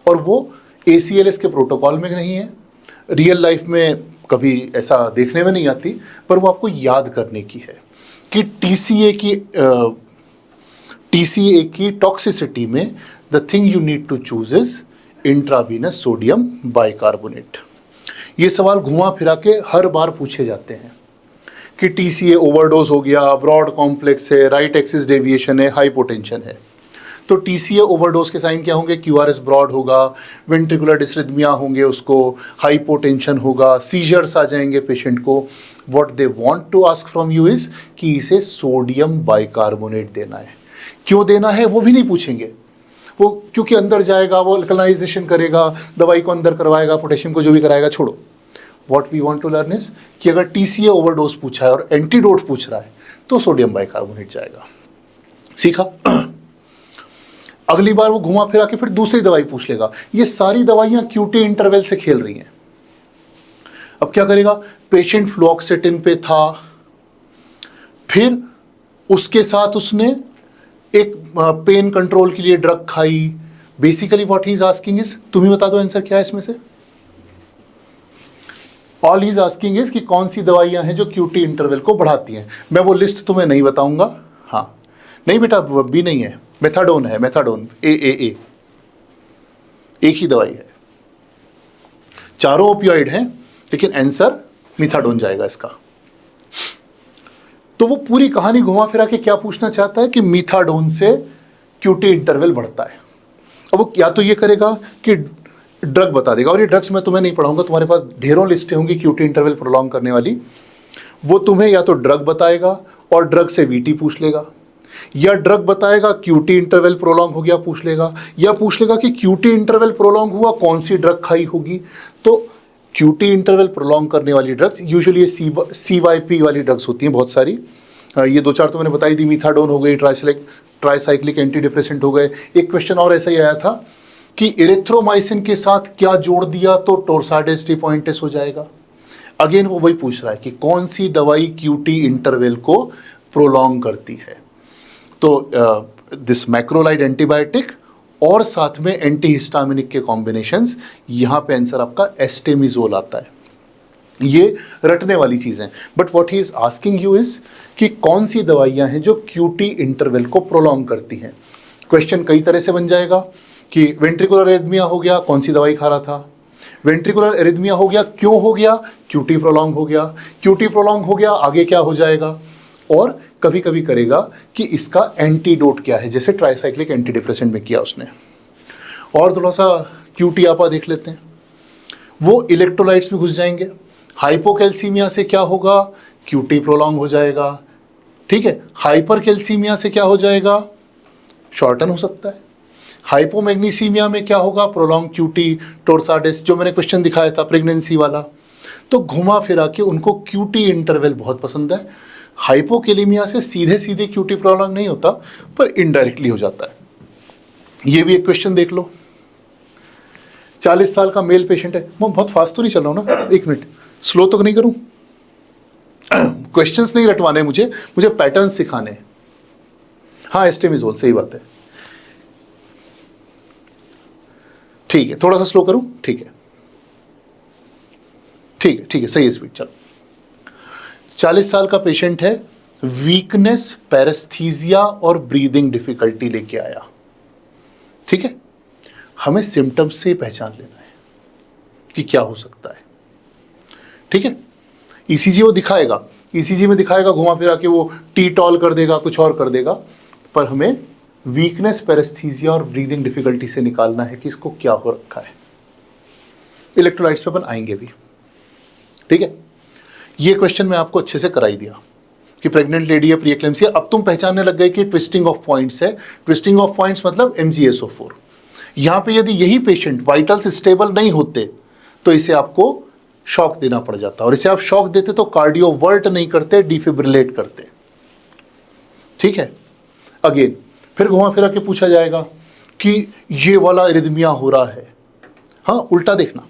S1: और वो ACLS के प्रोटोकॉल में नहीं है, रियल लाइफ में कभी ऐसा देखने में नहीं आती, पर वो आपको याद करने की है कि TCA की टॉक्सिसिटी में the thing you need to choose is intravenous sodium bicarbonate. ये सवाल घुमा फिरा के हर बार पूछे जाते हैं कि TCA ओवरडोज हो गया, ब्रॉड कॉम्प्लेक्स है, राइट एक्सिस डेविएशन है, हाइपोटेंशन है। तो TCA ओवरडोज के साइन क्या होंगे? QRS ब्रॉड होगा, वेंट्रिकुलर डिसरिथमिया होंगे, उसको हाइपोटेंशन होगा, सीजर्स आ जाएंगे पेशेंट को। What they want to ask from you is कि इसे सोडियम बाइकार्बोनेट देना है। क्यों देना है वो भी नहीं पूछेंगे, वो क्योंकि अंदर जाएगा, वो अल्कलाइजेशन करेगा, दवाई को अंदर करवाएगा, पोटेशियम को जो भी कराएगा, छोड़ो। What we want to learn is कि अगर TCA ओवरडोज पूछा है और एंटीडोट पूछ रहा है तो सोडियम बाइकार्बोनेट जाएगा। सीखा? अगली बार वो घुमा फिरा के फिर दूसरी दवाई पूछ लेगा। ये सारी दवाइयां QT इंटरवल से खेल रही हैं। अब क्या करेगा? पेशेंट फ्लोक्सेटिन पे था, फिर उसके साथ उसने एक पेन कंट्रोल के लिए ड्रग खाई। Basically what he is asking is, तुम ही बता दो आंसर क्या है इसमें से? All he is asking is कि कौन सी दवाइयां हैं जो QT इंटरवल को बढ़ाती हैं। मैं वो लिस्ट तुम्हें नहीं बताऊंगा। हाँ, नहीं बेटा, बी नहीं है, मेथाडोन है, मेथाडोन AAA, एक ही दवाई है। चारों ओपियोइड हैं, लेकिन आंसर मिथाडोन जाएगा इसका। तो वो पूरी कहानी घुमा फिरा के क्या पूछना चाहता है कि मिथाडोन से QT इंटरवल बढ़ता है। अब वो या तो ये करेगा कि ड्रग बता देगा, और ये ड्रग्स मैं तुम्हें नहीं पढ़ाऊंगा, तुम्हारे पास ढेरों लिस्टें होंगी QT इंटरवल प्रोलॉन्ग करने वाली। वो तुम्हें या तो ड्रग बताएगा और ड्रग से VT पूछ लेगा, या ड्रग बताएगा QT इंटरवल प्रोलॉन्ग हो गया पूछ लेगा, या पूछ लेगा कि QT इंटरवल प्रोलॉन्ग हुआ कौन सी ड्रग खाई होगी। तो QT इंटरवल प्रोलॉन्ग करने वाली ड्रग्स यूजुअली ये CYP वाली ड्रग्स होती हैं बहुत सारी। ये दो चार तो मैंने बताई दी, मिथाडोन हो गई, ट्राइसाइक्लिक एंटी डिप्रेसेंट हो गए। एक क्वेश्चन और ऐसा ही आया था कि एरिथ्रोमाइसिन के साथ क्या जोड़ दिया तो टोर्साइडेस टिपॉइंटिस हो जाएगा। अगेन वो वही पूछ रहा है कि कौन सी दवाई QT इंटरवल को प्रोलॉन्ग करती है। तो दिस मैक्रोलाइड एंटीबायोटिक और साथ में एंटीहिस्टामिनिक के कॉम्बिनेशंस, यहाँ पे आंसर आपका एस्टेमिजोल आता है। ये रटने वाली चीज़ें, but what he is asking you is कि कौन सी दवाइयाँ हैं जो QT इंटरवल को प्रोलॉन्ग करती हैं। क्वेश्चन कई तरह से बन जाएगा कि वेंट्रिकुलर एरिथमिया हो गया, कौन सी दवाई खा रहा था। वेंट्रिकुलर एरिथमिया हो गया, क्यों हो गया? QT प्रोलॉन्ग हो गया। QT प्रोलॉन्ग हो गया, आगे क्या हो जाएगा? और कभी कभी करेगा कि इसका एंटीडोट क्या है, जैसे ट्राइसाइक्लिक एंटी डिप्रेसेंट में किया उसने। और थोड़ा सा QT आपा देख लेते हैं। वो इलेक्ट्रोलाइट्स में घुस जाएंगे। हाइपोकैल्सीमिया से क्या होगा? QT प्रोलॉन्ग हो जाएगा, ठीक है। हाइपरकैल्सीमिया से क्या हो जाएगा? शॉर्टन हो सकता है। हाइपोमैग्नीसीमिया में क्या होगा? प्रोलॉन्ग QT टोर्साइडेस, जो मैंने क्वेश्चन दिखाया था प्रेगनेंसी वाला। तो घुमा फिरा के उनको QT इंटरवल बहुत पसंद है। हाइपोकैलेमिया से सीधे सीधे QT प्रोलॉन्ग नहीं होता, पर इनडायरेक्टली हो जाता है। ये भी एक क्वेश्चन देख लो। 40 साल का मेल पेशेंट है। मैं बहुत फास्ट तो नहीं चल रहा हूँ ना, एक मिनट, स्लो तो नहीं करूँ? क्वेश्चंस नहीं रटवाने मुझे पैटर्न सिखाने हैं। हाँ, एस्टेमिजोल, सही बात है। ठीक है, थोड़ा सा स्लो करूँ? ठीक है, ठीक है, ठीक है, सही है स्पीड। चलो, 40 साल का पेशेंट है, वीकनेस, पैरेस्थीजिया और ब्रीदिंग डिफिकल्टी लेके आया, ठीक है। हमें सिम्टम्स से पहचान लेना है कि क्या हो सकता है, ठीक है। ECG वो दिखाएगा ईसीजी में दिखाएगा घुमा फिरा के वो टी टॉल कर देगा, कुछ और कर देगा, पर हमें वीकनेस, पैरेस्थीसिया और ब्रीदिंग डिफिकल्टी से निकालना है कि इसको क्या हो रखा है। इलेक्ट्रोलाइट्स पे अपन आएंगे भी, ठीक है। ये क्वेश्चन मैं आपको अच्छे से कराई दिया कि प्रेग्नेंट लेडी है, प्री-एक्लेम्सिया। अब तुम पहचानने लग गए कि ट्विस्टिंग ऑफ पॉइंट्स है। ट्विस्टिंग ऑफ पॉइंट्स मतलब MgSO4। यहाँ पे यदि यही पेशेंट वाइटल्स स्टेबल नहीं होते तो इसे आपको शॉक देना पड़ जाता, और इसे आप शॉक देते तो कार्डियोवर्ट नहीं करते, डिफिब्रिलेट करते, ठीक है। अगेन फिर घुमा फिरा के पूछा जाएगा कि ये वाला एरिथमिया हो रहा है, हाँ उल्टा देखना,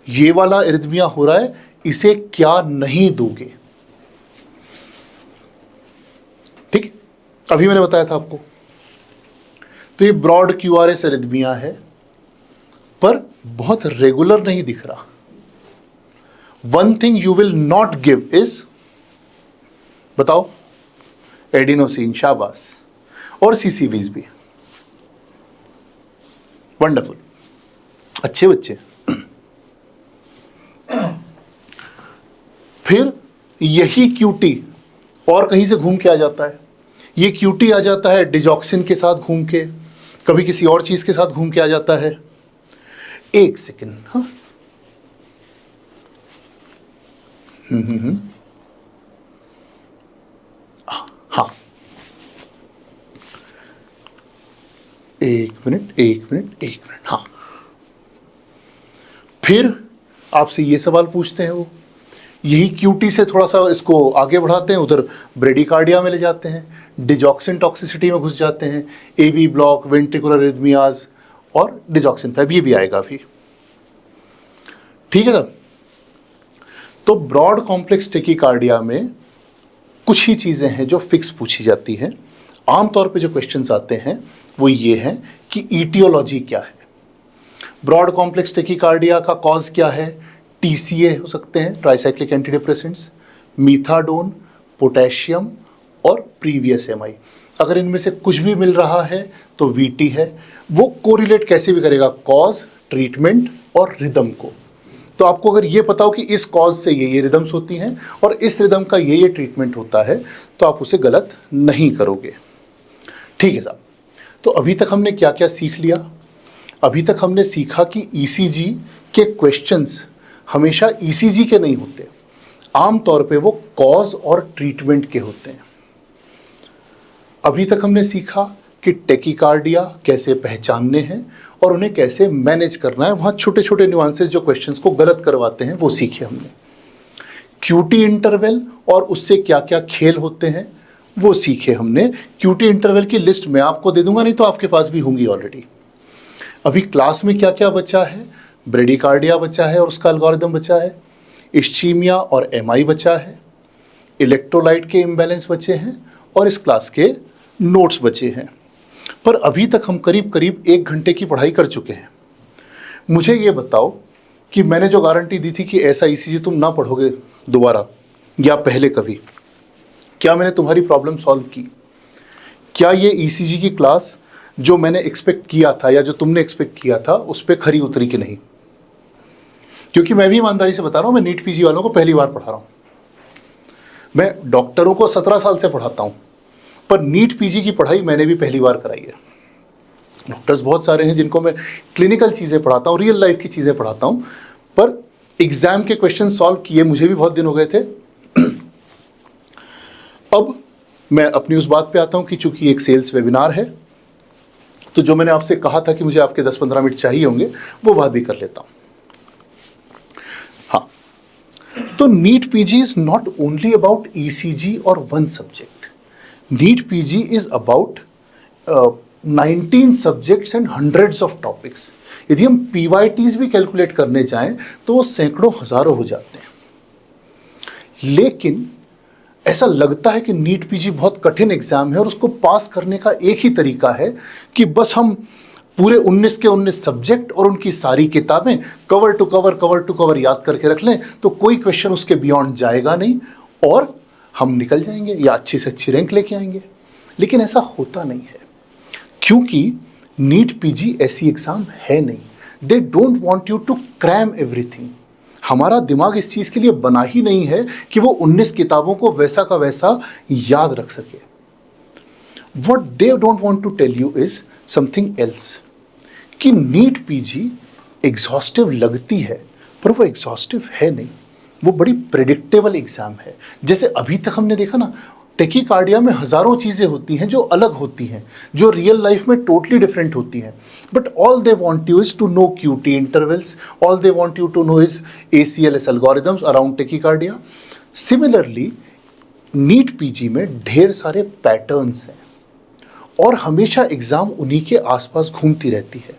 S1: ये वाला एरिथमिया हो रहा है, इसे क्या नहीं दोगे, ठीक है। अभी मैंने बताया था आपको, तो ये ब्रॉड QRS एरिथमिया है, पर बहुत रेगुलर नहीं दिख रहा। One thing you will not give is, बताओ, एडिनोसिन, शाबाश, और CCVs भी, वंडरफुल, अच्छे बच्चे। फिर यही QT और कहीं से घूम के आ जाता है। ये QT आ जाता है डिजॉक्सिन के साथ घूम के, कभी किसी और चीज के साथ घूम के आ जाता है। एक सेकेंड, हाँ हाँ, एक मिनट, हाँ। फिर आपसे ये सवाल पूछते हैं वो, यही QT से थोड़ा सा इसको आगे बढ़ाते हैं, उधर ब्रेडिकार्डिया में ले जाते हैं, डिजॉक्सिन टॉक्सिसिटी में घुस जाते हैं, AV ब्लॉक, वेंट्रिकुलर एरिथमियाज और डिजॉक्सिन 5, ये भी आएगा अभी, ठीक है सर। तो ब्रॉड कॉम्प्लेक्स टेकीकार्डिया में कुछ ही चीज़ें हैं जो फिक्स पूछी जाती हैं। आमतौर पे जो क्वेश्चंस आते हैं वो ये हैं कि ईटियोलॉजी क्या है, ब्रॉड कॉम्प्लेक्स टेकीकार्डिया का कॉज क्या है। TCA हो सकते हैं, ट्राइसाइक्लिक एंटी डिप्रेसेंट्स, मीथाडोन, पोटेशियम और प्रीवियस MI। अगर इनमें से कुछ भी मिल रहा है तो VT है। वो कोरिलेट कैसे भी करेगा कॉज, ट्रीटमेंट और रिदम को। तो आपको अगर ये पता हो कि इस कॉज से ये रिदम्स होती हैं और इस रिदम का ये ट्रीटमेंट होता है, तो आप उसे गलत नहीं करोगे, ठीक है साहब। तो अभी तक हमने क्या क्या सीख लिया? अभी तक हमने सीखा कि ECG के क्वेश्चंस हमेशा ECG के नहीं होते, आमतौर पे वो कॉज और ट्रीटमेंट के होते हैं। अभी तक हमने सीखा कि टेकीकार्डिया कैसे पहचानने हैं और उन्हें कैसे मैनेज करना है। वहाँ छोटे छोटे न्यूआंसेस जो क्वेश्चंस को गलत करवाते हैं वो सीखे हमने। QT इंटरवल और उससे क्या क्या खेल होते हैं वो सीखे हमने। QT इंटरवल की लिस्ट मैं आपको दे दूंगा, नहीं तो आपके पास भी होंगी ऑलरेडी। अभी क्लास में क्या क्या बचा है? ब्रेडिकार्डिया बचा है और उसका एल्गोरिदम बचा है, इश्चीमिया और MI बचा है, इलेक्ट्रोलाइट के इम्बैलेंस बचे हैं और इस क्लास के नोट्स बचे हैं। पर अभी तक हम करीब करीब 1 घंटे की पढ़ाई कर चुके हैं। मुझे ये बताओ कि मैंने जो गारंटी दी थी कि ऐसा ECG तुम ना पढ़ोगे दोबारा या पहले कभी, क्या मैंने तुम्हारी प्रॉब्लम सॉल्व की? क्या ये ECG की क्लास जो मैंने एक्सपेक्ट किया था या जो तुमने एक्सपेक्ट किया था उस पर खरी उतरी कि नहीं? क्योंकि मैं भी ईमानदारी से बता रहा हूँ, मैं नीट PG वालों को पहली बार पढ़ा रहा हूँ। मैं डॉक्टरों को 17 साल से पढ़ाता हूँ, पर नीट PG की पढ़ाई मैंने भी पहली बार कराई है। डॉक्टर्स बहुत सारे हैं जिनको मैं क्लिनिकल चीज़ें पढ़ाता हूँ, रियल लाइफ की चीज़ें पढ़ाता हूँ, पर एग्जाम के क्वेश्चन सॉल्व किए मुझे भी बहुत दिन हो गए थे। अब मैं अपनी उस बात पे आता हूँ कि चूंकि एक सेल्स वेबिनार है, तो जो मैंने आपसे कहा था कि मुझे आपके 10-15 मिनट चाहिए होंगे, वो बात भी कर लेता हूँ। हाँ, तो NEET PG is not only about ECG और one subject. NEET PG is about 19 subjects and hundreds of topics. यदि हम PYTs भी कैलकुलेट करने जाएं तो वो सैकड़ों हजारों हो जाते हैं। लेकिन ऐसा लगता है कि नीट PG बहुत कठिन एग्जाम है और उसको पास करने का एक ही तरीका है कि बस हम पूरे 19 के 19 सब्जेक्ट और उनकी सारी किताबें कवर टू कवर याद करके रख लें, तो कोई क्वेश्चन उसके बियॉन्ड जाएगा नहीं और हम निकल जाएंगे या अच्छी से अच्छी रैंक लेके आएंगे। लेकिन ऐसा होता नहीं है, क्योंकि नीट PG ऐसी एग्जाम है नहीं। They don't want you to cram everything. हमारा दिमाग इस चीज़ के लिए बना ही नहीं है कि वो 19 किताबों को वैसा का वैसा याद रख सके। What they don't want to tell you is something else, कि नीट पीजी एग्जॉस्टिव लगती है पर वो एग्जॉस्टिव है नहीं, वो बड़ी प्रेडिक्टेबल एग्जाम है। जैसे अभी तक हमने देखा ना, टेकीकार्डिया में हज़ारों चीज़ें होती हैं जो अलग होती हैं, जो रियल लाइफ में टोटली डिफरेंट होती हैं, but all they want you is to know QT intervals, all they want you to know is ACLS algorithms around tachycardia. Similarly NEET PG में ढेर सारे पैटर्न्स हैं और हमेशा एग्ज़ाम उन्हीं के आसपास घूमती रहती है।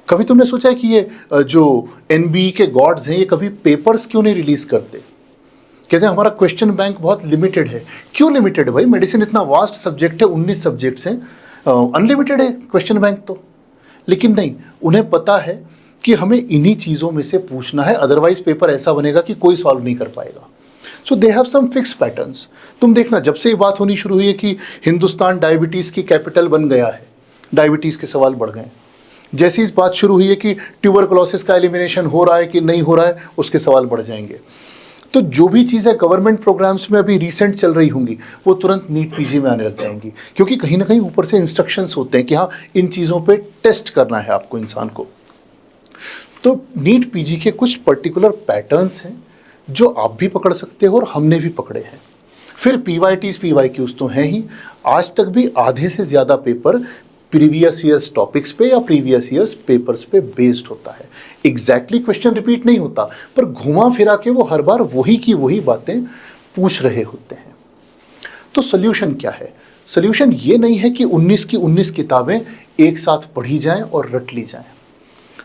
S1: कभी तुमने सोचा है कि ये जो NBE के गॉड्स हैं ये कभी पेपर्स क्यों नहीं रिलीज़ करते? कहते हैं हमारा क्वेश्चन बैंक बहुत लिमिटेड है। क्यों लिमिटेड भाई? मेडिसिन इतना वास्ट सब्जेक्ट है, 19 सब्जेक्ट्स हैं, अनलिमिटेड है क्वेश्चन बैंक तो। लेकिन नहीं, उन्हें पता है कि हमें इन्हीं चीज़ों में से पूछना है, अदरवाइज पेपर ऐसा बनेगा कि कोई सॉल्व नहीं कर पाएगा। So they have some fix patterns. तुम देखना, जब से ये बात होनी शुरू हुई है कि हिंदुस्तान डायबिटीज़ की कैपिटल बन गया है, डायबिटीज़ के सवाल बढ़ गए। जैसी इस बात शुरू हुई है कि ट्यूबरकुलोसिस का एलिमिनेशन हो रहा है कि नहीं हो रहा है, उसके सवाल बढ़ जाएंगे। तो जो भी चीज़ें गवर्नमेंट प्रोग्राम्स में अभी रिसेंट चल रही होंगी वो तुरंत नीट पीजी में आने लग जाएंगी, क्योंकि कहीं ना कहीं ऊपर से इंस्ट्रक्शंस होते हैं कि हाँ इन चीज़ों पे टेस्ट करना है आपको, इंसान को। तो नीट पीजी के कुछ पर्टिकुलर पैटर्न्स हैं जो आप भी पकड़ सकते हो और हमने भी पकड़े हैं। फिर PYTs PYQs तो हैं ही। आज तक भी आधे से ज़्यादा पेपर प्रीवियस ईयर्स टॉपिक्स पे या प्रीवियस ईयर्स पेपर्स पे बेस्ड होता है। एग्जैक्टली क्वेश्चन रिपीट नहीं होता, पर घुमा फिरा के वो हर बार वही की वही बातें पूछ रहे होते हैं। तो सोल्यूशन क्या है? सोल्यूशन ये नहीं है कि 19 की 19 किताबें एक साथ पढ़ी जाएं और रट ली जाएं।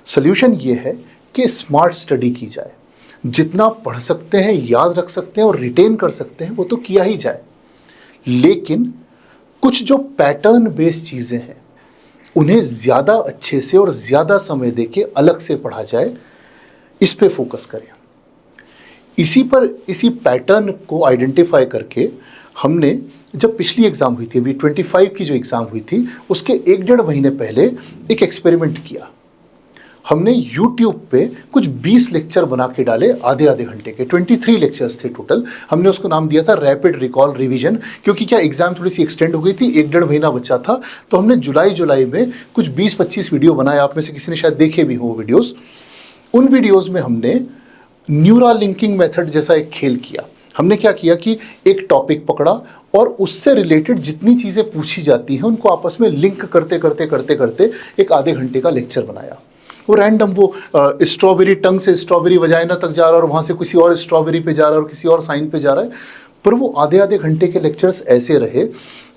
S1: सोल्यूशन ये है कि स्मार्ट स्टडी की जाए, जितना पढ़ सकते हैं, याद रख सकते हैं और रिटेन कर सकते हैं वो तो किया ही जाए। लेकिन कुछ जो पैटर्न बेस्ड चीज़ें हैं उन्हें ज़्यादा अच्छे से और ज़्यादा समय देके अलग से पढ़ा जाए, इस पे फोकस करें। इसी पैटर्न को आइडेंटिफाई करके हमने, जब पिछली एग्ज़ाम हुई थी, अभी 25 की जो एग्ज़ाम हुई थी, उसके 1-1.5 महीने पहले एक एक्सपेरिमेंट किया। हमने YouTube पे कुछ 20 लेक्चर बना के डाले, आधे घंटे के। 23 लेक्चर्स थे टोटल। हमने उसको नाम दिया था रैपिड रिकॉल रिवीजन, क्योंकि क्या एग्जाम थोड़ी सी एक्सटेंड हो गई थी, 1-1.5 महीना बचा था। तो हमने जुलाई में कुछ 20-25 वीडियो बनाए। आप में से किसी ने शायद देखे भी हो वीडियोज़। उन वीडियोज़ में हमने न्यूरल लिंकिंग मेथड जैसा एक खेल किया। हमने क्या किया कि एक टॉपिक पकड़ा और उससे रिलेटेड जितनी चीज़ें पूछी जाती हैं उनको आपस में लिंक करते एक आधे घंटे का लेक्चर बनाया। वो रैंडम, वो स्ट्रॉबेरी टंग से स्ट्रॉबेरी वजाइना तक जा रहा है और वहाँ से किसी और स्ट्रॉबेरी पे जा रहा है और किसी और साइन पे जा रहा है, पर वो आधे घंटे के लेक्चर्स ऐसे रहे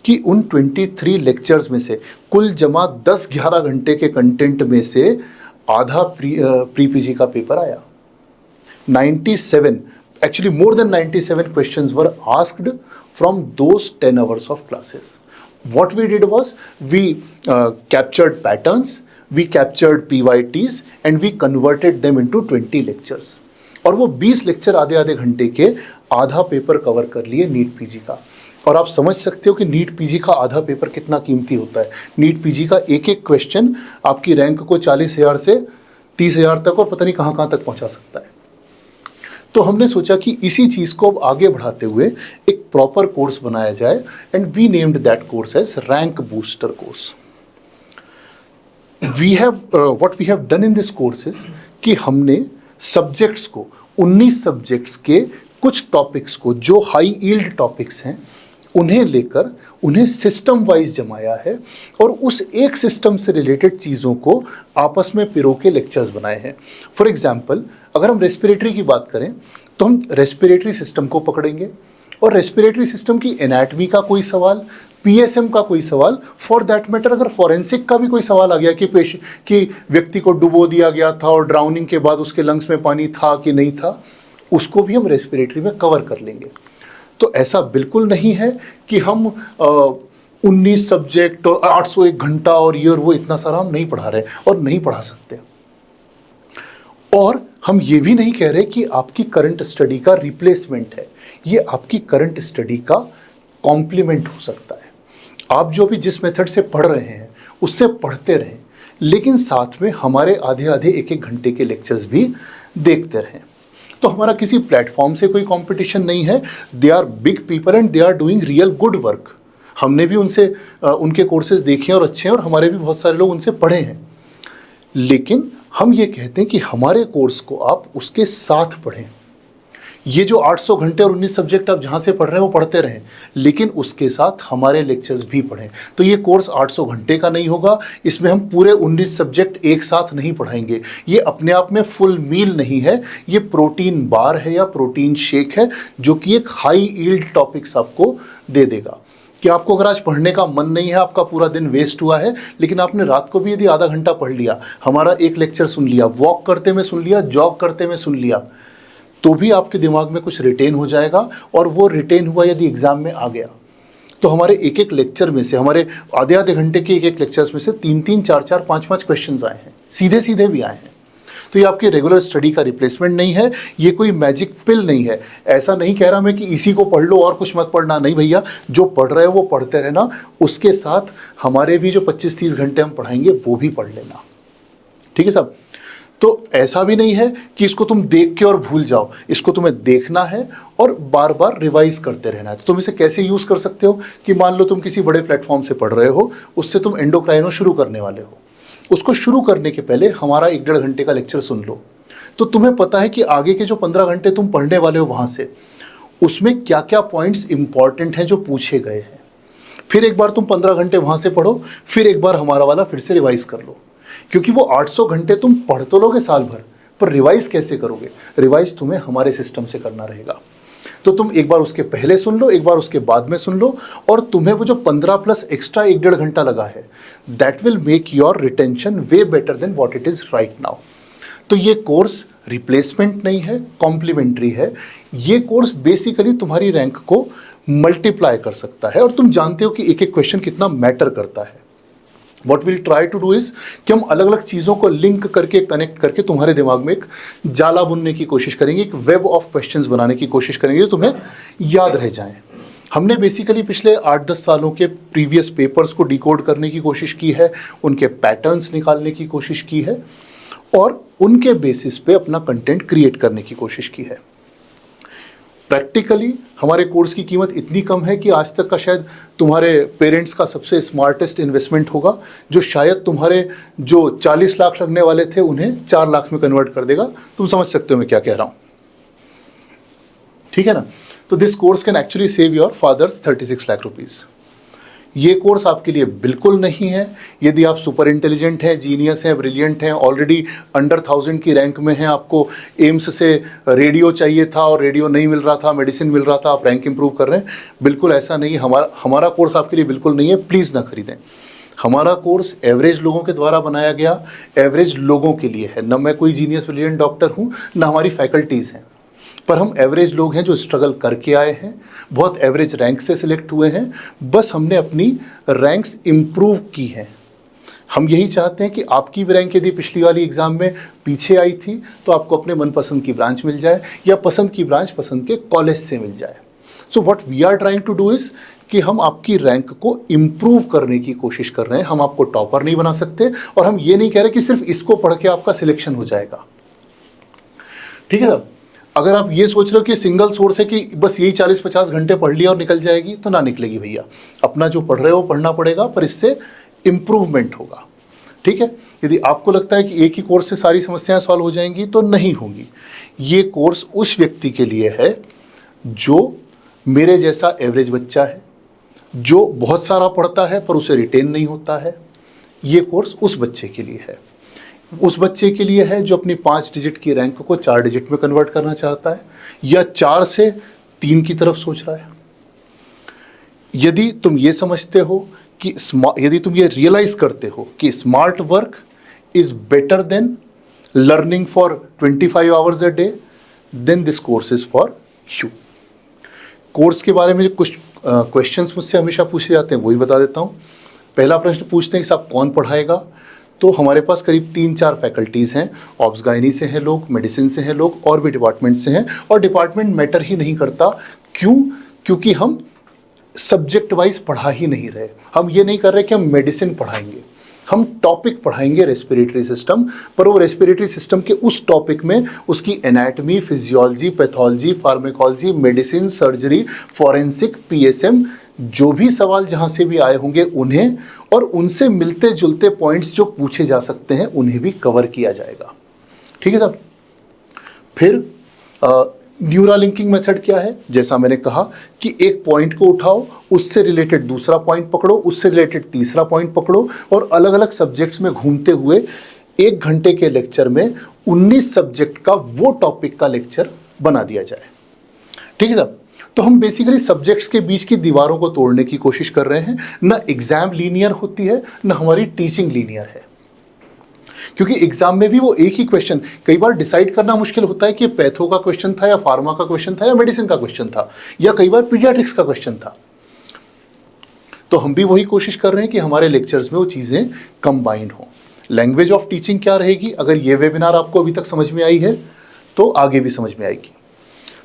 S1: कि उन 23 लेक्चर्स में से कुल जमा 10-11 घंटे के कंटेंट में से आधा प्री पीजी का पेपर आया। 97, actually more than 97 questions were asked from those 10 hours of classes. What we did was we captured patterns, we captured PYTs and we converted them into 20 lectures. और वो 20 लेक्चर आधे घंटे के आधा पेपर कवर कर लिए नीट पीजी का। और आप समझ सकते हो कि नीट पीजी का आधा पेपर कितना कीमती होता है। नीट पीजी का एक क्वेश्चन आपकी रैंक को 40,000 से 30,000 तक और पता नहीं कहाँ तक पहुँचा सकता है। तो हमने सोचा कि इसी चीज़ को अब आगे बढ़ाते हुए एक प्रॉपर कोर्स बनाया जाए, and we named that course as rank booster course. What we have done in this course is कि हमने सब्जेक्ट्स को, 19 सब्जेक्ट्स के कुछ टॉपिक्स को जो हाई यील्ड टॉपिक्स हैं उन्हें लेकर उन्हें सिस्टम वाइज जमाया है और उस एक सिस्टम से रिलेटेड चीज़ों को आपस में पिरो के लेक्चर्स बनाए हैं। फॉर एग्जांपल, अगर हम रेस्पिरेटरी की बात करें तो हम रेस्पिरेटरी सिस्टम को पकड़ेंगे और रेस्पिरेटरी सिस्टम की एनाटमी का कोई सवाल, PSM का कोई सवाल, फॉर दैट मैटर अगर फॉरेंसिक का भी कोई सवाल आ गया कि व्यक्ति को डुबो दिया गया था और ड्राउनिंग के बाद उसके लंग्स में पानी था कि नहीं था, उसको भी हम रेस्पिरेटरी में कवर कर लेंगे। तो ऐसा बिल्कुल नहीं है कि हम 19 सब्जेक्ट और 801 घंटा और ये और वो इतना सारा हम नहीं पढ़ा रहे और नहीं पढ़ा सकते। और हम ये भी नहीं कह रहे कि आपकी करंट स्टडी का रिप्लेसमेंट है, ये आपकी करंट स्टडी का कॉम्प्लीमेंट हो सकता है। आप जो भी जिस मेथड से पढ़ रहे हैं उससे पढ़ते रहें, लेकिन साथ में हमारे आधे आधे एक एक घंटे के लेक्चर्स भी देखते रहें। तो हमारा किसी प्लेटफॉर्म से कोई कंपटीशन नहीं है। They are big people and they are doing real good work. हमने भी उनसे उनके कोर्सेज देखे हैं और अच्छे हैं, और हमारे भी बहुत सारे लोग उनसे पढ़े हैं। लेकिन हम ये कहते हैं कि हमारे कोर्स को आप उसके साथ पढ़ें। ये जो 800 घंटे और 19 सब्जेक्ट आप जहाँ से पढ़ रहे हैं वो पढ़ते रहें, लेकिन उसके साथ हमारे लेक्चर्स भी पढ़ें। तो ये कोर्स 800 घंटे का नहीं होगा, इसमें हम पूरे 19 सब्जेक्ट एक साथ नहीं पढ़ाएंगे। ये अपने आप में फुल मील नहीं है, ये प्रोटीन बार है या प्रोटीन शेक है, जो कि एक हाई यील्ड टॉपिक्स आपको दे देगा। कि आपको अगर आज पढ़ने का मन नहीं है, आपका पूरा दिन वेस्ट हुआ है, लेकिन आपने रात को भी यदि आधा घंटा पढ़ लिया, हमारा एक लेक्चर सुन लिया, वॉक करते में सुन लिया, जॉग करते में सुन लिया, तो भी आपके दिमाग में कुछ रिटेन हो जाएगा। और वो रिटेन हुआ यदि एग्जाम में आ गया, तो हमारे एक एक लेक्चर में से, हमारे आधे आधे घंटे के एक एक लेक्चर्स में से 3-3, 4-4, 5-5 क्वेश्चंस आए हैं, सीधे सीधे भी आए हैं। तो ये आपके रेगुलर स्टडी का रिप्लेसमेंट नहीं है, ये कोई मैजिक पिल नहीं है। ऐसा नहीं कह रहा मैं कि इसी को पढ़ लो और कुछ मत पढ़ना, नहीं भैया, जो पढ़ रहे हो वो पढ़ते रहना, उसके साथ हमारे भी जो 25-30 घंटे हम पढ़ाएंगे वो भी पढ़ लेना। ठीक है साहब? तो ऐसा भी नहीं है कि इसको तुम देख के और भूल जाओ, इसको तुम्हें देखना है और बार बार रिवाइज करते रहना है। तो तुम इसे कैसे यूज़ कर सकते हो कि मान लो तुम किसी बड़े प्लेटफॉर्म से पढ़ रहे हो, उससे तुम एंडोक्राइनो शुरू करने वाले हो, उसको शुरू करने के पहले हमारा 1-1.5 घंटे का लेक्चर सुन लो, तो तुम्हें पता है कि आगे के जो 15 घंटे तुम पढ़ने वाले हो वहाँ से, उसमें क्या क्या पॉइंट्स इंपॉर्टेंट हैं जो पूछे गए हैं। फिर एक बार तुम 15 घंटे वहाँ से पढ़ो, फिर एक बार हमारा वाला फिर से रिवाइज कर लो, क्योंकि वो 800 घंटे तुम पढ़ तो लोगे साल भर, पर रिवाइज कैसे करोगे? रिवाइज तुम्हें हमारे सिस्टम से करना रहेगा। तो तुम एक बार उसके पहले सुन लो, एक बार उसके बाद में सुन लो, और तुम्हें वो जो 15 प्लस एक्स्ट्रा 1-1.5 घंटा लगा है, that will make your retention way better than what it is right now. तो ये कोर्स रिप्लेसमेंट नहीं है, कॉम्प्लीमेंट्री है। ये कोर्स बेसिकली तुम्हारी रैंक को मल्टीप्लाई कर सकता है, और तुम जानते हो कि एक एक क्वेश्चन कितना मैटर करता है। What we'll try to do is कि हम अलग अलग चीज़ों को लिंक करके, कनेक्ट करके तुम्हारे दिमाग में एक जाला बुनने की कोशिश करेंगे, एक वेब ऑफ क्वेश्चंस बनाने की कोशिश करेंगे जो तुम्हें याद रह जाएं। हमने बेसिकली पिछले 8-10 सालों के प्रीवियस पेपर्स को डिकोड करने की कोशिश की है, उनके पैटर्न्स निकालने की कोशिश की है, और उनके बेसिस पे अपना कंटेंट क्रिएट करने की कोशिश की है। प्रैक्टिकली हमारे कोर्स की कीमत इतनी कम है कि आज तक का शायद तुम्हारे पेरेंट्स का सबसे स्मार्टेस्ट इन्वेस्टमेंट होगा, जो शायद तुम्हारे जो 40 लाख लगने वाले थे उन्हें 4 लाख में कन्वर्ट कर देगा। तुम समझ सकते हो मैं क्या कह रहा हूँ, ठीक है ना? तो this course can actually save your fathers 36 lakh rupees. ये कोर्स आपके लिए बिल्कुल नहीं है यदि आप सुपर इंटेलिजेंट हैं, जीनियस हैं, ब्रिलियंट हैं, ऑलरेडी अंडर 1000 की रैंक में हैं, आपको एम्स से रेडियो चाहिए था और रेडियो नहीं मिल रहा था, मेडिसिन मिल रहा था, आप रैंक इंप्रूव कर रहे हैं। बिल्कुल ऐसा नहीं, हमारा कोर्स आपके लिए बिल्कुल नहीं है, प्लीज़ ना खरीदें। हमारा कोर्स एवरेज लोगों के द्वारा बनाया गया, एवरेज लोगों के लिए है। न मैं कोई जीनियस ब्रिलियंट डॉक्टर हूँ, न हमारी फैकल्टीज़ हैं, पर हम एवरेज लोग हैं जो स्ट्रगल करके आए हैं, बहुत एवरेज रैंक से सिलेक्ट हुए हैं, बस हमने अपनी रैंक्स इम्प्रूव की हैं। हम यही चाहते हैं कि आपकी भी रैंक यदि पिछली वाली एग्ज़ाम में पीछे आई थी तो आपको अपने मनपसंद की ब्रांच मिल जाए, या पसंद की ब्रांच पसंद के कॉलेज से मिल जाए। So what we are trying to do is कि हम आपकी रैंक को इम्प्रूव करने की कोशिश कर रहे हैं। हम आपको टॉपर नहीं बना सकते, और हम ये नहीं कह रहे कि सिर्फ इसको पढ़ के आपका सिलेक्शन हो जाएगा, ठीक है साहब? अगर आप ये सोच रहे हो कि सिंगल सोर्स है कि बस यही 40-50 घंटे पढ़ लिया और निकल जाएगी, तो ना निकलेगी भैया। अपना जो पढ़ रहे हो पढ़ना पड़ेगा, पर इससे इम्प्रूवमेंट होगा, ठीक है? यदि आपको लगता है कि एक ही कोर्स से सारी समस्याएं सॉल्व हो जाएंगी, तो नहीं होंगी। ये कोर्स उस व्यक्ति के लिए है जो मेरे जैसा एवरेज बच्चा है, जो बहुत सारा पढ़ता है पर उसे रिटेन नहीं होता है। ये कोर्स उस बच्चे के लिए है, उस बच्चे के लिए है जो अपनी 5 डिजिट की रैंक को 4 डिजिट में कन्वर्ट करना चाहता है, या 4 से 3 की तरफ सोच रहा है। यदि तुम ये समझते हो कि यदि तुम ये रियलाइज करते हो कि smart work is better than learning for 25 hours a day, then this course is for you. Course के बारे में जो कुछ क्वेश्चंस मुझसे हमेशा पूछे जाते हैं वही बता देता हूँ। पहला प्रश्न पूछते हैं कि साहब कौन पढ़ाएगा? तो हमारे पास करीब 3-4 फैकल्टीज़ हैं। ऑब्स गायनी से हैं लोग, मेडिसिन से हैं लोग, और भी डिपार्टमेंट से हैं। और डिपार्टमेंट मैटर ही नहीं करता, क्यों? क्योंकि हम सब्जेक्ट वाइज पढ़ा ही नहीं रहे। हम ये नहीं कर रहे कि हम मेडिसिन पढ़ाएंगे, हम टॉपिक पढ़ाएंगे रेस्पिरेटरी सिस्टम, पर वो रेस्पिरेटरी सिस्टम के उस टॉपिक में उसकी anatomy, physiology, pathology, pharmacology, medicine, surgery, forensic, PSM, जो भी सवाल जहां से भी आए होंगे उन्हें, और उनसे मिलते जुलते पॉइंट्स जो पूछे जा सकते हैं उन्हें भी कवर किया जाएगा। ठीक है साहब। फिर न्यूरा लिंकिंग मेथड क्या है? जैसा मैंने कहा कि एक पॉइंट को उठाओ, उससे रिलेटेड दूसरा पॉइंट पकड़ो, उससे रिलेटेड तीसरा पॉइंट पकड़ो, और अलग अलग सब्जेक्ट्स में घूमते हुए 1 घंटे के लेक्चर में 19 सब्जेक्ट का वो टॉपिक का लेक्चर बना दिया जाए। ठीक है साहब। तो हम बेसिकली सब्जेक्ट्स के बीच की दीवारों को तोड़ने की कोशिश कर रहे हैं। ना एग्जाम लीनियर होती है, ना हमारी टीचिंग लीनियर है, क्योंकि एग्जाम में भी वो एक ही क्वेश्चन, कई बार डिसाइड करना मुश्किल होता है कि पैथो का क्वेश्चन था या फार्मा का क्वेश्चन था या मेडिसिन का क्वेश्चन था, या कई बार पीडियाट्रिक्स का क्वेश्चन था। तो हम भी वही कोशिश कर रहे हैं कि हमारे लेक्चर्स में वो चीज़ें कंबाइंड हों। लैंग्वेज ऑफ टीचिंग क्या रहेगी? अगर ये वेबिनार आपको अभी तक समझ में आई है तो आगे भी समझ में आएगी।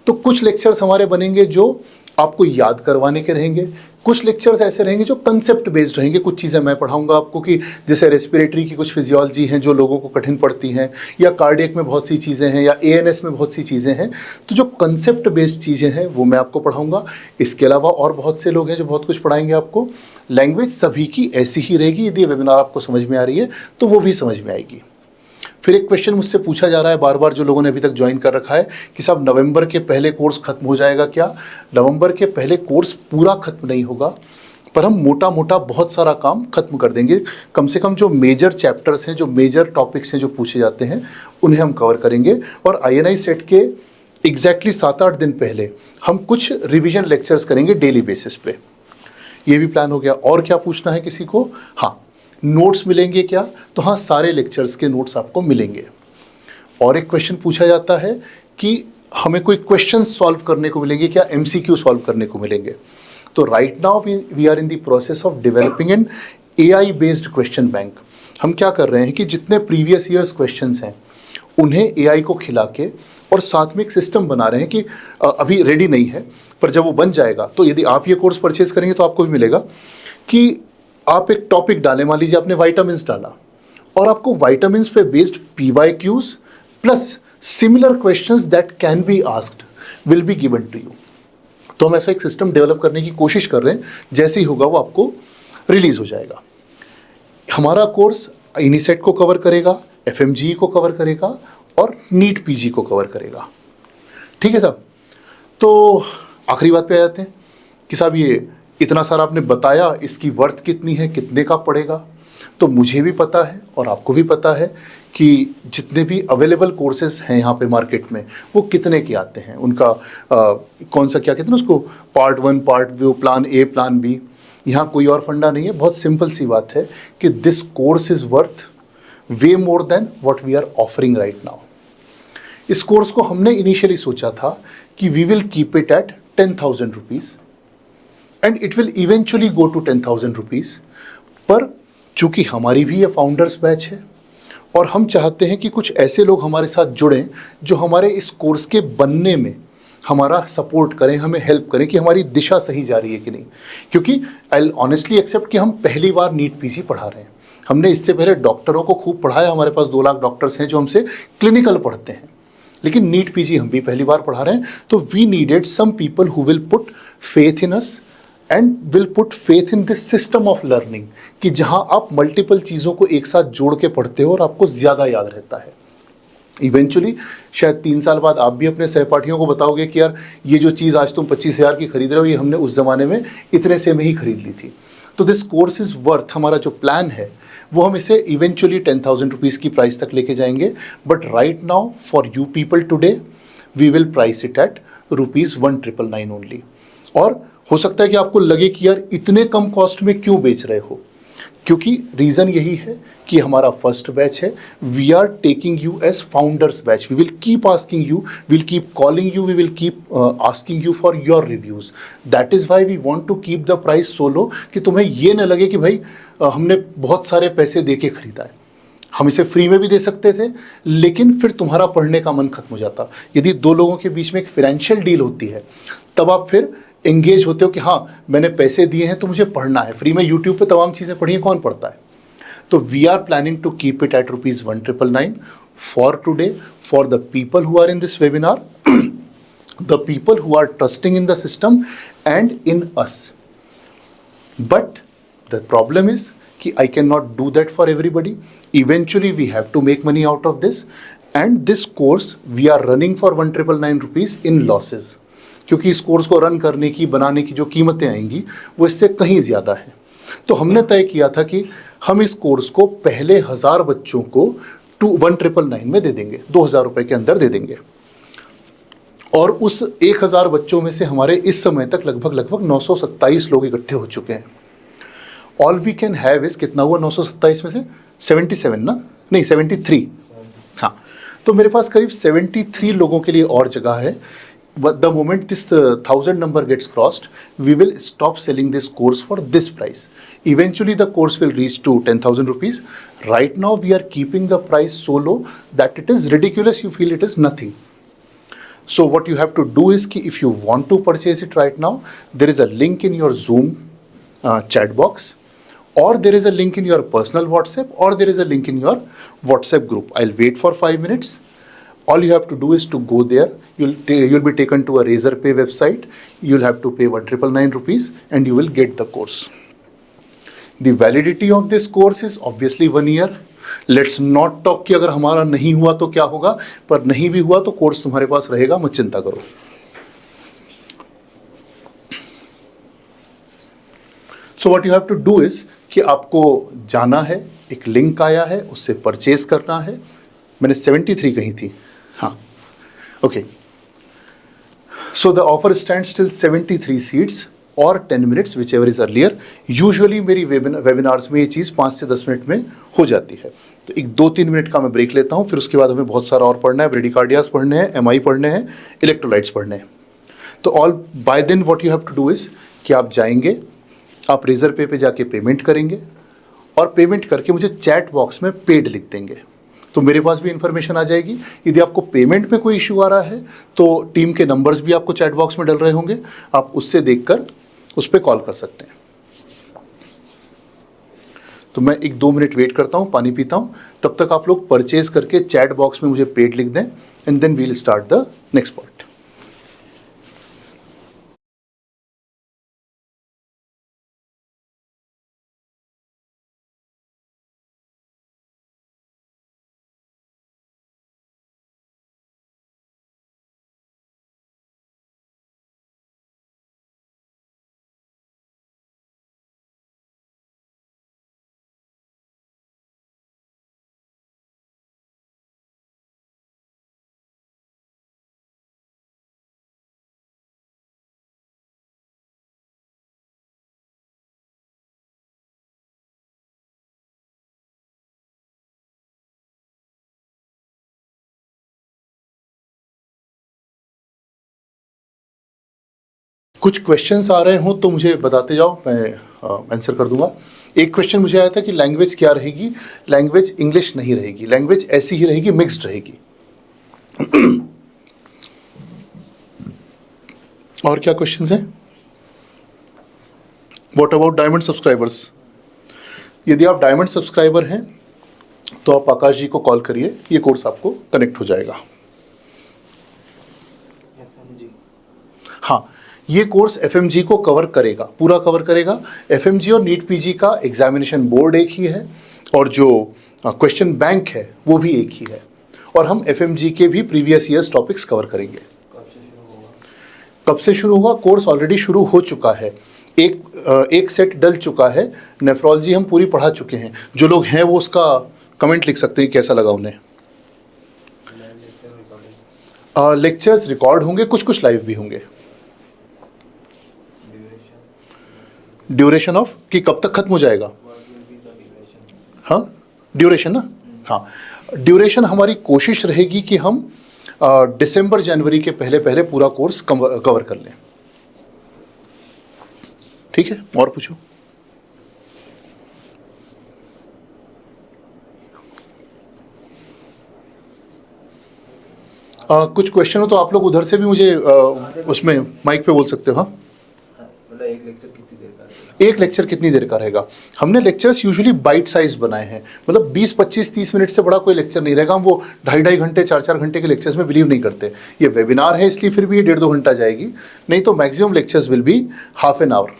S1: तो कुछ लेक्चर्स हमारे बनेंगे जो आपको याद करवाने के रहेंगे, कुछ लेक्चर्स ऐसे रहेंगे जो कंसेप्ट बेस्ड रहेंगे। कुछ चीज़ें मैं पढ़ाऊंगा आपको कि जैसे रेस्पिरेटरी की कुछ फिजियोलॉजी हैं जो लोगों को कठिन पड़ती हैं, या कार्डियक में बहुत सी चीज़ें हैं, या एएनएस में बहुत सी चीज़ें हैं। तो जो कंसेप्ट बेस्ड चीज़ें हैं वो मैं आपको पढ़ाऊंगा। इसके अलावा और बहुत से लोग हैं जो बहुत कुछ पढ़ाएंगे आपको। लैंग्वेज सभी की ऐसी ही रहेगी। यदि वेबिनार आपको समझ में आ रही है तो वो भी समझ में आएगी। फिर एक क्वेश्चन मुझसे पूछा जा रहा है बार बार, जो लोगों ने अभी तक ज्वाइन कर रखा है, कि साहब नवंबर के पहले कोर्स खत्म हो जाएगा क्या? नवंबर के पहले कोर्स पूरा खत्म नहीं होगा, पर हम मोटा मोटा बहुत सारा काम खत्म कर देंगे। कम से कम जो मेजर चैप्टर्स हैं, जो मेजर टॉपिक्स हैं जो पूछे जाते हैं, उन्हें हम कवर करेंगे। और INI सेट के एग्जैक्टली 7-8 दिन पहले हम कुछ रिविजन लेक्चर्स करेंगे डेली बेसिस पे। ये भी प्लान हो गया। और क्या पूछना है किसी को? हाँ, नोट्स मिलेंगे क्या? तो हाँ, सारे लेक्चर्स के नोट्स आपको मिलेंगे। और एक क्वेश्चन पूछा जाता है कि हमें कोई क्वेश्चन सॉल्व करने को मिलेंगे क्या? MCQ सॉल्व करने को मिलेंगे। तो right now we are in the process of developing an AI based question bank. हम क्या कर रहे हैं कि जितने प्रीवियस ईयर्स क्वेश्चंस हैं उन्हें AI को खिला के, और साथ में एक सिस्टम बना रहे हैं कि अभी रेडी नहीं है, पर जब वो बन जाएगा तो यदि आप ये कोर्स परचेज करेंगे तो आपको भी मिलेगा कि आप एक टॉपिक डालें। मान लीजिए आपने वाइटामिन्स डाला, और आपको वाइटामिन्स पे based PYQs plus similar questions that can be asked will be given to you. तो हम ऐसा एक सिस्टम डेवलप करने की कोशिश कर रहे हैं। जैसे ही होगा वो आपको रिलीज हो जाएगा। हमारा कोर्स इनिसेट को कवर करेगा, FMGE को कवर करेगा, और नीट PG को कवर करेगा। ठीक है साहब। तो आखिरी बात पे आ जाते हैं कि साहब ये इतना सारा आपने बताया, इसकी वर्थ कितनी है, कितने का पड़ेगा? तो मुझे भी पता है और आपको भी पता है कि जितने भी अवेलेबल कोर्सेज हैं यहाँ पे मार्केट में वो कितने के आते हैं, उनका कौन सा क्या कहते हैं उसको, part 1, part 2, plan A, plan B। यहाँ कोई और फंडा नहीं है। बहुत सिंपल सी बात है कि this course is worth way more than what we are offering right now. इस कोर्स को हमने इनिशियली सोचा था कि we will keep it at 10,000 rupees and it will eventually go to 10,000 rupees. पर चूँकि हमारी भी ये फाउंडर्स बैच है और हम चाहते हैं कि कुछ ऐसे लोग हमारे साथ जुड़ें जो हमारे इस कोर्स के बनने में हमारा सपोर्ट करें, हमें हेल्प करें कि हमारी दिशा सही जा रही है कि नहीं। क्योंकि आई ऑनेस्टली एक्सेप्ट कि हम पहली बार नीट PG पढ़ा रहे हैं। हमने इससे पहले डॉक्टरों को खूब पढ़ाया, हमारे पास 2 लाख डॉक्टर्स हैं जो हमसे क्लिनिकल पढ़ते हैं, लेकिन नीट PG हम भी पहली बार पढ़ा रहे हैं। तो we needed some people who will put faith in us and will put faith in this system of learning, कि जहां आप मल्टीपल चीज़ों को एक साथ जोड़ के पढ़ते हो और आपको ज़्यादा याद रहता है। इवेंचुअली शायद 3 साल बाद आप भी अपने सहपाठियों को बताओगे कि यार ये जो चीज़ आज तुम 25,000 की खरीद रहे हो, ये हमने उस ज़माने में इतने से में ही खरीद ली थी। तो दिस कोर्स इज़ वर्थ, हमारा जो प्लान है वो हम इसे इवेंचुअली 10,000 रुपीज़ की प्राइस तक लेके जाएंगे। But right now for you people today we will price it at ₹1,999 only. और हो सकता है कि आपको लगे कि यार इतने कम कॉस्ट में क्यों बेच रहे हो, क्योंकि रीज़न यही है कि हमारा फर्स्ट बैच है। We are taking you as founders batch. We will keep asking you, will keep calling you, we will keep asking you for your reviews. That is why we want to keep the price so low कि तुम्हें ये न लगे कि भाई हमने बहुत सारे पैसे दे के ख़रीदा है। हम इसे फ्री में भी दे सकते थे, लेकिन फिर तुम्हारा पढ़ने का मन खत्म हो जाता। यदि 2 लोगों के बीच में एक फाइनेंशियल डील होती है तब आप फिर एंगेज होते हो कि हाँ मैंने पैसे दिए हैं तो मुझे पढ़ना है। फ्री में यूट्यूब पे तमाम चीज़ें पढ़ी हैं, कौन पढ़ता है? तो we are planning to keep it at ₹1,999 for today for the people who are in this webinar, the people who are trusting in the system and in us. But the problem is कि I cannot do that for everybody. Eventually we have to make money out of this, and this course we are running for ₹1,999 in losses, क्योंकि इस कोर्स को रन करने की, बनाने की जो कीमतें आएंगी वो इससे कहीं ज़्यादा है। तो हमने तय किया था कि हम इस कोर्स को पहले 1000 बच्चों को 1999 में दे देंगे, ₹2000 के अंदर दे देंगे, और उस 1000 बच्चों में से हमारे इस समय तक लगभग 927 लोग इकट्ठे हो चुके हैं। All we can have is, कितना हुआ 927 में से 77 ना, नहीं 73, हाँ, तो मेरे पास करीब 73 लोगों के लिए और जगह है। The moment this 1000 number gets crossed, we will stop selling this course for this price. Eventually the course will reach to ₹10,000. Right now we are keeping the price so low that it is ridiculous, you feel it is nothing. So what you have to do is कि if you want to purchase it right now, there is a link in your Zoom chat box, or there is a link in your personal WhatsApp, or there is a link in your WhatsApp group. I'll wait for 5 minutes. All you have to do is to go there. You'll be taken to a Razorpay website. You'll have to pay ₹1,999 and you will get the course. The validity of this course is obviously 1 year. Let's not talk कि अगर हमारा नहीं हुआ तो क्या होगा, पर नहीं भी हुआ तो कोर्स तुम्हारे पास रहेगा, मत चिंता करो. So what you have to do is कि आपको जाना है, एक लिंक आया है, उससे परचेज करना है. मैंने 73 कही थी, हाँ, okay. So the offer stands till 73 seats और 10 minutes, which ever is earlier. Usually मेरी वेबिनार्स में ये चीज़ 5 से 10 मिनट में हो जाती है. तो एक 2-3 मिनट का मैं ब्रेक लेता हूँ, फिर उसके बाद हमें बहुत सारा और पढ़ना है. ब्रेडिकार्डियाज पढ़ने हैं, MI पढ़ने हैं, इलेक्ट्रोलाइट्स पढ़ने हैं. तो all by then what you have to do is कि आप जाएंगे, आप रेजरपे पे जाके पेमेंट करेंगे, और पेमेंट करके मुझे चैट बॉक्स में पेड लिख देंगे, तो मेरे पास भी इन्फॉर्मेशन आ जाएगी. यदि आपको पेमेंट में कोई इशू आ रहा है तो टीम के नंबर्स भी आपको चैट बॉक्स में डल रहे होंगे, आप उससे देखकर उस पर कॉल कर सकते हैं. तो मैं 1-2 मिनट वेट करता हूँ, पानी पीता हूँ, तब तक आप लोग परचेज करके चैट बॉक्स में मुझे पेड लिख दें, and then we'll start the next part. कुछ क्वेश्चंस आ रहे हों तो मुझे बताते जाओ, मैं आंसर कर दूंगा. एक क्वेश्चन मुझे आया था कि लैंग्वेज क्या रहेगी. लैंग्वेज इंग्लिश नहीं रहेगी, लैंग्वेज ऐसी ही रहेगी, मिक्स्ड रहेगी. और क्या क्वेश्चंस हैं? What about diamond subscribers? यदि आप डायमंड सब्सक्राइबर हैं तो आप आकाश जी को कॉल करिए, ये कोर्स आपको कनेक्ट हो जाएगा. हाँ, ये कोर्स FMG को कवर करेगा, पूरा कवर करेगा. FMG और नीट PG का एग्जामिनेशन बोर्ड एक ही है, और जो क्वेश्चन बैंक है वो भी एक ही है, और हम FMG के भी प्रीवियस ईयर्स टॉपिक्स कवर करेंगे. कब से शुरू होगा? कोर्स ऑलरेडी शुरू हो चुका है, एक सेट डल चुका है. नेफ्रोलॉजी हम पूरी पढ़ा चुके हैं. जो लोग हैं वो उसका कमेंट लिख सकते हैं कैसा लगा उन्हें. लेक्चर्स रिकॉर्ड होंगे, कुछ लाइव भी होंगे. ड्यूरेशन ऑफ कि कब तक खत्म हो जाएगा? हाँ, ड्यूरेशन ना, हाँ, ड्यूरेशन हमारी कोशिश रहेगी कि हम दिसंबर जनवरी के पहले पूरा कोर्स कवर कर लें. ठीक है, और पूछो. कुछ क्वेश्चन हो तो आप लोग उधर से भी मुझे उसमें माइक पे बोल सकते हो. हाँ,
S2: मतलब एक लेक्चर कितनी देर का?
S1: एक लेक्चर कितनी देर का रहेगा? हमने लेक्चर्स यूजुअली बाइट साइज बनाए हैं, मतलब 20, 25, 30 मिनट से बड़ा कोई लेक्चर नहीं रहेगा। हम वो 2.5 घंटे 4 घंटे के लेक्चर्स में बिलीव नहीं करते। ये वेबिनार है इसलिए फिर भी ये 1.5-2 घंटा जाएगी, नहीं तो maximum lectures will be half an hour.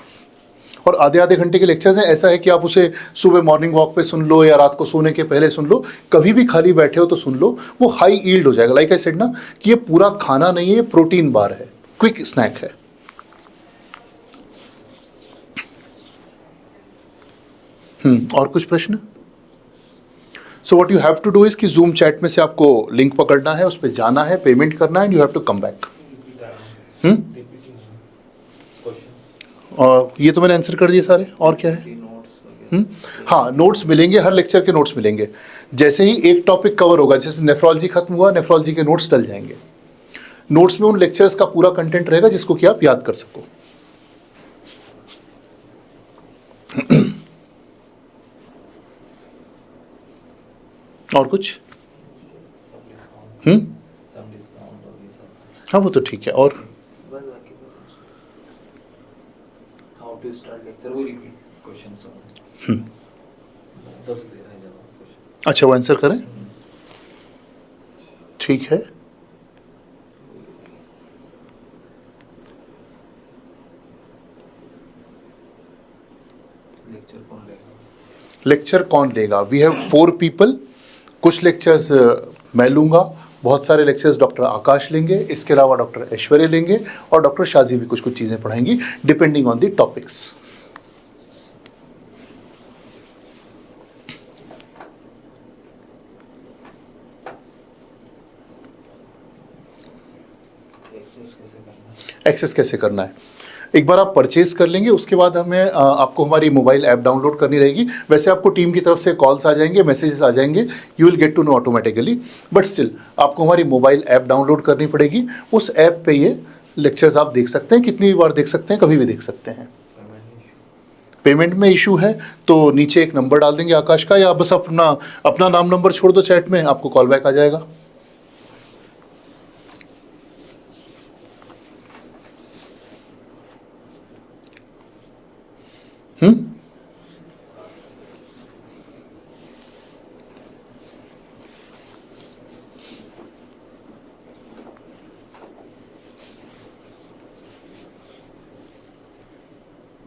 S1: और आधे घंटे के लेक्चर्स हैं, ऐसा है कि आप उसे सुबह मॉर्निंग वॉक पे सुन लो या रात को सोने के पहले सुन लो, कभी भी खाली बैठे हो तो सुन लो, वो हाई ईल्ड हो जाएगा। लाइक आई सेड ना कि ये पूरा खाना नहीं है, ये प्रोटीन बार है, क्विक स्नैक है। और कुछ प्रश्न? So what you have to do is कि जूम चैट में से आपको लिंक पकड़ना है, उस पर जाना है, पेमेंट करना है and you have to come back. और ये तो मैंने आंसर कर दिए सारे, और क्या है? हाँ, नोट्स मिलेंगे, हर लेक्चर के नोट्स मिलेंगे। जैसे ही एक टॉपिक कवर होगा, जैसे नेफ्रोलॉजी खत्म हुआ, नेफ्रोलॉजी के नोट्स डल जाएंगे। नोट्स में उन लेक्चर्स का पूरा कंटेंट रहेगा जिसको कि आप याद कर सको। और कुछ? हाँ वो तो ठीक है। और अच्छा, वो आंसर करें? ठीक है। लेक्चर कौन लेगा? We have 4 people. कुछ लेक्चर्स मैं लूँगा, बहुत सारे लेक्चर्स डॉक्टर आकाश लेंगे, इसके अलावा डॉक्टर ऐश्वर्य लेंगे और डॉक्टर शाजी भी कुछ कुछ चीज़ें पढ़ाएंगी depending on the topics. Access कैसे करना है? एक बार आप परचेज कर लेंगे, उसके बाद हमें आपको हमारी मोबाइल ऐप डाउनलोड करनी रहेगी। वैसे आपको टीम की तरफ से कॉल्स आ जाएंगे, मैसेजेस आ जाएंगे, you will get to know automatically, but still आपको हमारी मोबाइल ऐप डाउनलोड करनी पड़ेगी। उस ऐप पे ये लेक्चर्स आप देख सकते हैं, कितनी बार देख सकते हैं, कभी भी देख सकते हैं। पेमेंट में इशू है तो नीचे एक नंबर डाल देंगे आकाश का, या बस अपना नाम नंबर छोड़ दो चैट में, आपको कॉल बैक आ जाएगा।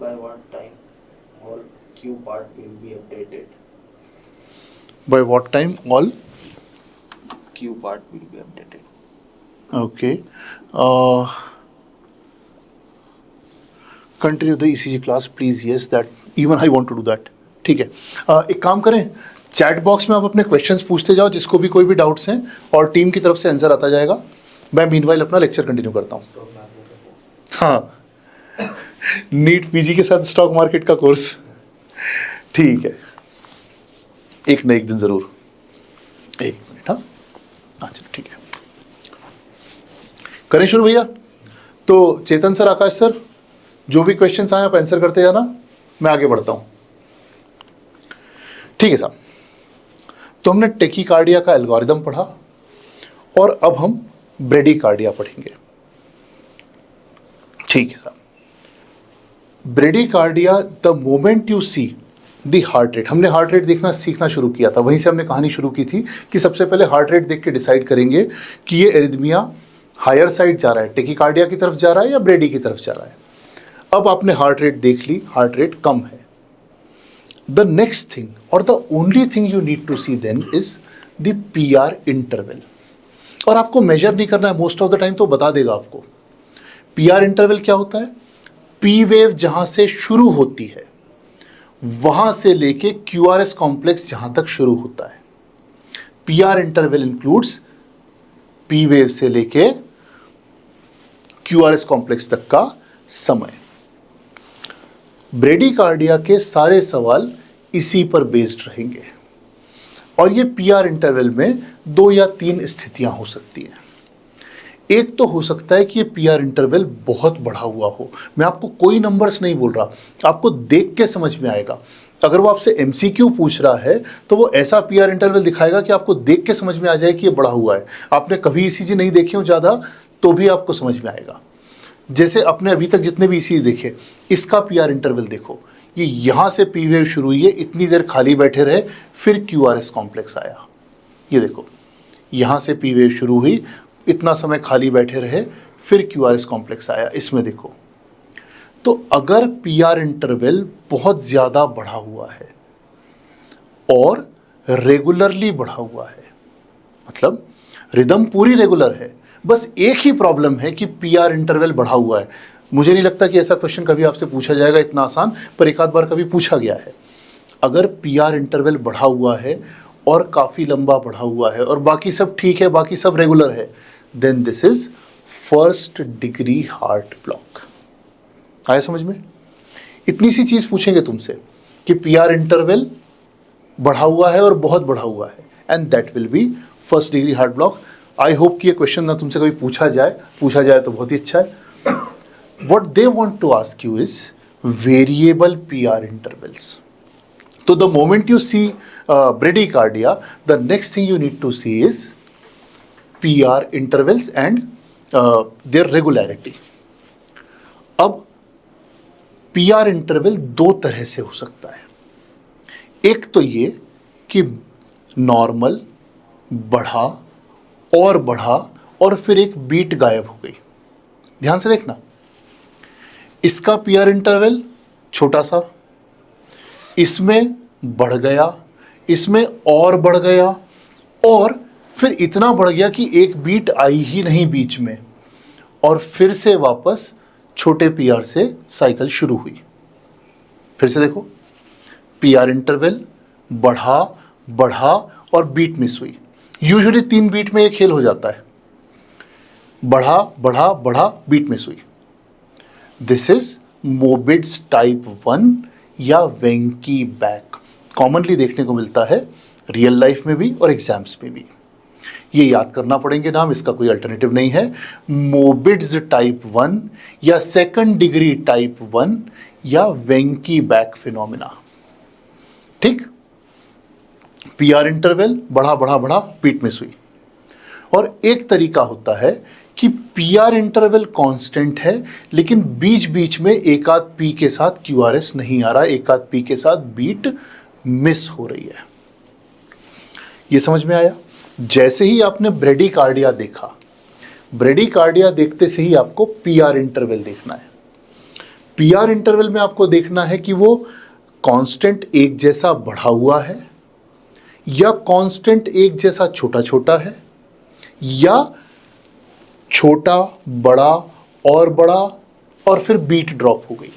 S2: By what time all Q part will be updated?
S1: By what time all
S2: Q part will be updated.
S1: Okay. Continue the ECG class please. Yes, that even I want to do that. ठीक है। एक काम करें, चैट बॉक्स में आप अपने क्वेश्चंस पूछते जाओ, जिसको भी कोई भी डाउट्स हैं, और टीम की तरफ से आंसर आता जाएगा। मैं मीनवाइल अपना लेक्चर कंटिन्यू करता हूँ। हाँ, नीट पीजी के साथ स्टॉक मार्केट का कोर्स, ठीक है, एक न एक दिन जरूर। एक मिनट। हाँ चलो ठीक है, करें शुरू भैया। तो चेतन सर, आकाश सर, जो भी क्वेश्चंस आए आप आंसर करते जाना, मैं आगे बढ़ता हूं। ठीक है साहब, तो हमने टेकीकार्डिया का एल्गोरिदम पढ़ा और अब हम ब्रेडीकार्डिया पढ़ेंगे। ठीक है साहब, bradycardia, the moment you see the heart rate, हमने हार्ट रेट देखना सीखना शुरू किया था, वहीं से हमने कहानी शुरू की थी कि सबसे पहले हार्ट रेट देख के डिसाइड करेंगे कि ये एरिथमिया हायर साइड जा रहा है, टेकीकार्डिया की तरफ जा रहा है या ब्रेडी की तरफ जा रहा है। अब आपने हार्ट रेट देख ली, हार्ट रेट कम है। द नेक्स्ट थिंग और the only thing you need to see then is the PR interval, और आपको मेजर नहीं करना है, मोस्ट ऑफ द टाइम तो बता देगा आपको। PR इंटरवल क्या होता है? P वेव जहां से शुरू होती है वहां से लेके QRS कॉम्प्लेक्स जहां तक शुरू होता है। PR interval includes P wave से लेके QRS कॉम्प्लेक्स तक का समय। ब्रेडीकार्डिया के सारे सवाल इसी पर बेस्ड रहेंगे, और ये PR इंटरवल में 2 या 3 स्थितियां हो सकती हैं। एक तो हो सकता है कि ये PR इंटरवल बहुत बढ़ा हुआ हो, मैं आपको कोई नंबर्स नहीं बोल रहा, आपको देख के समझ में आएगा। अगर वो आपसे MCQ पूछ रहा है तो वो ऐसा PR इंटरवल दिखाएगा कि आपको देख के समझ में आ जाए कि ये बढ़ा हुआ है। आपने कभी ECG नहीं देखे हो ज़्यादा तो भी आपको समझ में आएगा। जैसे अपने अभी तक जितने भी ECG देखे, इसका PR इंटरवल देखो, ये यहाँ से पी वेव शुरू हुई है, इतनी देर खाली बैठे रहे, फिर क्यू आर एस कॉम्प्लेक्स आया। ये देखो, यहाँ से पी वेव शुरू हुई, इतना समय खाली बैठे रहे, फिर क्यू आर एस कॉम्प्लेक्स आया। इसमें देखो, तो अगर पी आर इंटरवल बहुत ज़्यादा बढ़ा हुआ है और रेगुलरली बढ़ा हुआ है, मतलब रिदम पूरी रेगुलर है, बस एक ही प्रॉब्लम है कि पी आर इंटरवल बढ़ा हुआ है। मुझे नहीं लगता कि ऐसा क्वेश्चन कभी आपसे पूछा जाएगा इतना आसान, पर एक आध बार कभी पूछा गया है। अगर पी आर इंटरवल बढ़ा हुआ है और काफ़ी लंबा बढ़ा हुआ है और बाकी सब ठीक है, बाकी सब रेगुलर है, then this is first degree heart block. आया समझ में? इतनी सी चीज़ पूछेंगे तुमसे कि पी आर इंटरवल बढ़ा हुआ है और बहुत बढ़ा हुआ है, and that will be first degree heart block. I hope कि ये क्वेश्चन ना तुमसे कभी पूछा जाए तो बहुत ही अच्छा है। What they want to ask you is variable PR intervals. So the moment you see bradycardia, the next thing you need to see is PR intervals and their regularity. अब PR इंटरवल दो तरह से हो सकता है। एक तो ये कि नॉर्मल बढ़ा और फिर एक बीट गायब हो गई। ध्यान से देखना, इसका पी आर इंटरवल छोटा सा, इसमें बढ़ गया, इसमें और बढ़ गया, और फिर इतना बढ़ गया कि एक बीट आई ही नहीं बीच में, और फिर से वापस छोटे पी आर से साइकिल शुरू हुई। फिर से देखो, पी आर इंटरवल बढ़ा और बीट मिस हुई। यूजुअली 3 बीट में ये खेल हो जाता है, बढ़ा बीट मिस हुई। दिस इज मोबिड्स टाइप 1 या वेंकी बैक। कॉमनली देखने को मिलता है रियल लाइफ में भी और एग्जाम्स में भी। ये याद करना पड़ेंगे नाम, इसका कोई अल्टरनेटिव नहीं है। मोबिड्स टाइप 1 या सेकंड डिग्री टाइप 1 या वेंकी बैक फिनोमिना। ठीक, पी आर इंटरवल बढ़ा बीट मिस हुई। और एक तरीका होता है कि पी आर इंटरवल कांस्टेंट है, लेकिन बीच बीच में एक आध पी के साथ क्यू आर एस नहीं आ रहा, एक आध पी के साथ बीट मिस हो रही है। ये समझ में आया? जैसे ही आपने ब्रेडीकार्डिया देखा, ब्रेडीकार्डिया देखते से ही आपको पी आर इंटरवल देखना है। पी आर इंटरवल में आपको देखना है कि वो कांस्टेंट एक जैसा बढ़ा हुआ है या कांस्टेंट एक जैसा छोटा छोटा है, या छोटा बड़ा और फिर बीट ड्रॉप हो गई।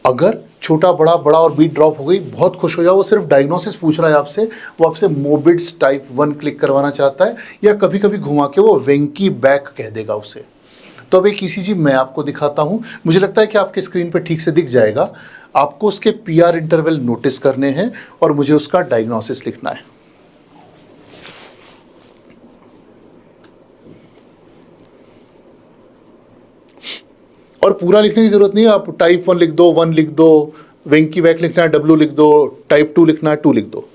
S1: अगर छोटा बड़ा और बीट ड्रॉप हो गई, बहुत खुश हो जाओ, वो सिर्फ डायग्नोसिस पूछ रहा है आपसे, वो आपसे मोबिड्स टाइप 1 क्लिक करवाना चाहता है, या कभी कभी घुमा के वो वेंकी बैक कह देगा उसे। तो अब एक इसी चीज़ मैं आपको दिखाता हूँ, मुझे लगता है कि आपके स्क्रीन पे ठीक से दिख जाएगा। आपको उसके पी आर इंटरवल नोटिस करने हैं और मुझे उसका डायग्नोसिस लिखना है। और पूरा लिखने की जरूरत नहीं है, आप टाइप 1 लिख दो, 1 लिख दो, वेंकी बैक लिखना है W लिख दो, टाइप 2 लिखना है 2 लिख दो।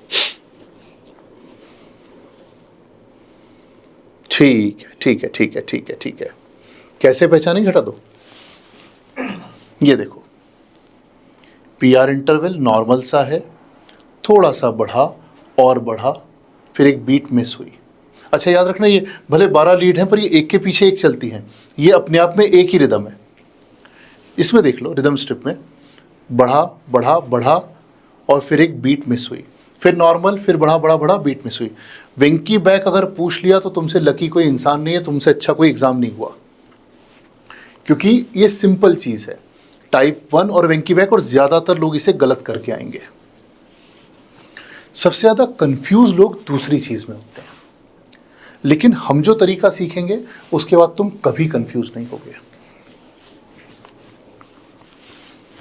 S1: ठीक है। कैसे पहचानेंगे? हटा दो। ये देखो, पी आर इंटरवल नॉर्मल सा है, थोड़ा सा बढ़ा, फिर एक बीट मिस हुई। अच्छा, याद रखना, ये भले 12 लीड हैं पर ये एक के पीछे एक चलती हैं, ये अपने आप में एक ही रिदम है। इसमें देख लो, रिदम स्ट्रिप में बढ़ा और फिर एक बीट मिस हुई, फिर नॉर्मल, फिर बढ़ा बीट मिस हुई। वेंकी बैक अगर पूछ लिया तो तुमसे लकी कोई इंसान नहीं है, तुमसे अच्छा कोई एग्जाम नहीं हुआ, क्योंकि ये सिंपल चीज़ है, टाइप 1 और वेंकी बैक, और ज़्यादातर लोग इसे गलत करके आएंगे। सबसे ज़्यादा कंफ्यूज लोग दूसरी चीज़ में होते हैं, लेकिन हम जो तरीका सीखेंगे उसके बाद तुम कभी कंफ्यूज नहीं होगे।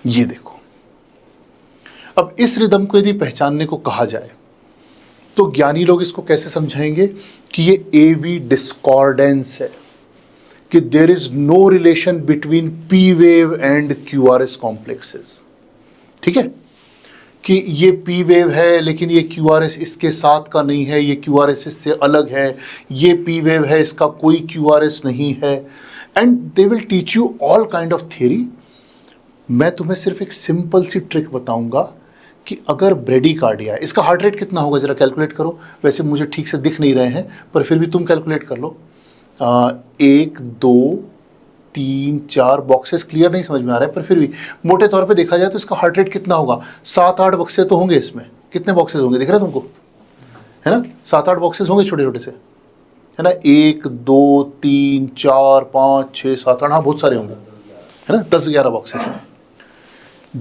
S1: ये देखो, अब इस रिदम को यदि पहचानने को कहा जाए तो ज्ञानी लोग इसको कैसे समझाएंगे कि ये एवी डिस्कॉर्डेंस है, कि there is no relation between P wave and Q R S complexes. ठीक है, कि ये पी वेव है लेकिन ये क्यू आर एस इसके साथ का नहीं है, ये क्यू आर एस इससे अलग है, ये पी वेव है इसका कोई क्यू आर एस नहीं है, and they will teach you all kind of theory. मैं तुम्हें सिर्फ एक सिंपल सी ट्रिक बताऊंगा कि अगर ब्रेडिकार्डिया, इसका हार्ट रेट कितना होगा जरा कैलकुलेट करो। वैसे मुझे ठीक से दिख नहीं रहे हैं पर फिर भी तुम कैलकुलेट कर लो। 1 2 3 4 बॉक्सेस क्लियर नहीं समझ में आ रहा है, पर फिर भी मोटे तौर पे देखा जाए तो इसका हार्ट रेट कितना होगा। 7 8 बक्से तो होंगे इसमें। कितने बॉक्सेस होंगे दिख रहे हैं तुमको, है ना? 7 8 बॉक्सेस होंगे छोटे छोटे से, है ना? 1 2 3 4 5 6 7 8, हाँ बहुत सारे होंगे, है ना? 10 11 बॉक्सेस हैं।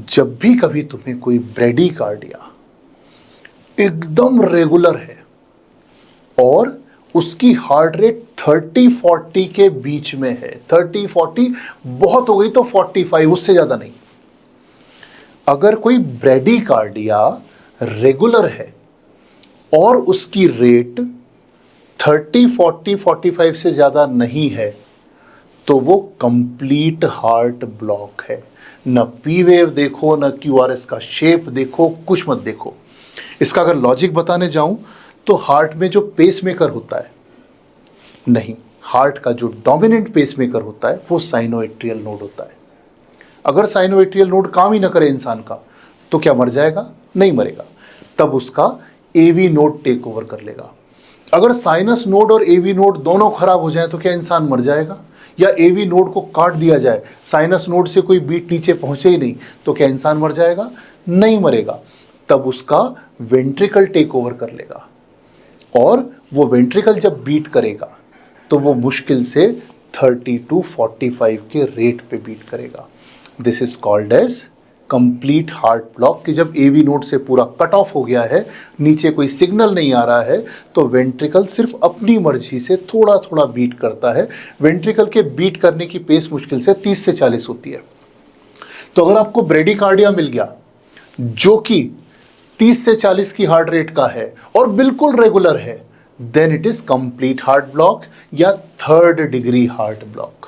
S1: जब भी कभी तुम्हें कोई ब्रेडिकार्डिया एकदम रेगुलर है और उसकी हार्ट रेट 30 40 के बीच में है, 30 40 बहुत हो गई तो 45, उससे ज्यादा नहीं। अगर कोई ब्रेडिकार्डिया रेगुलर है और उसकी रेट 30 40 45 से ज्यादा नहीं है तो वो कंप्लीट हार्ट ब्लॉक है। न पी वेव देखो, न क्यूआरएस का शेप देखो, कुछ मत देखो। इसका अगर लॉजिक बताने जाऊं तो हार्ट में जो पेसमेकर होता है, नहीं, हार्ट का जो डोमिनेंट पेसमेकर होता है वो साइनोएट्रियल नोड होता है। अगर साइनोएट्रियल नोड काम ही ना करे इंसान का तो क्या मर जाएगा? नहीं मरेगा। तब उसका एवी नोड टेक ओवर कर लेगा। अगर साइनस नोड और एवी नोड दोनों खराब हो जाए तो क्या इंसान मर जाएगा? या एवी नोड को काट दिया जाए, साइनस नोड से कोई बीट नीचे पहुंचे ही नहीं, तो क्या इंसान मर जाएगा? नहीं मरेगा। तब उसका वेंट्रिकल टेक ओवर कर लेगा और वो वेंट्रिकल जब बीट करेगा तो वो मुश्किल से 30 to 45 के रेट पे बीट करेगा। This is called as complete heart block. कि जब एवी नोड से पूरा कट ऑफ हो गया है, नीचे कोई सिग्नल नहीं आ रहा है, तो वेंट्रिकल सिर्फ अपनी मर्जी से थोड़ा थोड़ा बीट करता है। वेंट्रिकल के बीट करने की पेस मुश्किल से 30 से 40 होती है। तो अगर आपको ब्रेडिकार्डिया मिल गया जो कि 30 से 40 की हार्ट रेट का है और बिल्कुल रेगुलर है, then it is complete heart block या 3rd डिग्री हार्ट ब्लॉक।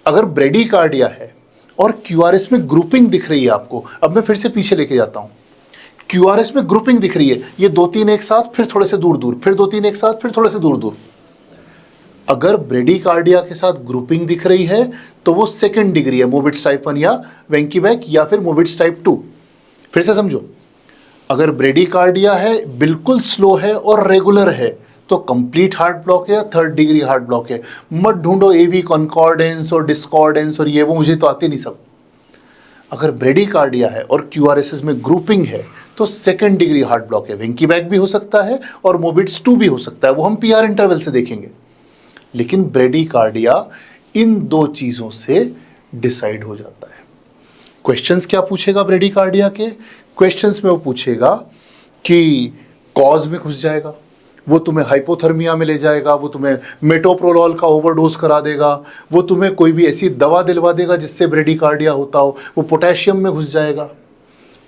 S1: अगर ब्रेडिकार्डिया है और क्यूआरएस में ग्रुपिंग दिख रही है आपको, अब मैं फिर से पीछे लेके जाता हूं, क्यूआरएस में ग्रुपिंग दिख रही है, ये 2 3 एक साथ, फिर थोड़े से दूर दूर, फिर 2 3 एक साथ, फिर थोड़े से दूर दूर। अगर ब्रेडिकार्डिया के साथ ग्रुपिंग दिख रही है तो वो 2nd डिग्री है, मोबिट्स टाइप 1 या वेंकीबैक या फिर मोबिट्स टाइप 2। फिर से समझो, अगर ब्रेडिकार्डिया है, बिल्कुल स्लो है और रेगुलर है, तो कंप्लीट हार्ट ब्लॉक है या 3rd डिग्री हार्ट ब्लॉक है। मत ढूंढो एवी कॉन्कॉर्डेंस और डिस्कॉर्डेंस और ये वो, मुझे तो आते नहीं सब। अगर ब्रेडिकार्डिया है और क्यूआरएसएस में ग्रुपिंग है तो 2nd डिग्री हार्ट ब्लॉक है। वेंकीबैक भी हो सकता है और मोबिट्स 2 भी हो सकता है, वो हम पीआर इंटरवल से देखेंगे। लेकिन ब्रेडिकार्डिया इन 2 चीजों से डिसाइड हो जाता है। क्वेश्चंस क्या पूछेगा ब्रेडिकार्डिया के? क्वेश्चंस में वो पूछेगा कि कॉज में घुस जाएगा, वो तुम्हें हाइपोथर्मिया में ले जाएगा, वो तुम्हें मेटोप्रोलॉल का ओवरडोज करा देगा, वो तुम्हें कोई भी ऐसी दवा दिलवा देगा जिससे ब्रेडिकार्डिया होता हो, वो पोटेशियम में घुस जाएगा।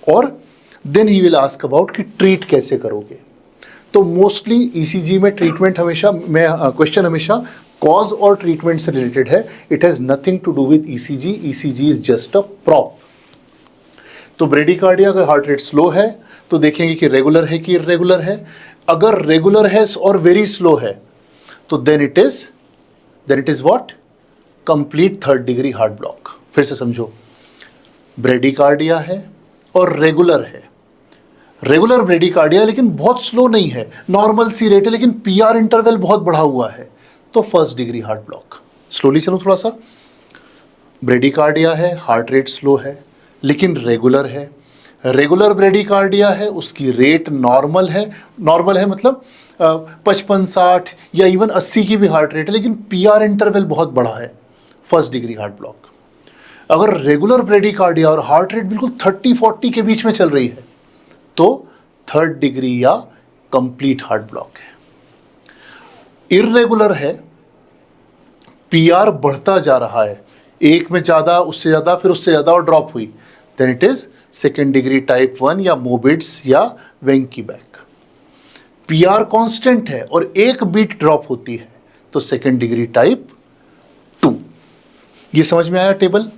S1: और then he will ask about कि ट्रीट कैसे करोगे। तो मोस्टली ईसीजी में ट्रीटमेंट हमेशा, क्वेश्चन हमेशा कॉज और ट्रीटमेंट से रिलेटेड है। It has nothing to do with ECG. ECG is just a prop. तो ब्रेडिकार्डिया अगर हार्ट रेट स्लो है तो देखेंगे कि रेगुलर है कि इरेगुलर है। अगर रेगुलर है और वेरी स्लो है तो then it is what? Complete 3rd degree heart block. फिर से समझो, ब्रेडिकार्डिया है और रेगुलर है, रेगुलर ब्रेडिकार्डिया लेकिन बहुत स्लो नहीं है, नॉर्मल सी रेट है, लेकिन पीआर इंटरवल बहुत बढ़ा हुआ है, तो 1st degree heart block. Slowly चलो थोड़ा सा। ब्रेडिकार्डिया है, हार्ट रेट स्लो है लेकिन रेगुलर है, रेगुलर ब्रेडिकार्डिया है, उसकी रेट नॉर्मल है मतलब 55 60 या इवन 80 की भी हार्ट रेट है, लेकिन पीआर इंटरवल बहुत बड़ा है, 1st डिग्री हार्ट ब्लॉक। अगर रेगुलर ब्रेडिकार्डिया और हार्ट रेट बिल्कुल 30 40 के बीच में चल रही है तो 3rd डिग्री या कंप्लीट हार्ट ब्लॉक है। इर्रेगुलर है, पीआर बढ़ता जा रहा है, एक में ज़्यादा, उससे ज़्यादा, फिर उससे ज़्यादा और ड्रॉप हुई, then it is 2nd degree type 1 या मोबिट्स या वेंकीबैक। पीआर कांस्टेंट है और एक बीट ड्रॉप होती है तो 2nd डिग्री टाइप 2। ये समझ में आया टेबल?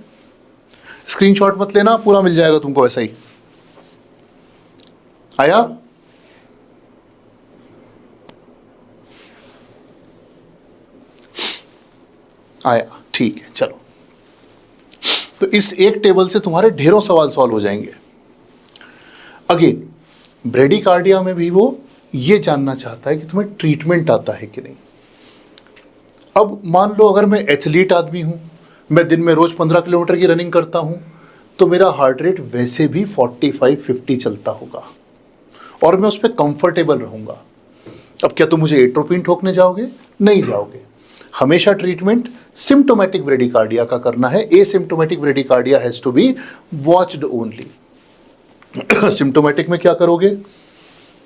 S1: स्क्रीनशॉट मत लेना, पूरा मिल जाएगा तुमको वैसा ही। आया? आया, ठीक है, चलो। तो इस एक टेबल से तुम्हारे ढेरों सवाल सॉल्व हो जाएंगे। अगेन ब्रेडिकार्डिया में भी वो ये जानना चाहता है कि तुम्हें ट्रीटमेंट आता है कि नहीं। अब मान लो अगर मैं एथलीट आदमी हूँ, मैं दिन में रोज़ 15 किलोमीटर की रनिंग करता हूँ, तो मेरा हार्ट रेट वैसे भी 45-50 चलता होगा और मैं उस पर कंफर्टेबल रहूँगा। अब क्या तुम मुझे एट्रोपिन ठोकने जाओगे? नहीं जाओगे। हमेशा ट्रीटमेंट सिम्टोमेटिक ब्रेडिकार्डिया का करना है। Asymptomatic bradycardia has to be watched only. Symptomatic में क्या करोगे?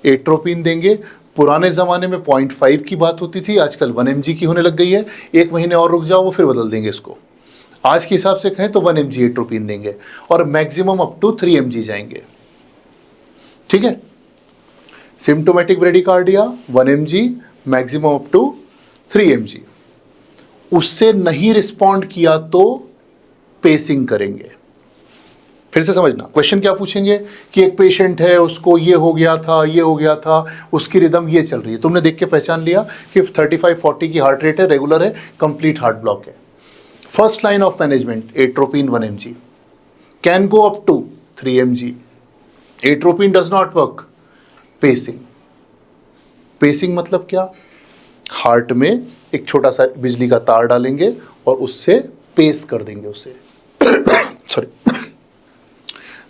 S1: एट्रोपिन देंगे। पुराने ज़माने में 0.5 की बात होती थी, आजकल 1 mg की होने लग गई है। 1 महीने और रुक जाओ, वो फिर बदल देंगे इसको। आज के हिसाब से कहें तो 1 mg एट्रोपिन देंगे और मैक्सिमम अप टू 3 mg जाएंगे। ठीक है, symptomatic bradycardia 1 mg, maximum up to 3 mg। उससे नहीं रिस्पॉन्ड किया तो पेसिंग करेंगे। फिर से समझना, क्वेश्चन क्या पूछेंगे कि एक पेशेंट है, उसको ये हो गया था, ये हो गया था, उसकी रिदम ये चल रही है, तुमने देख के पहचान लिया कि 35-40 की हार्ट रेट है, रेगुलर है, कंप्लीट हार्ट ब्लॉक है। First line of management atropine 1 mg, can go up to 3 mg। Atropine does not work, pacing. Pacing मतलब क्या? हार्ट में एक छोटा सा बिजली का तार डालेंगे और उससे पेस कर देंगे उसे। सॉरी,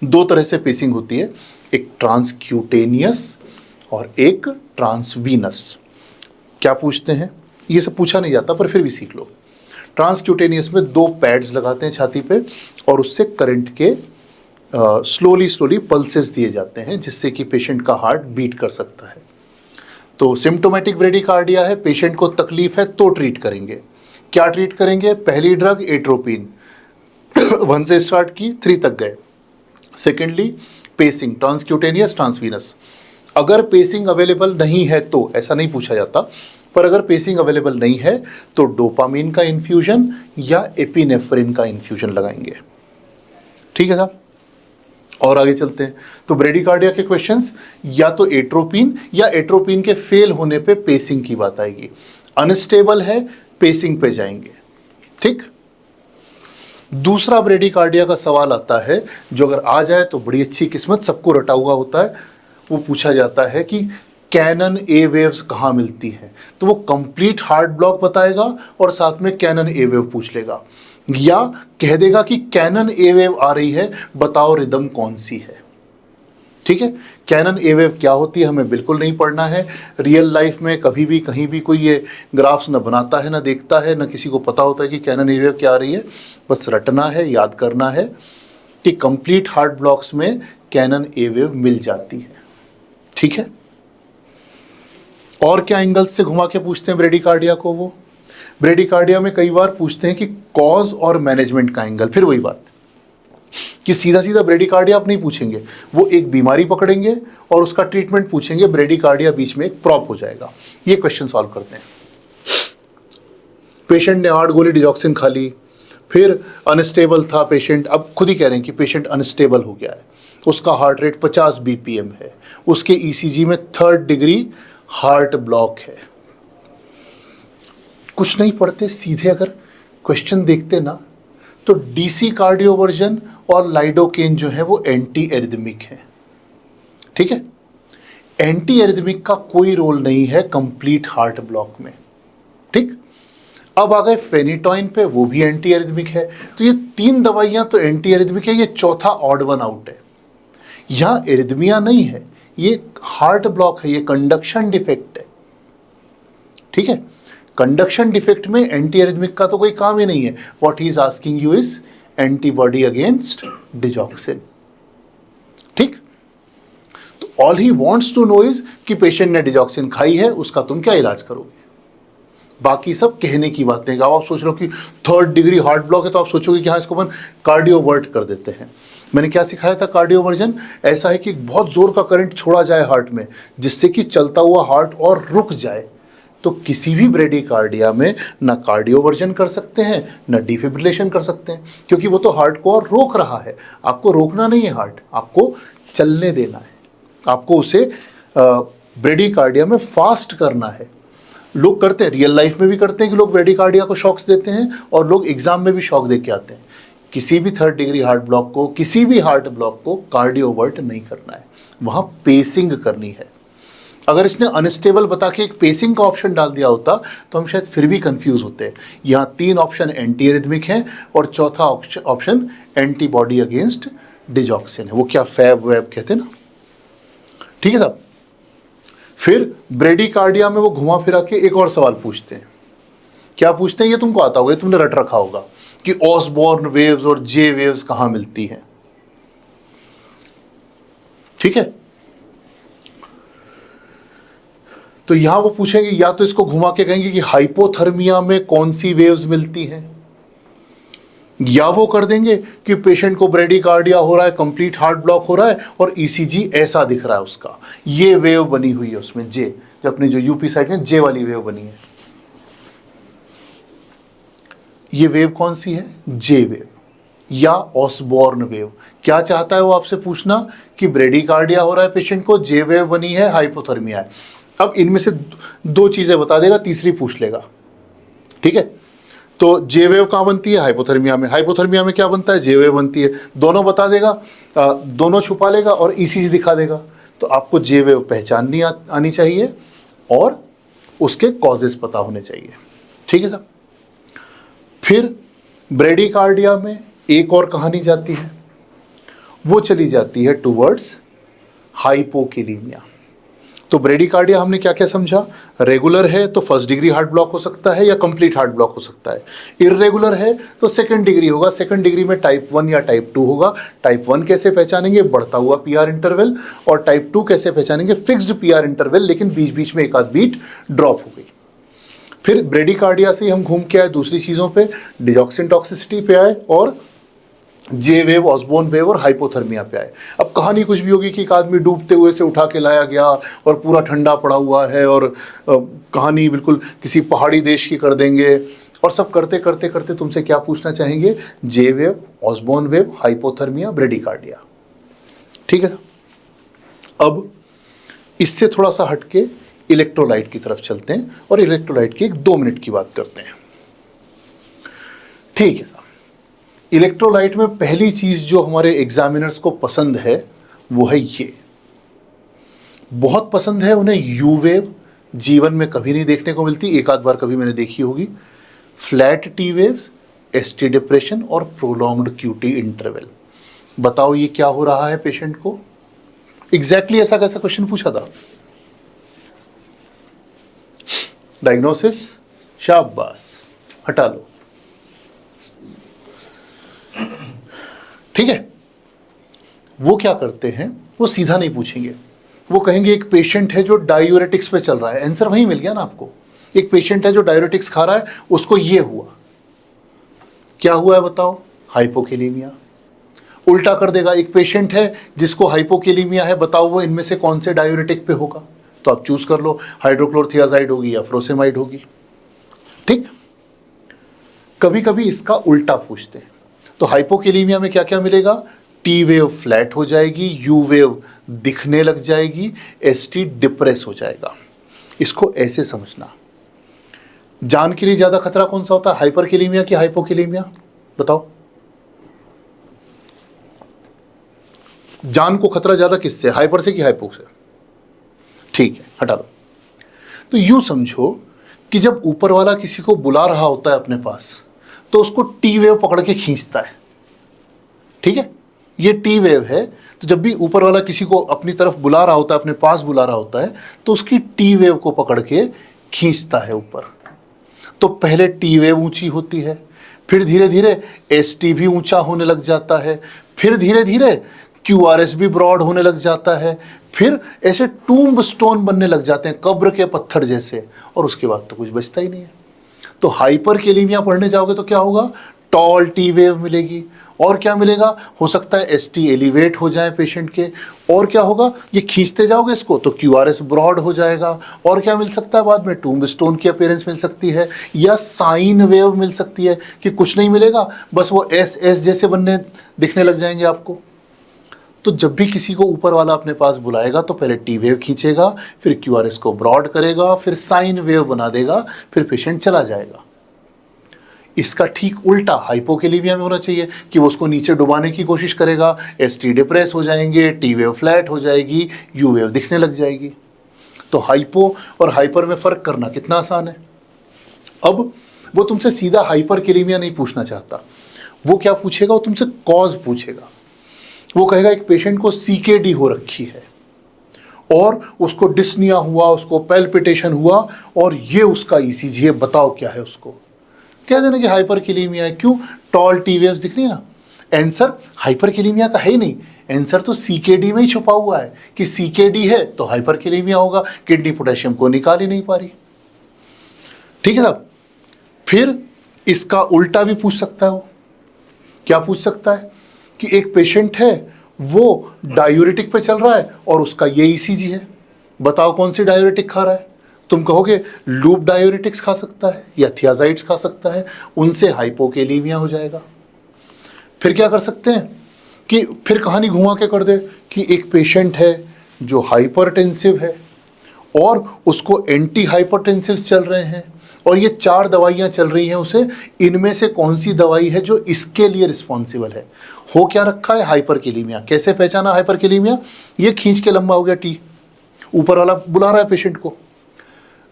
S1: 2 तरह से पेसिंग होती है, एक ट्रांसक्यूटेनियस और एक ट्रांसवीनस। क्या पूछते हैं, ये सब पूछा नहीं जाता पर फिर भी सीख लो। ट्रांसक्यूटेनियस में 2 पैड्स लगाते हैं छाती पे और उससे करंट के स्लोली पल्सेस दिए जाते हैं, जिससे कि पेशेंट का हार्ट बीट कर सकता है। तो सिम्टोमेटिक ब्रेडिकार्डिया है, पेशेंट को तकलीफ है तो ट्रीट करेंगे। क्या ट्रीट करेंगे? पहली ड्रग एट्रोपिन, 1 से स्टार्ट की, 3 तक गए। Secondly pacing, transcutaneous, transvenous. अगर पेसिंग अवेलेबल नहीं है तो, ऐसा नहीं पूछा जाता, पर अगर पेसिंग अवेलेबल नहीं है तो डोपामिन का इन्फ्यूजन या एपिनेफ्रिन का इन्फ्यूजन लगाएंगे। ठीक है साहब, और आगे चलते हैं। तो ब्रेडिकार्डिया के क्वेश्चंस या तो एट्रोपिन या एट्रोपिन के फेल होने पे पेसिंग की बात आएगी। अनस्टेबल है, पेसिंग पे जाएंगे। ठीक। दूसरा ब्रेडिकार्डिया का सवाल आता है, जो अगर आ जाए तो बड़ी अच्छी किस्मत, सबको रटा हुआ होता है। वो पूछा जाता है कि कैनन ए वेव्स कहाँ मिलती हैं, तो वो कंप्लीट हार्ट ब्लॉक बताएगा और साथ में कैनन ए वेव पूछ लेगा, या कह देगा कि कैनन ए वेव आ रही है, बताओ रिदम कौन सी है। ठीक है, कैनन ए वेव क्या होती है हमें बिल्कुल नहीं पढ़ना है। रियल लाइफ में कभी भी कहीं भी कोई ये ग्राफ्स न बनाता है, न देखता है, न किसी को पता होता है कि कैनन ए वेव क्या आ रही है। बस रटना है, याद करना है कि कंप्लीट हार्ट ब्लॉक्स में कैनन ए वेव मिल जाती है। ठीक है, और क्या एंगल्स से घुमा के पूछते हैं ब्रेडिकार्डिया को? वो ब्रेडिकार्डिया में कई बार पूछते हैं कि कॉज और मैनेजमेंट का एंगल। फिर वही बात कि सीधा सीधा ब्रेडिकार्डिया आप नहीं पूछेंगे, वो एक बीमारी पकड़ेंगे और उसका ट्रीटमेंट पूछेंगे। ब्रेडिकार्डिया बीच में एक प्रॉप हो जाएगा। ये क्वेश्चन सॉल्व करते हैं। पेशेंट ने 8 गोली डिजॉक्सिन खा ली, फिर अनस्टेबल था पेशेंट, अब खुद ही कह रहे हैं कि पेशेंट अनस्टेबल हो गया है, उसका हार्ट रेट 50 BPM है, उसके ECG में 3rd डिग्री हार्ट ब्लॉक है। कुछ नहीं पढ़ते, सीधे अगर क्वेश्चन देखते ना तो DC कार्डियोवर्जन और लाइडोकेन जो है वो एंटी एरिथमिक है। ठीक है, एंटी एरिथमिक का कोई रोल नहीं है कंप्लीट हार्ट ब्लॉक में। ठीक, अब आ गए फेनिटॉइन पे, वो भी एंटी एरिथमिक है। तो ये 3 दवाइयां तो एंटी एरिथमिक है, ये चौथा ऑड वन आउट है। यहां एरिथमिया नहीं है, ये हार्ट ब्लॉक है, ये कंडक्शन डिफेक्ट है। ठीक है, कंडक्शन डिफेक्ट में एंटी एरिथमिक का तो कोई काम ही नहीं है। What he is asking you is antibody against digoxin. ठीक, तो all he wants to know is कि पेशेंट ने डिजॉक्सिन खाई है, उसका तुम क्या इलाज करोगे। बाकी सब कहने की बातें। अब आप सोच रहे हो कि 3rd डिग्री हार्ट ब्लॉक है तो आप सोचोगे कि हाँ इसको अपन कार्डियोवर्ट कर देते हैं। मैंने क्या सिखाया था? कार्डियोवर्जन ऐसा है कि बहुत जोर का करंट छोड़ा जाए हार्ट में, जिससे कि चलता हुआ हार्ट और रुक जाए। तो किसी भी ब्रेडिकार्डिया में ना कार्डियोवर्जन कर सकते हैं, ना डिफिब्रिलेशन कर सकते हैं, क्योंकि वो तो हार्ट को और रोक रहा है। आपको रोकना नहीं है हार्ट, आपको चलने देना है, आपको उसे ब्रेडिकार्डिया में फास्ट करना है। लोग करते हैं, रियल लाइफ में भी करते हैं कि लोग ब्रेडिकार्डिया को शॉक्स देते हैं और लोग एग्जाम में भी शॉक दे के आते हैं। किसी भी थर्ड डिग्री हार्ट ब्लॉक को, किसी भी हार्ट ब्लॉक को कार्डियोवर्ट नहीं करना है, वहां पेसिंग करनी है। अगर इसने अनस्टेबल बता के एक पेसिंग का ऑप्शन डाल दिया होता तो हम शायद फिर भी कंफ्यूज होते। यहाँ 3 ऑप्शन एंटी एरिथमिक हैं और चौथा ऑप्शन एंटीबॉडी अगेंस्ट डिजॉक्सिन है, वो क्या फैब वैब कहते हैं ना। ठीक है साहब। फिर ब्रेडिकार्डिया में वो घुमा फिरा के एक और सवाल पूछते हैं। क्या पूछते हैं ये तुमको आता होगा, ये तुमने रट रखा होगा कि ऑसबॉर्न वेव्स और जे वेव्स कहां मिलती हैं। ठीक है, तो यहां वो पूछेंगे, या तो इसको घुमा के कहेंगे कि हाइपोथर्मिया में कौन सी वेव्स मिलती हैं, या वो कर देंगे कि पेशेंट को ब्रेडिकार्डिया हो रहा है, कंप्लीट हार्ट ब्लॉक हो रहा है और ईसीजी ऐसा दिख रहा है उसका, ये वेव बनी हुई है उसमें जे, जो अपनी जो यूपी साइड में जे वाली वेव बनी है। ये वेव कौन सी है, जे वेव या ऑसबॉर्न वेव। क्या चाहता है वो आपसे पूछना कि ब्रेडिकार्डिया हो रहा है पेशेंट को, जे वेव बनी है, हाइपोथर्मिया है। अब इनमें से 2 चीजें बता देगा, तीसरी पूछ लेगा। ठीक है, तो जे वेव कहाँ बनती है, हाइपोथर्मिया में। हाइपोथर्मिया में क्या बनता है, जे वेव बनती है। दोनों बता देगा, दोनों छुपा लेगा और ईसीजी दिखा देगा। तो आपको जे वेव पहचाननी आनी चाहिए और उसके कॉजेस पता होने चाहिए। ठीक है साहब। फिर ब्रेडिकार्डिया में एक और कहानी जाती है, वो चली जाती है टुवर्ड्स हाइपोकेलीमिया। तो ब्रेडिकार्डिया हमने क्या क्या समझा, रेगुलर है तो फर्स्ट डिग्री हार्ट ब्लॉक हो सकता है या कंप्लीट हार्ट ब्लॉक हो सकता है। इर्रेगुलर है तो सेकंड डिग्री होगा, सेकंड डिग्री में टाइप 1 या टाइप 2 होगा। टाइप 1 कैसे पहचानेंगे, बढ़ता हुआ पीआर इंटरवल, और टाइप 2 कैसे पहचानेंगे, फिक्स्ड पीआर इंटरवल, लेकिन बीच बीच में एक आध बीट ड्रॉप हो गई। फिर ब्रेडिकार्डिया से हम घूम के आए दूसरी चीज़ों पे, डिजॉक्सिन टॉक्सिसिटी पे आए और जे वेव, ऑसबॉर्न वेव और हाइपोथर्मिया पे आए। अब कहानी कुछ भी होगी कि एक आदमी डूबते हुए से उठा के लाया गया और पूरा ठंडा पड़ा हुआ है, और कहानी बिल्कुल किसी पहाड़ी देश की कर देंगे, और सब करते करते करते तुमसे क्या पूछना चाहेंगे, J wave, Osborn wave, hypothermia, bradycardia. ठीक है। अब इससे थोड़ा सा हटके इलेक्ट्रोलाइट की तरफ चलते हैं और इलेक्ट्रोलाइट की एक 2 मिनट की बात करते हैं। ठीक है साहब। इलेक्ट्रोलाइट में पहली चीज जो हमारे एग्जामिनर्स को पसंद है वो है ये, बहुत पसंद है उन्हें यू वेव, जीवन में कभी नहीं देखने को मिलती, एक आध बार कभी मैंने देखी होगी। Flat T waves, ST depression और प्रोलॉन्ग्ड क्यूटी इंटरवल। बताओ ये क्या हो रहा है पेशेंट को, एग्जैक्टली ऐसा कैसा क्वेश्चन पूछा था। डायग्नोसिस, शाबाश, हटा लो। ठीक है, वो क्या करते हैं, वो सीधा नहीं पूछेंगे, वो कहेंगे एक पेशेंट है जो डायूरेटिक्स पे चल रहा है। आंसर वहीं मिल गया ना आपको, एक पेशेंट है जो डायूरेटिक्स खा रहा है, उसको ये हुआ। क्या हुआ है बताओ, हाइपोकेलीमिया। उल्टा कर देगा, एक पेशेंट है जिसको हाइपोकेलीमिया है, बताओ वो इनमें से कौन से डायूरेटिक पे होगा। तो आप चूज कर लो, हाइड्रोक्लोरथियाजाइड होगी या फ्रोसेमाइड होगी। ठीक, कभी कभी इसका उल्टा पूछते हैं। तो हाइपोकेलीमिया में क्या क्या मिलेगा, टी वेव फ्लैट हो जाएगी, यू वेव दिखने लग जाएगी, एसटी डिप्रेस हो जाएगा। इसको ऐसे समझना। जान के लिए ज्यादा खतरा कौन सा होता है, हाइपरकेलीमिया की हाइपोकेलीमिया, बताओ। जान को खतरा ज्यादा किससे, हाइपर से कि हाइपो से। ठीक है, हटा लो। तो यूं समझो कि जब ऊपर वाला किसी को बुला रहा होता है अपने पास, तो उसको टी वेव पकड़ के खींचता है। ठीक है, ये टी वेव है। तो जब भी ऊपर वाला किसी को अपनी तरफ बुला रहा होता है, अपने पास बुला रहा होता है, तो उसकी टी वेव को पकड़ के खींचता है ऊपर। तो पहले टी वेव ऊंची होती है, फिर धीरे धीरे एस टी भी ऊंचा होने लग जाता है, फिर धीरे धीरे क्यूआरएस भी ब्रॉड होने लग जाता है, फिर ऐसे टूम्ब स्टोन बनने लग जाते हैं, कब्र के पत्थर जैसे, और उसके बाद तो कुछ बचता ही नहीं है। तो हाइपरकेलीमिया पढ़ने जाओगे तो क्या होगा, टॉल टी वेव मिलेगी, और क्या मिलेगा, हो सकता है एसटी एलिवेट हो जाए पेशेंट के, और क्या होगा, ये खींचते जाओगे इसको तो क्यूआरएस ब्रॉड हो जाएगा, और क्या मिल सकता है बाद में, टूम्ब स्टोन की अपीयरेंस मिल सकती है, या साइन वेव मिल सकती है कि कुछ नहीं मिलेगा, बस वो एस जैसे बनने दिखने लग जाएंगे आपको। तो जब भी किसी को ऊपर वाला अपने पास बुलाएगा तो पहले टी वेव खींचेगा, फिर क्यूआरएस को ब्रॉड करेगा, फिर साइन वेव बना देगा, फिर पेशेंट चला जाएगा। इसका ठीक उल्टा हाइपोकेलेमिया में होना चाहिए कि वो उसको नीचे डुबाने की कोशिश करेगा, एसटी डिप्रेस हो जाएंगे, टी वेव फ्लैट हो जाएगी, यू वेव दिखने लग जाएगी। तो हाइपो और हाइपर में फ़र्क करना कितना आसान है। अब वो तुमसे सीधा हाइपरकेलेमिया नहीं पूछना चाहता, वो क्या पूछेगा, वो तुमसे कॉज पूछेगा। वो कहेगा एक पेशेंट को सीकेडी हो रखी है और उसको डिस्निया हुआ, उसको पैल्पिटेशन हुआ और ये उसका ईसीजी है, बताओ क्या है। उसको कह देना कि हाइपरकेलेमिया है। क्यों? टॉल टी वेव्स दिख रही है ना। आंसर हाइपरकेलेमिया का है ही नहीं, आंसर तो सीकेडी में ही छुपा हुआ है कि सीकेडी है तो हाइपरकेलेमिया होगा, किडनी पोटेशियम को निकाल ही नहीं पा रही। ठीक है साहब। फिर इसका उल्टा भी पूछ सकता है। वो क्या पूछ सकता है कि एक पेशेंट है, वो डायूरेटिक पे चल रहा है और उसका ये ईसीजी है, बताओ कौन सी डायूरेटिक खा रहा है। तुम कहोगे लूप डायूरेटिक्स खा सकता है या थियाजाइड्स खा सकता है, उनसे हाइपोकेलेमिया हो जाएगा। फिर क्या कर सकते हैं कि फिर कहानी घुमा के कर दे कि एक पेशेंट है जो हाइपरटेंसिव है और उसको एंटी हाइपरटेंसिव्स चल रहे हैं और ये 4 दवाइयाँ चल रही हैं उसे, इनमें से कौन सी दवाई है जो इसके लिए रिस्पॉन्सिबल है। हो क्या रखा है? हाइपरकेलेमिया। कैसे पहचाना हाइपरकेलेमिया? ये खींच के लंबा हो गया टी, ऊपर वाला बुला रहा है पेशेंट को,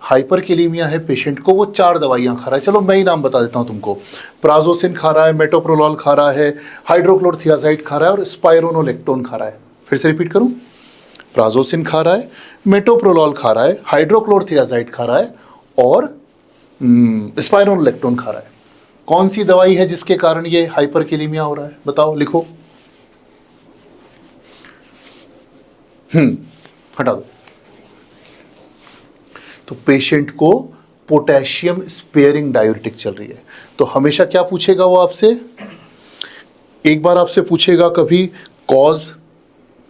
S1: हाइपरकेलेमिया है पेशेंट को, वो 4 दवाइयाँ खा रहा है। चलो मैं ही नाम बता देता हूँ तुमको। प्राजोसिन खा रहा है, मेटोप्रोलॉल खा रहा है, हाइड्रोक्लोरथियाजाइड खा रहा है और स्पाइरोनोलेक्टोन खा रहा है। फिर से रिपीट करूँ, प्राजोसिन खा रहा है, मेटोप्रोलॉल खा रहा है, हाइड्रोक्लोरथियाजाइड खा रहा है और स्पाइरोनोलेक्टोन खा रहा है। कौन सी दवाई है जिसके कारण ये हाइपरकेलेमिया हो रहा है? बताओ, लिखो। हटा दो। तो पेशेंट को पोटेशियम स्पेयरिंग डायूरेटिक चल रही है। तो हमेशा क्या पूछेगा वो आपसे? एक बार आपसे पूछेगा कभी कॉज,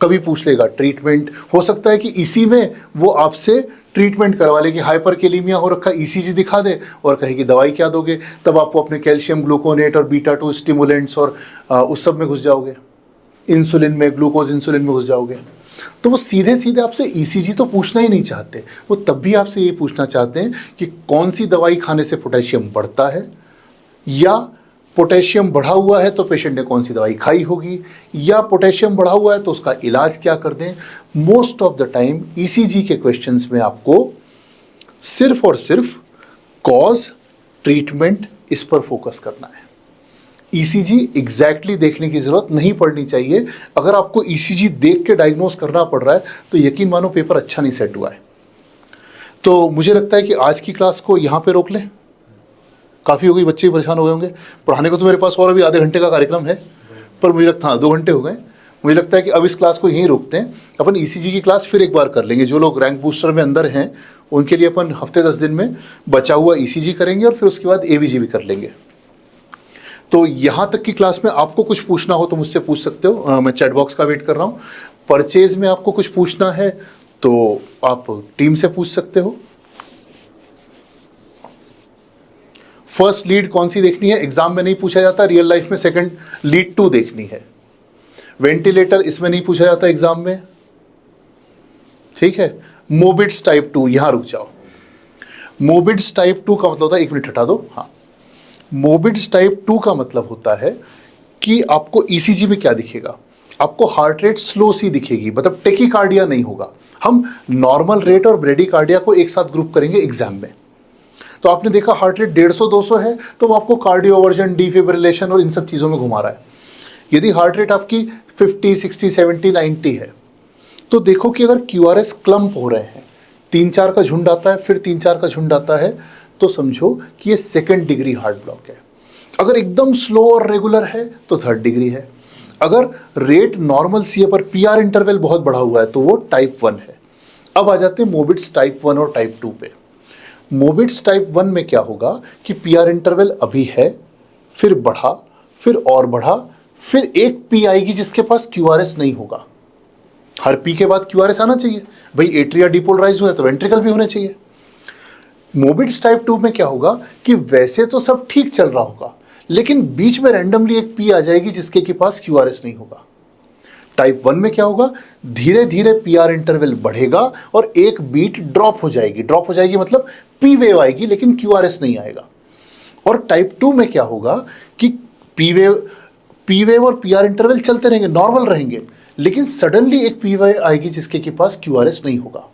S1: कभी पूछ लेगा ट्रीटमेंट। हो सकता है कि इसी में वो आपसे ट्रीटमेंट करवा ले कि हाइपरकेलेमिया हो रखा, ईसीजी दिखा दे और कहे कि दवाई क्या दोगे। तब आपको अपने कैल्शियम ग्लूकोनेट और बीटा 2 स्टिमुलेंट्स और उस सब में घुस जाओगे, इंसुलिन में, ग्लूकोज इंसुलिन में घुस जाओगे। तो वो सीधे सीधे आपसे ईसीजी तो पूछना ही नहीं चाहते, वो तब भी आपसे ये पूछना चाहते हैं कि कौन सी दवाई खाने से पोटेशियम बढ़ता है, या पोटेशियम बढ़ा हुआ है तो पेशेंट ने कौन सी दवाई खाई होगी, या पोटेशियम बढ़ा हुआ है तो उसका इलाज क्या कर दें। Most of the time ECG के क्वेश्चंस में आपको सिर्फ और सिर्फ कॉज, ट्रीटमेंट, इस पर फोकस करना है। ईसीजी एग्जैक्टली देखने की ज़रूरत नहीं पड़नी चाहिए। अगर आपको ईसीजी देख के डायग्नोस करना पड़ रहा है तो यकीन मानो पेपर अच्छा नहीं सेट हुआ है। तो मुझे लगता है कि आज की क्लास को यहाँ पे रोक लें, काफ़ी हो गई, बच्चे भी परेशान हो गए होंगे। पढ़ाने को तो मेरे पास और अभी आधे घंटे का कार्यक्रम है, पर मुझे लगता, हाँ 2 घंटे हो गए। मुझे लगता है कि अब इस क्लास को यहीं रोकते हैं, अपन ईसीजी की क्लास फिर एक बार कर लेंगे। जो लोग रैंक बूस्टर में अंदर हैं उनके लिए अपन हफ्ते 10 दिन में बचा हुआ ईसीजी करेंगे और फिर उसके बाद एवीजी भी कर लेंगे। तो यहाँ तक की क्लास में आपको कुछ पूछना हो तो मुझसे पूछ सकते हो, मैं चैट बॉक्स का वेट कर रहा हूँ। परचेज में आपको कुछ पूछना है तो आप टीम से पूछ सकते हो। फर्स्ट लीड कौन सी देखनी है? एग्जाम में नहीं पूछा जाता, रियल लाइफ में सेकंड लीड 2 देखनी है। वेंटिलेटर इसमें नहीं पूछा जाता एग्जाम में, ठीक है। मोबिड्स टाइप 2, यहां रुक जाओ। मोबिड्स टाइप 2 का मतलब होता है, 1 मिनट हटा दो, हाँ। मोबिड्स टाइप 2 का मतलब होता है कि आपको ईसीजी में क्या दिखेगा? आपको हार्ट रेट स्लो सी दिखेगी, मतलब टेकीकार्डिया नहीं होगा। हम नॉर्मल रेट और ब्रेडिकार्डिया को एक साथ ग्रुप करेंगे एग्जाम में। तो आपने देखा हार्ट रेट 150-200 है तो वो आपको कार्डियोवर्जन, डिफिब्रिलेशन और इन सब चीज़ों में घुमा रहा है। यदि हार्ट रेट आपकी 50, 60, 70, 90 है तो देखो कि अगर क्यूआरएस क्लम्प हो रहे हैं, 3-4 का झुंड आता है, फिर 3-4 का झुंड आता है, तो समझो कि ये 2nd डिग्री हार्ट ब्लॉक है। अगर एकदम स्लो और रेगुलर है तो 3rd डिग्री है। अगर रेट नॉर्मल सी है पर पीआर इंटरवल बहुत बढ़ा हुआ है तो वो टाइप 1 है। अब आ जाते हैं मोबिड्स टाइप 1 और टाइप 2 पे। मोबिड्स टाइप 1 में क्या होगा कि पीआर इंटरवल अभी है, फिर बढ़ा, फिर और बढ़ा, फिर एक पी आएगी जिसके पास क्यूआरएस नहीं होगा। हर पी के बाद क्यूआरएस आना चाहिए भाई, एट्रिया डिपोलराइज हुआ है तो वेंट्रिकल भी होने चाहिए। मोबिड्स टाइप 2 में क्या होगा कि वैसे तो सब ठीक चल रहा होगा लेकिन बीच में रैंडमली एक पी आ जाएगी जिसके के पास क्यूआरएस नहीं होगा। टाइप 1 में क्या होगा, धीरे धीरे पीआर इंटरवल बढ़ेगा और एक बीट ड्रॉप हो जाएगी। ड्रॉप हो जाएगी मतलब पी वेव आएगी लेकिन क्यूआरएस नहीं आएगा। और टाइप 2 में क्या होगा कि पी वेव और पी आर इंटरवल चलते रहेंगे, नॉर्मल रहेंगे, लेकिन सडनली एक पी वेव आएगी जिसके के पास क्यू आर एस नहीं होगा।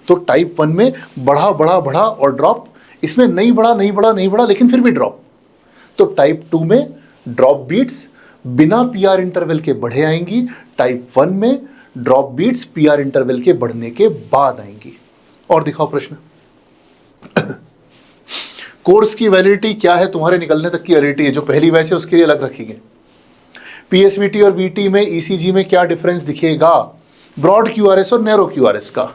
S1: तो टाइप 1 में बढ़ा बढ़ा बढ़ा और ड्रॉप, इसमें नहीं बढ़ा नहीं बढ़ा नहीं बढ़ा लेकिन फिर भी ड्रॉप। तो टाइप 2 में ड्रॉप बीट्स बिना पी आर इंटरवल के बढ़े आएंगी, टाइप 1 में drop beats P R interval के बढ़ने के बाद आएंगी। और दिखाओ प्रश्न। कोर्स की वैलिडिटी क्या है, तुम्हारे निकलने तक की वैलिडिटी है, जो पहली बैच है उसके लिए अलग रखेंगे। पीएसवीटी और वीटी में ईसीजी में क्या डिफरेंस दिखेगा, ब्रॉड क्यूआरएस और नैरो क्यूआरएस का।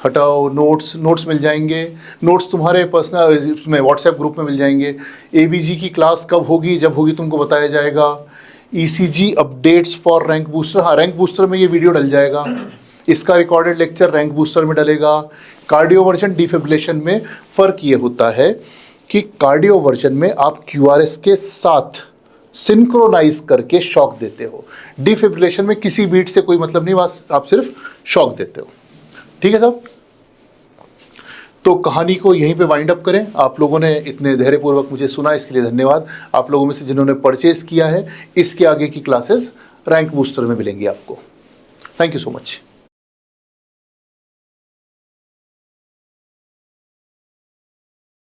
S1: हटाओ, नोट्स मिल जाएंगे, नोट्स तुम्हारे पर्सनल में व्हाट्सएप ग्रुप में मिल जाएंगे। एबीजी की क्लास कब होगी, जब होगी तुमको बताया जाएगा। ECG updates for rank booster, हाँ रैंक बूस्टर में ये वीडियो डल जाएगा, इसका रिकॉर्डेड लेक्चर रैंक बूस्टर में डलेगा। कार्डियो वर्जन डिफिब्रिलेशन में फ़र्क ये होता है कि कार्डियो वर्जन में आप क्यूआरएस के साथ सिंक्रोनाइज करके शॉक देते हो, डिफिब्रिलेशन में किसी बीट से कोई मतलब नहीं, बस आप सिर्फ शॉक देते हो। ठीक है साहब, तो कहानी को यहीं पे वाइंड अप करें। आप लोगों ने इतने धैर्यपूर्वक मुझे सुना, इसके लिए धन्यवाद। आप लोगों में से जिन्होंने परचेज किया है, इसके आगे की क्लासेस रैंक बूस्टर में मिलेंगी आपको। Thank you so much.